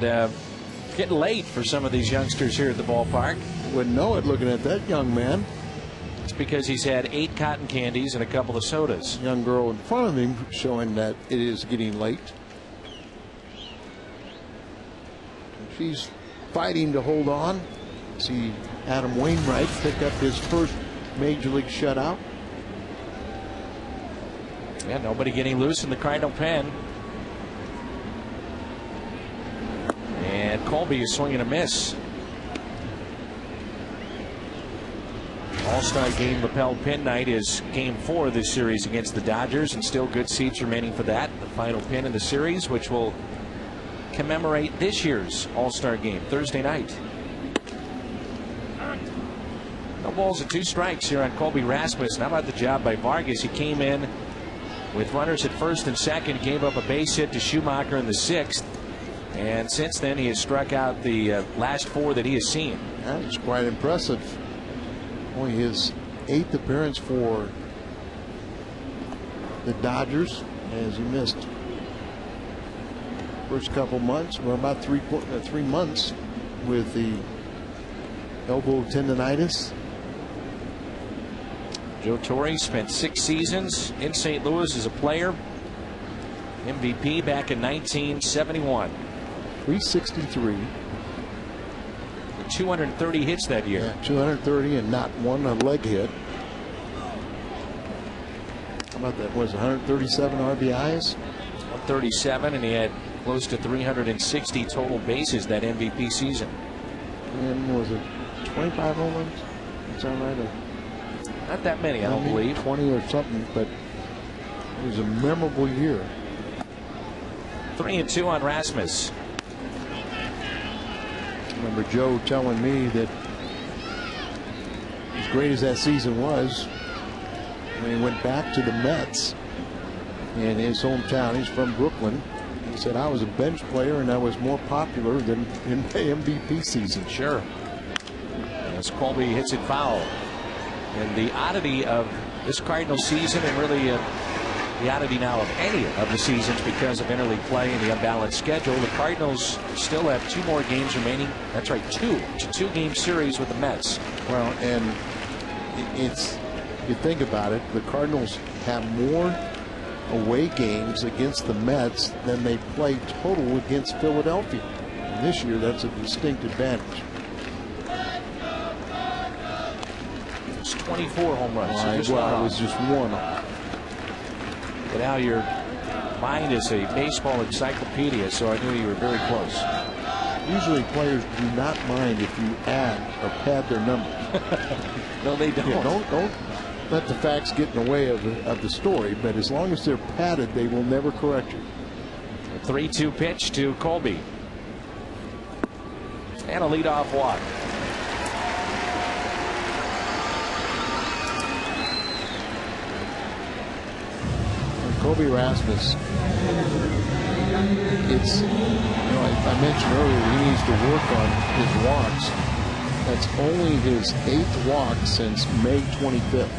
getting late for some of these youngsters here at the ballpark. Wouldn't know it looking at that young man. It's because he's had 8 cotton candies and a couple of sodas. Young girl in front of him showing that it is getting late. She's fighting to hold on. See Adam Wainwright pick up his first major league shutout. Yeah, nobody getting loose in the Cardinal pen. And Colby is swinging a miss. All-Star Game lapel pin night is game 4 of this series against the Dodgers, and still good seats remaining for that. The final pin in the series, which will commemorate this year's All-Star Game Thursday night. No balls and 2 strikes here on Colby Rasmussen. How about the job by Vargas? He came in with runners at first and second, gave up a base hit to Schumacher in the 6th, and since then he has struck out the last 4 that he has seen. That was quite impressive. Only his 8th appearance for the Dodgers, as he missed first couple months, or about 3 months with the elbow tendonitis. Joe Torre spent 6 seasons in St. Louis as a player. MVP back in 1971. 363. 230 hits that year. Yeah, 230 and not one a leg hit. How about that? Was 137 RBIs? 137, and he had close to 360 total bases that MVP season. And was it 25 home runs? Is that right? Not that many, I don't believe. 20 or something, but it was a memorable year. 3-2 on Rasmus. I remember Joe telling me that as great as that season was, when he went back to the Mets in his hometown, he's from Brooklyn, he said, I was a bench player and I was more popular than in the MVP season. Sure. As Colby hits it foul. And the oddity of this Cardinal season, and really the oddity now of any of the seasons because of interleague play and the unbalanced schedule, the Cardinals still have 2 more games remaining. That's right, 2. It's a 2-game series with the Mets. Well, and it's, you think about it, the Cardinals have more away games against the Mets than they play total against Philadelphia. And this year, that's a distinct advantage. It's 24 home runs. Well, it was just 1 off. But now your mind is a baseball encyclopedia, so I knew you were very close. Usually players do not mind if you add or pad their numbers. No, they don't. Yeah, don't let the facts get in the way of the story, but as long as they're padded, they will never correct you. A 3-2 pitch to Colby. And a leadoff walk. Colby Rasmus, it's, I mentioned earlier he needs to work on his walks. That's only his 8th walk since May 25th.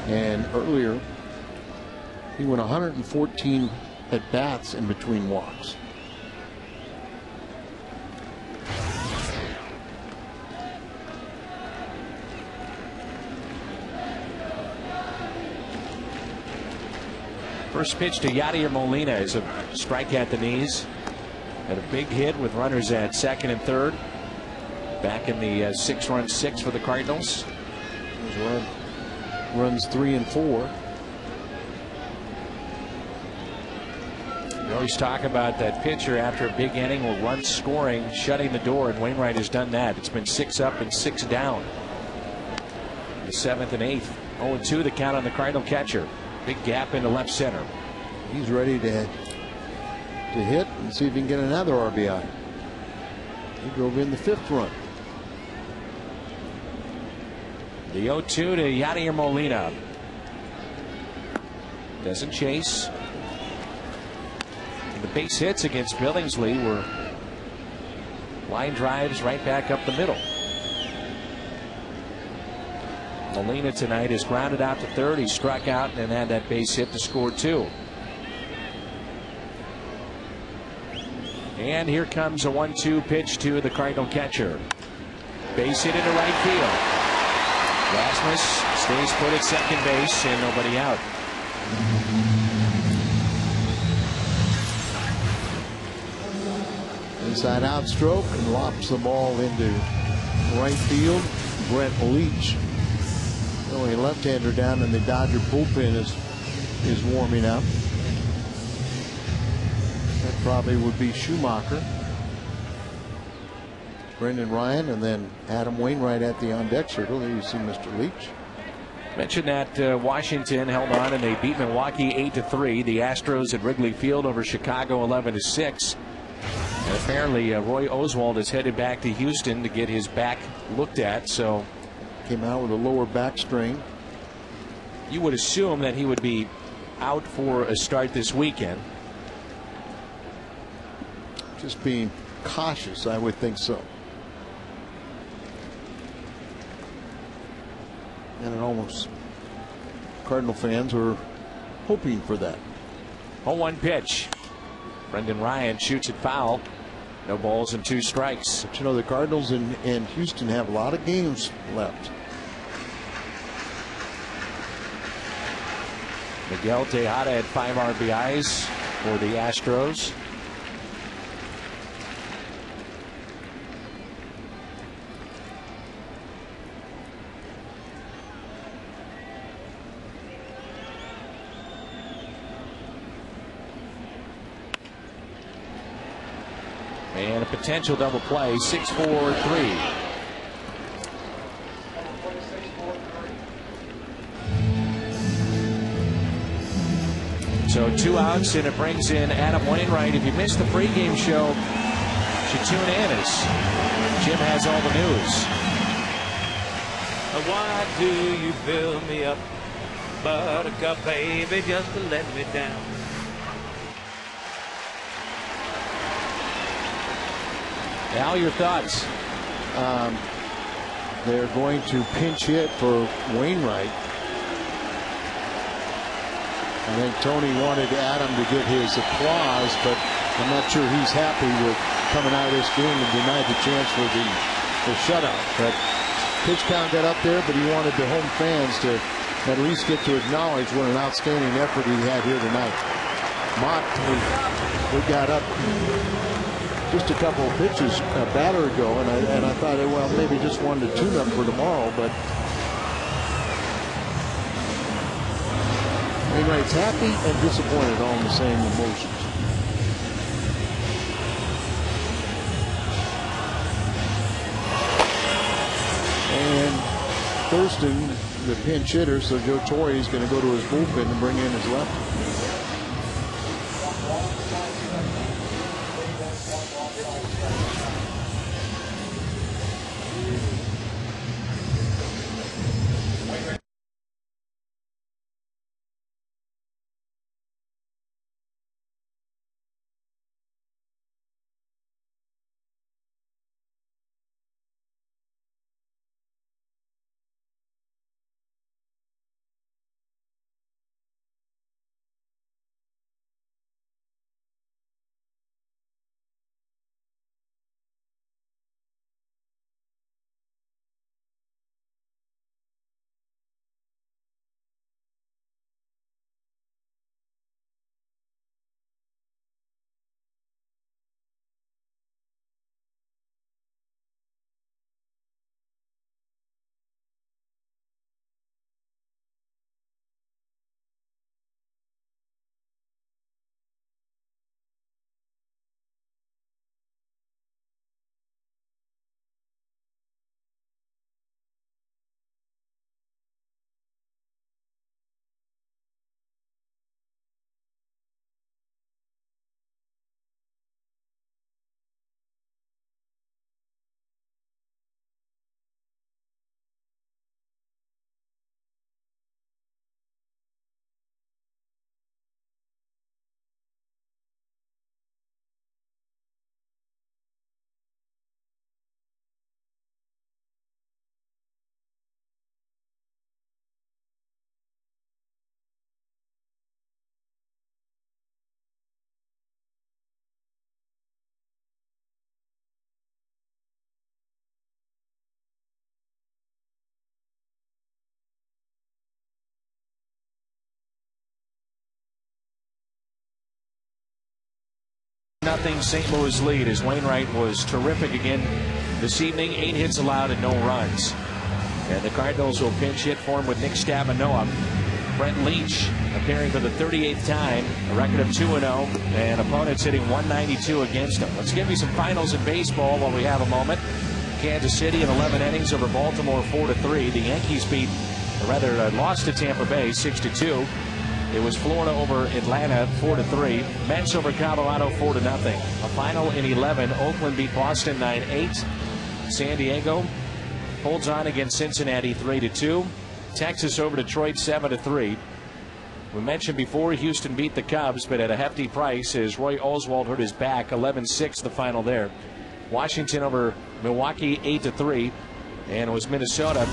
And earlier, he went 114 at bats in between walks. First pitch to Yadier Molina is a strike at the knees. Had a big hit with runners at second and third. Back in the 6-run 6 for the Cardinals. Runs 3 and 4. We always talk about that pitcher after a big inning will run scoring, shutting the door, and Wainwright has done that. It's been 6 up and 6 down. The 7th and 8th. 0-2 the count on the Cardinal catcher. Big gap into left center. He's ready to hit and see if he can get another RBI. He drove in the 5th run. The 0-2 to Yadier Molina. Doesn't chase. And the base hits against Billingsley were line drives right back up the middle. Molina tonight is grounded out to third. He struck out and had that base hit to score 2. And here comes a 1-2 pitch to the Cardinal catcher. Base hit into right field. Rasmus stays put at second base and nobody out. Inside out stroke and lops the ball into right field. Brett Leach, a left-hander down in the Dodger bullpen, is warming up. That probably would be Schumacher, Brendan Ryan, and then Adam Wainwright at the on-deck circle. There you see Mr. Leach. Mentioned that Washington held on and they beat Milwaukee 8-3. The Astros at Wrigley Field over Chicago 11-6. And apparently Roy Oswalt is headed back to Houston to get his back looked at. So came out with a lower back strain. You would assume that he would be out for a start this weekend. Just being cautious, I would think so. And it almost, Cardinal fans were hoping for that. 0-1 pitch. Brendan Ryan shoots it foul. No balls and 2 strikes. But you know, the Cardinals and Houston have a lot of games left. Miguel Tejada had 5 RBIs for the Astros. And a potential double play, 6-4-3. So 2 outs, and it brings in Adam Wainwright. If you missed the pregame show, you should tune in as Jim has all the news. Why do you fill me up, buttercup baby, just to let me down? Al, your thoughts? They're going to pinch hit for Wainwright. I think Tony wanted Adam to get his applause, but I'm not sure he's happy with coming out of this game and denied the chance for the shutout. But pitch count got up there, but he wanted the home fans to at least get to acknowledge what an outstanding effort he had here tonight. Mott, we got up just a couple of pitches a batter ago, and I thought, well, maybe just wanted to tune up for tomorrow, but Wainwright's happy and disappointed all in the same emotions. And Thurston, the pinch hitter, so Joe Torre is going to go to his bullpen and bring in his lefty. 6-0 St. Louis lead as Wainwright was terrific again this evening. 8 hits allowed and no runs. And the Cardinals will pinch hit for him with Nick Stavanoa. Brent Leach appearing for the 38th time, a record of 2-0, and opponents hitting 192 against him. Let's give you some finals in baseball while we have a moment. Kansas City in 11 innings over Baltimore 4-3. The Yankees lost to Tampa Bay 6-2. It was Florida over Atlanta 4-3. Mets over Colorado 4-0. A final in 11. Oakland beat Boston 9-8. San Diego holds on against Cincinnati 3-2. Texas over Detroit 7-3. We mentioned before Houston beat the Cubs, but at a hefty price as Roy Oswalt hurt his back. 11-6 the final there. Washington over Milwaukee 8-3. And it was Minnesota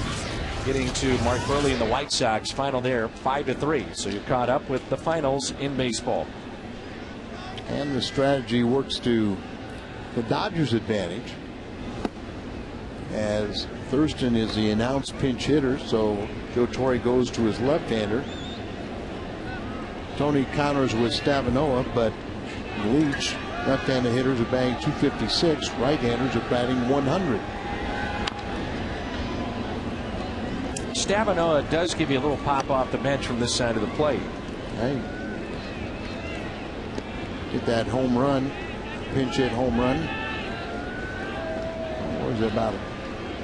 getting to Mark Burley and the White Sox. Final there 5-3. So you're caught up with the finals in baseball. And the strategy works to the Dodgers' advantage, as Thurston is the announced pinch hitter, so Joe Torre goes to his left-hander. Tony counters with Stavanoa, but Leach, left-handed hitters are batting 256, right-handers are batting 100. Stavanoa does give you a little pop off the bench from this side of the plate. Hey, get that home run, pinch hit home run. What was it, about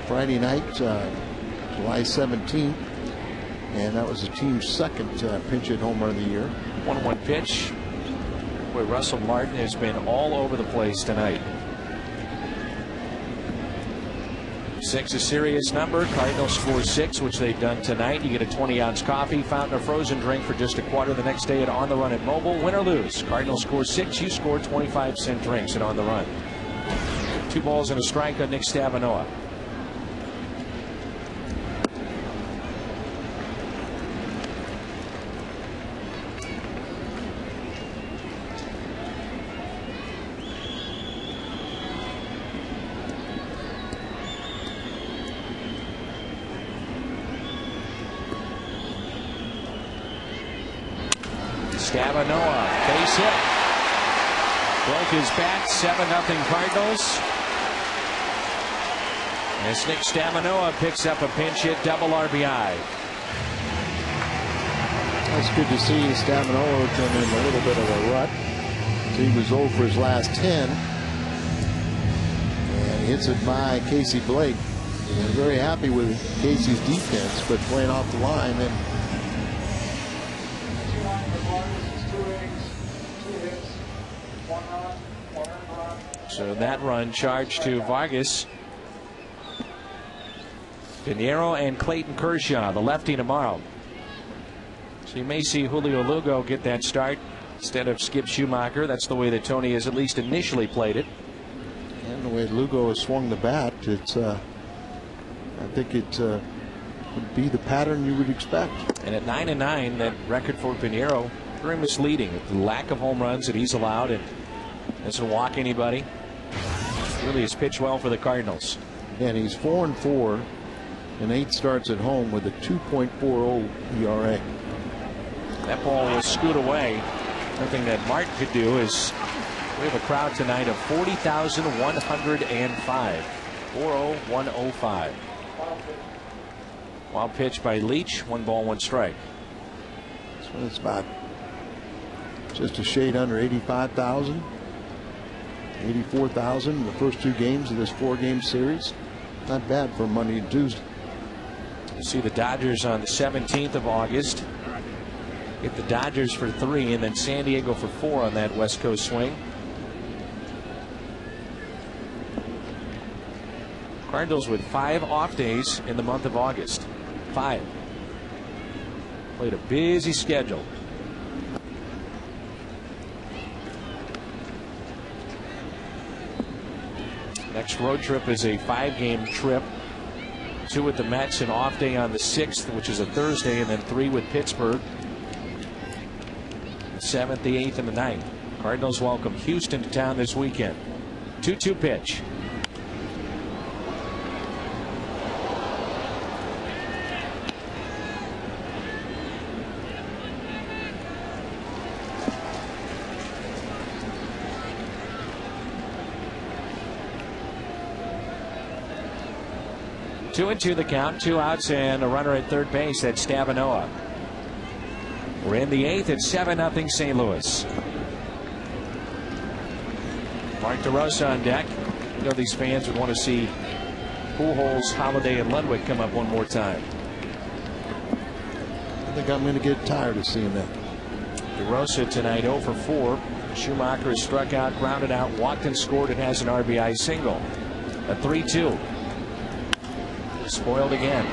Friday night, July 17th, and that was the team's second pinch hit home run of the year. 1-1 pitch. Boy, Russell Martin has been all over the place tonight. 6 a serious number. Cardinals score 6, which they've done tonight. You get a 20-ounce coffee, fountain, or frozen drink for just $1 the next day at On the Run at Mobile. Win or lose, Cardinals score 6. You score 25-cent drinks at On the Run. 2 balls and a strike on Nick Stavanoa. Stavanoa, base hit. Broke his bat, 7-0 Cardinals. As Nick Stavanoa picks up a pinch hit double RBI. That's good to see. Stavanoa come in a little bit of a rut. So he was 0 for his last 10. And hits it by Casey Blake. And very happy with Casey's defense, but playing off the line. And so that run charged to Vargas. Pinheiro and Clayton Kershaw, the lefty, tomorrow. So you may see Julio Lugo get that start instead of Skip Schumacher. That's the way that Tony has at least initially played it. And the way Lugo has swung the bat, it's I think it would be the pattern you would expect. And at 9-9, that record for Pinheiro, very misleading. The lack of home runs that he's allowed, and doesn't walk anybody. Really has pitched well for the Cardinals. And he's 4-4 in 8 starts at home with a 2.40 ERA. That ball was scooted away. Nothing that Martin could do is we have a crowd tonight of 40,105. 40105. Wild pitch by Leach. 1 ball, 1 strike. So it's about just a shade under 85,000. 84,000 in the first 2 games of this 4-game series. Not bad for Monday and Tuesday. You see the Dodgers on the 17th of August. Get the Dodgers for 3 and then San Diego for 4 on that West Coast swing. Cardinals with 5 off days in the month of August. 5. Played a busy schedule. Next road trip is a 5-game trip. 2 with the Mets, an off day on the 6th, which is a Thursday, and then 3 with Pittsburgh. The 7th, the 8th, and the 9th. Cardinals welcome Houston to town this weekend. 2-2 pitch. 2-2 the count, 2 outs and a runner at third base. That's Stavinoa. We're in the 8th at 7-0 St. Louis. Mark DeRosa on deck. You know these fans would want to see Pujols, Holiday, and Lundwick come up one more time. I think I'm going to get tired of seeing that. DeRosa tonight 0 for 4. Schumacher has struck out, grounded out, walked and scored, and has an RBI single. A 3-2. Spoiled again.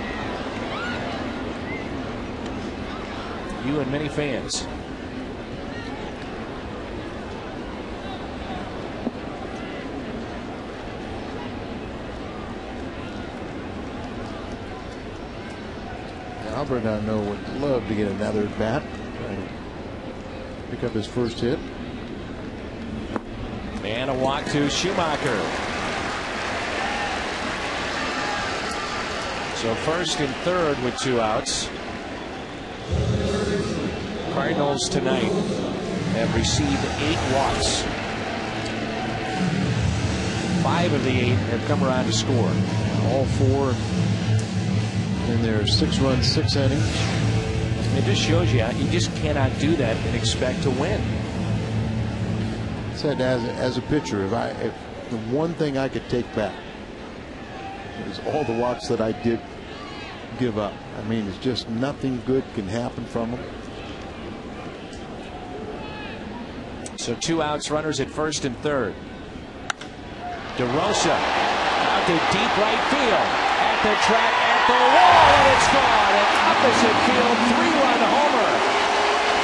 You and many fans. Albert, I know, would love to get another at bat. Pick up his first hit. And a walk to Schumacher. So first and third with 2 outs. Cardinals tonight have received 8 walks. 5 of the 8 have come around to score. All 4 in their 6-run, 6 innings. It just shows you just cannot do that and expect to win. Said as a pitcher, if the one thing I could take back is all the walks that I did give up. I mean, it's just nothing good can happen from them. So 2 outs, runners at first and third. DeRosa out to deep right field. At the track, at the wall, and it's gone. An opposite field 3-run homer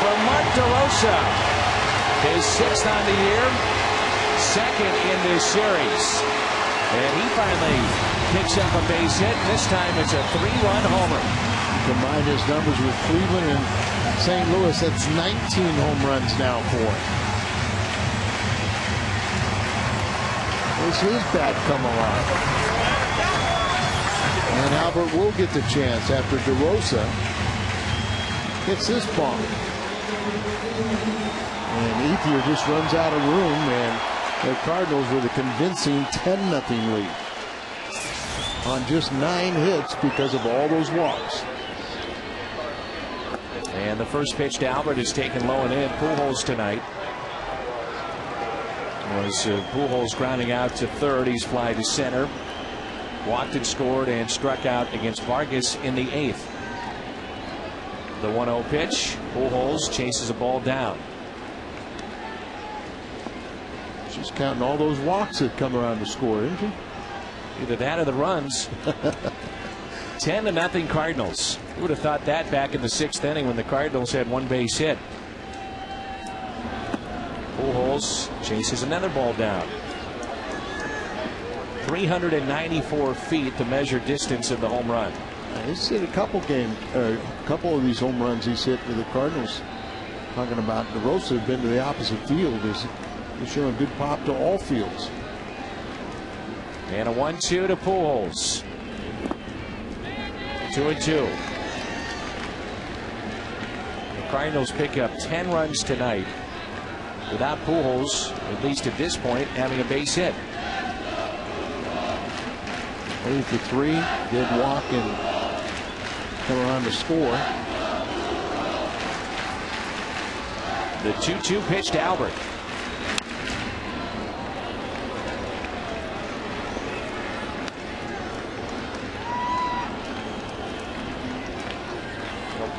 from Mark DeRosa. His 6th on the year, 2nd in this series. And he finally picks up a base hit. This time it's a 3-run homer. Combine his numbers with Cleveland and St. Louis. That's 19 home runs now for him. This is bat come alive. And Albert will get the chance after DeRosa hits this bomb. And Ethier just runs out of room, and the Cardinals with a convincing 10-0 lead on just 9 hits because of all those walks. And the first pitch to Albert is taken low and in. Pujols tonight was Pujols grounding out to third. He's fly to center. Walked and scored and struck out against Vargas in the 8th. The 1-0 pitch. Pujols chases a ball down. She's counting all those walks that come around to score, isn't she? Either that or the runs. 10-0 Cardinals. Who would have thought that back in the 6th inning when the Cardinals had 1 base hit? Pujols chases another ball down. 394 feet, the measured distance of the home run. He's hit a couple of these home runs he's hit with the Cardinals. Talking about DeRosa have been to the opposite field. He's showing good pop to all fields. And a 1-2 to Pujols. 2-2. The Cardinals pick up 10 runs tonight without Pujols, at least at this point, having a base hit. 8 for 3, did walk and come around to score. The 2-2 pitch to Albert.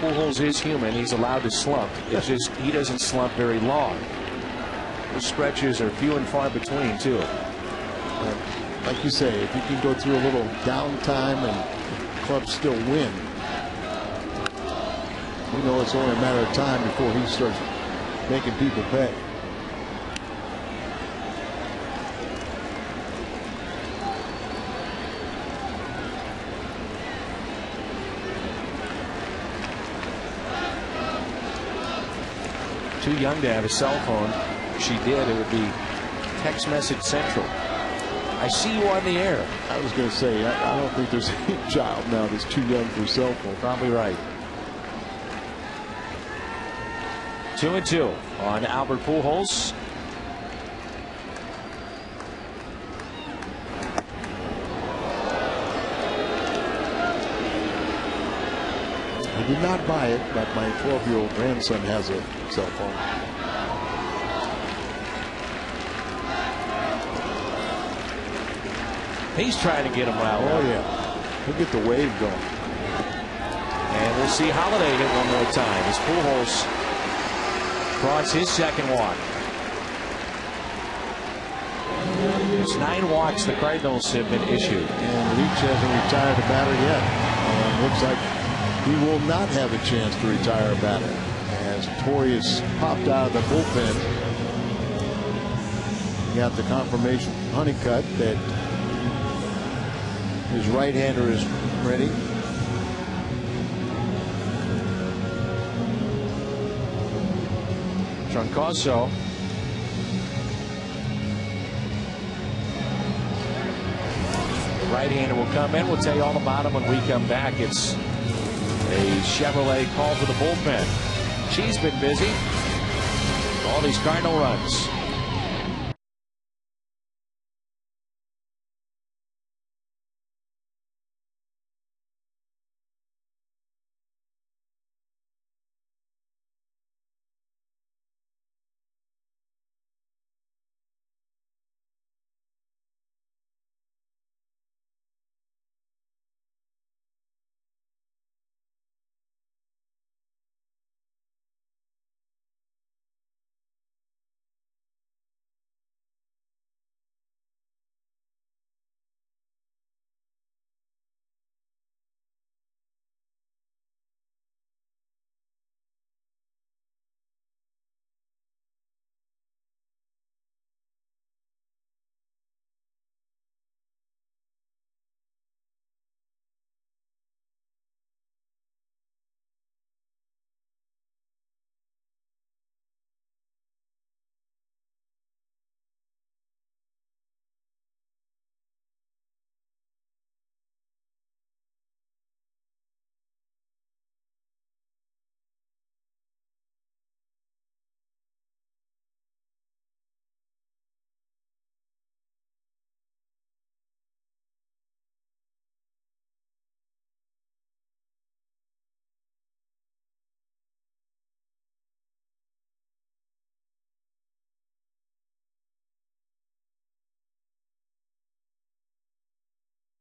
Pujols is human. He's allowed to slump. It's just he doesn't slump very long. Those stretches are few and far between, too. Like you say, if you can go through a little downtime and the club still win, you know it's only a matter of time before he starts making people pay. Too young to have a cell phone. If she did, it would be text message central. I see you on the air. I was going to say, I don't think there's any child now that's too young for a cell phone. Probably right. 2-2 on Albert Pujols. I did not buy it, but my 12-year-old grandson has a cell phone. He's trying to get him riled up. Oh, yeah. He'll get the wave going. And we'll see Holiday hit one more time as Pujols draws his second walk. It's 9 walks the Cardinals have been issued. And Leach hasn't retired a batter yet. Looks like he will not have a chance to retire a batter as Torrey has popped out of the bullpen. He got the confirmation from Honeycutt that his right-hander is ready. Troncoso. The right-hander will come in. We'll tell you all about him when we come back. It's a Chevrolet call for the bullpen. She's been busy. All these Cardinal runs.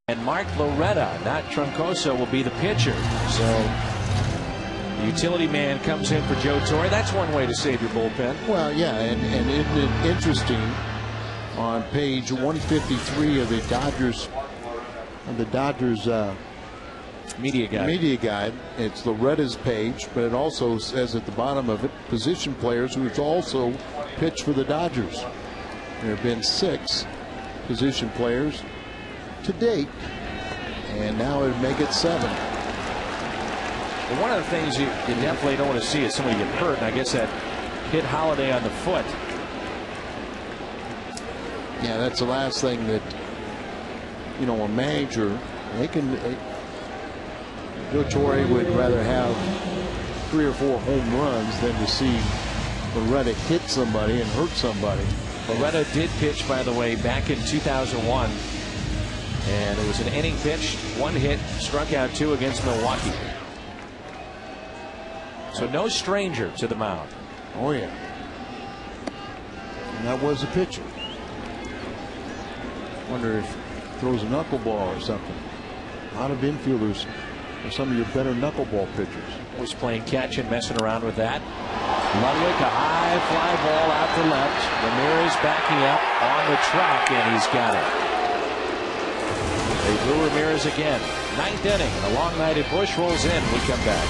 And Mark Loretta, not Troncoso, will be the pitcher. So the utility man comes in for Joe Torre. That's one way to save your bullpen. Well, yeah, and isn't it interesting on page 153 of the Dodgers Media guide. It's Loretta's page, but it also says at the bottom of it, position players who's also pitched for the Dodgers. There have been 6 position players to date, and now it would make it 7. Well, one of the things you definitely don't want to see is somebody get hurt, and I guess that hit Holiday on the foot. Yeah, that's the last thing that, you know, a manager, Joe Torre would rather have 3 or 4 home runs than to see Loretta hit somebody and hurt somebody. Loretta did pitch, by the way, back in 2001. And it was an inning pitched, 1 hit, struck out 2 against Milwaukee. So no stranger to the mound. Oh, yeah. And that was a pitcher. Wonder if he throws a knuckleball or something. A lot of infielders are some of your better knuckleball pitchers. Was playing catch and messing around with that. Ludwig, a high fly ball out to left. Ramirez backing up on the track, and he's got it. They blew Ramirez again. 9th inning. A long night at Busch rolls in. We come back.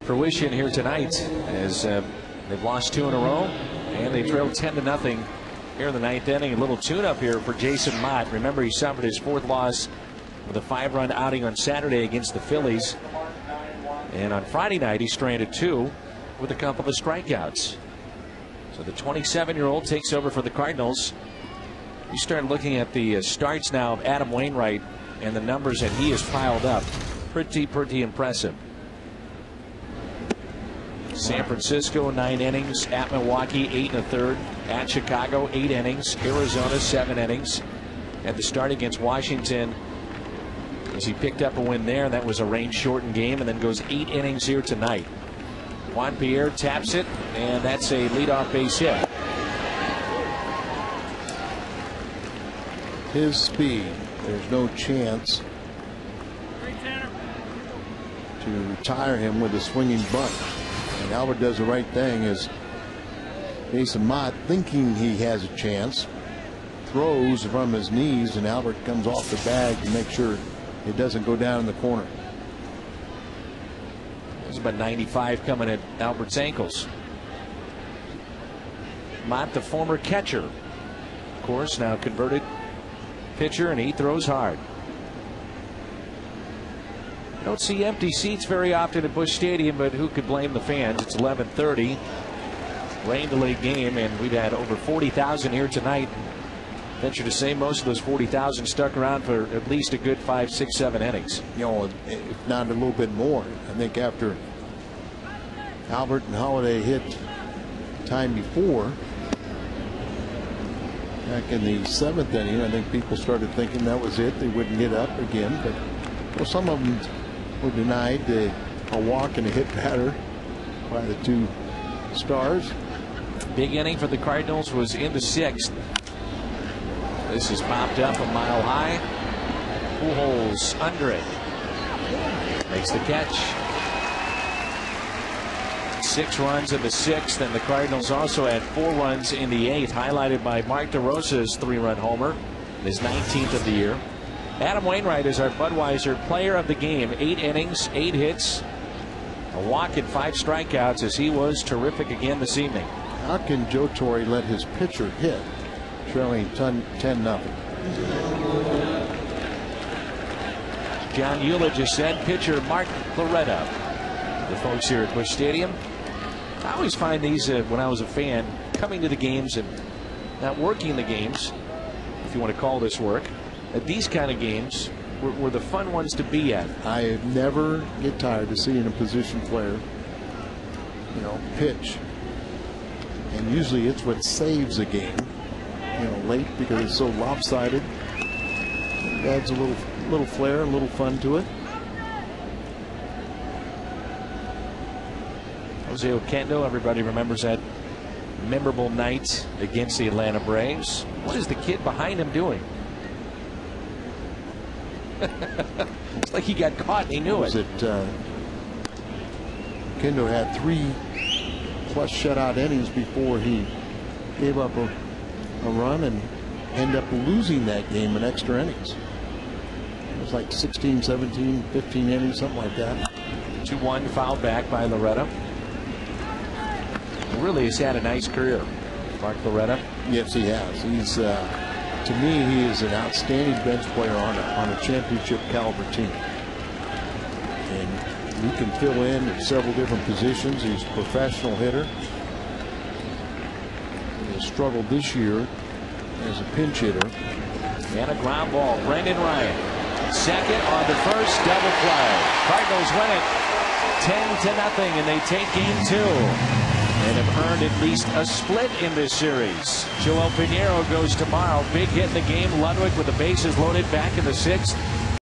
fruition here tonight as they've lost 2 in a row and they trailed 10-0 here in the 9th inning. A little tune-up here for Jason Mott. Remember, he suffered his 4th loss with a 5-run outing on Saturday against the Phillies, and on Friday night he stranded 2 with a couple of strikeouts. So the 27-year-old takes over for the Cardinals. You start looking at the starts now of Adam Wainwright and the numbers that he has piled up. Pretty impressive. San Francisco 9 innings, at Milwaukee 8 1/3, at Chicago 8 innings, Arizona 7 innings. At the start against Washington, as he picked up a win there, that was a rain-shortened game, and then goes 8 innings here tonight. Juan Pierre taps it, and that's a leadoff base hit. His speed, there's no chance to retire him with a swinging bunt. And Albert does the right thing, as Jason Mott, thinking he has a chance, throws from his knees, and Albert comes off the bag to make sure it doesn't go down in the corner. There's about 95 coming at Albert's ankles. Mott, the former catcher, of course, now converted pitcher, and he throws hard. Don't see empty seats very often at Busch Stadium, but who could blame the fans? It's 11:30, rain delayed game, and we've had over 40,000 here tonight. Venture to say most of those 40,000 stuck around for at least a good 5, 6, 7 innings. You know, if not a little bit more. I think after Albert and Holiday hit time before, back in the 7th inning, I think people started thinking that was it. They wouldn't get up again, but well, some of them were denied a walk and a hit batter by the 2 Stars. Big inning for the Cardinals was in the 6th. This is popped up a mile high. Pujols under it. Makes the catch. 6 runs in the 6th, and the Cardinals also had 4 runs in the 8th, highlighted by Mark DeRosa's 3-run homer, his 19th of the year. Adam Wainwright is our Budweiser player of the game. 8 innings, 8 hits, a walk and 5 strikeouts, as he was terrific again this evening. How can Joe Torre let his pitcher hit, trailing 10-0? John Euler just said pitcher Mark Loretta. The folks here at Busch Stadium. I always find these, when I was a fan, coming to the games and not working the games, if you want to call this work, these kind of games were the fun ones to be at. I never get tired of seeing a position player, you know, pitch. And usually it's what saves a game, you know, late, because it's so lopsided. It adds a little flair, a little fun to it. Jose Oquendo, everybody remembers that memorable night against the Atlanta Braves. What is the kid behind him doing? It's like he got caught and he knew it. Oquendo had 3+ shutout innings before he gave up a run and ended up losing that game in extra innings. It was like 16, 17, 15 innings, something like that. 2-1 fouled back by Loretta. Really has had a nice career, Mark Loretta. Yes, he has. He's to me, he is an outstanding bench player on a championship caliber team, and he can fill in at several different positions. He's a professional hitter. He has struggled this year as a pinch hitter. And a ground ball. Brendan Ryan, second on the first, double play. Cardinals win it 10-0, and they take game 2. And have earned at least a split in this series. Joel Pinheiro goes tomorrow. Big hit in the game. Ludwig with the bases loaded back in the 6th.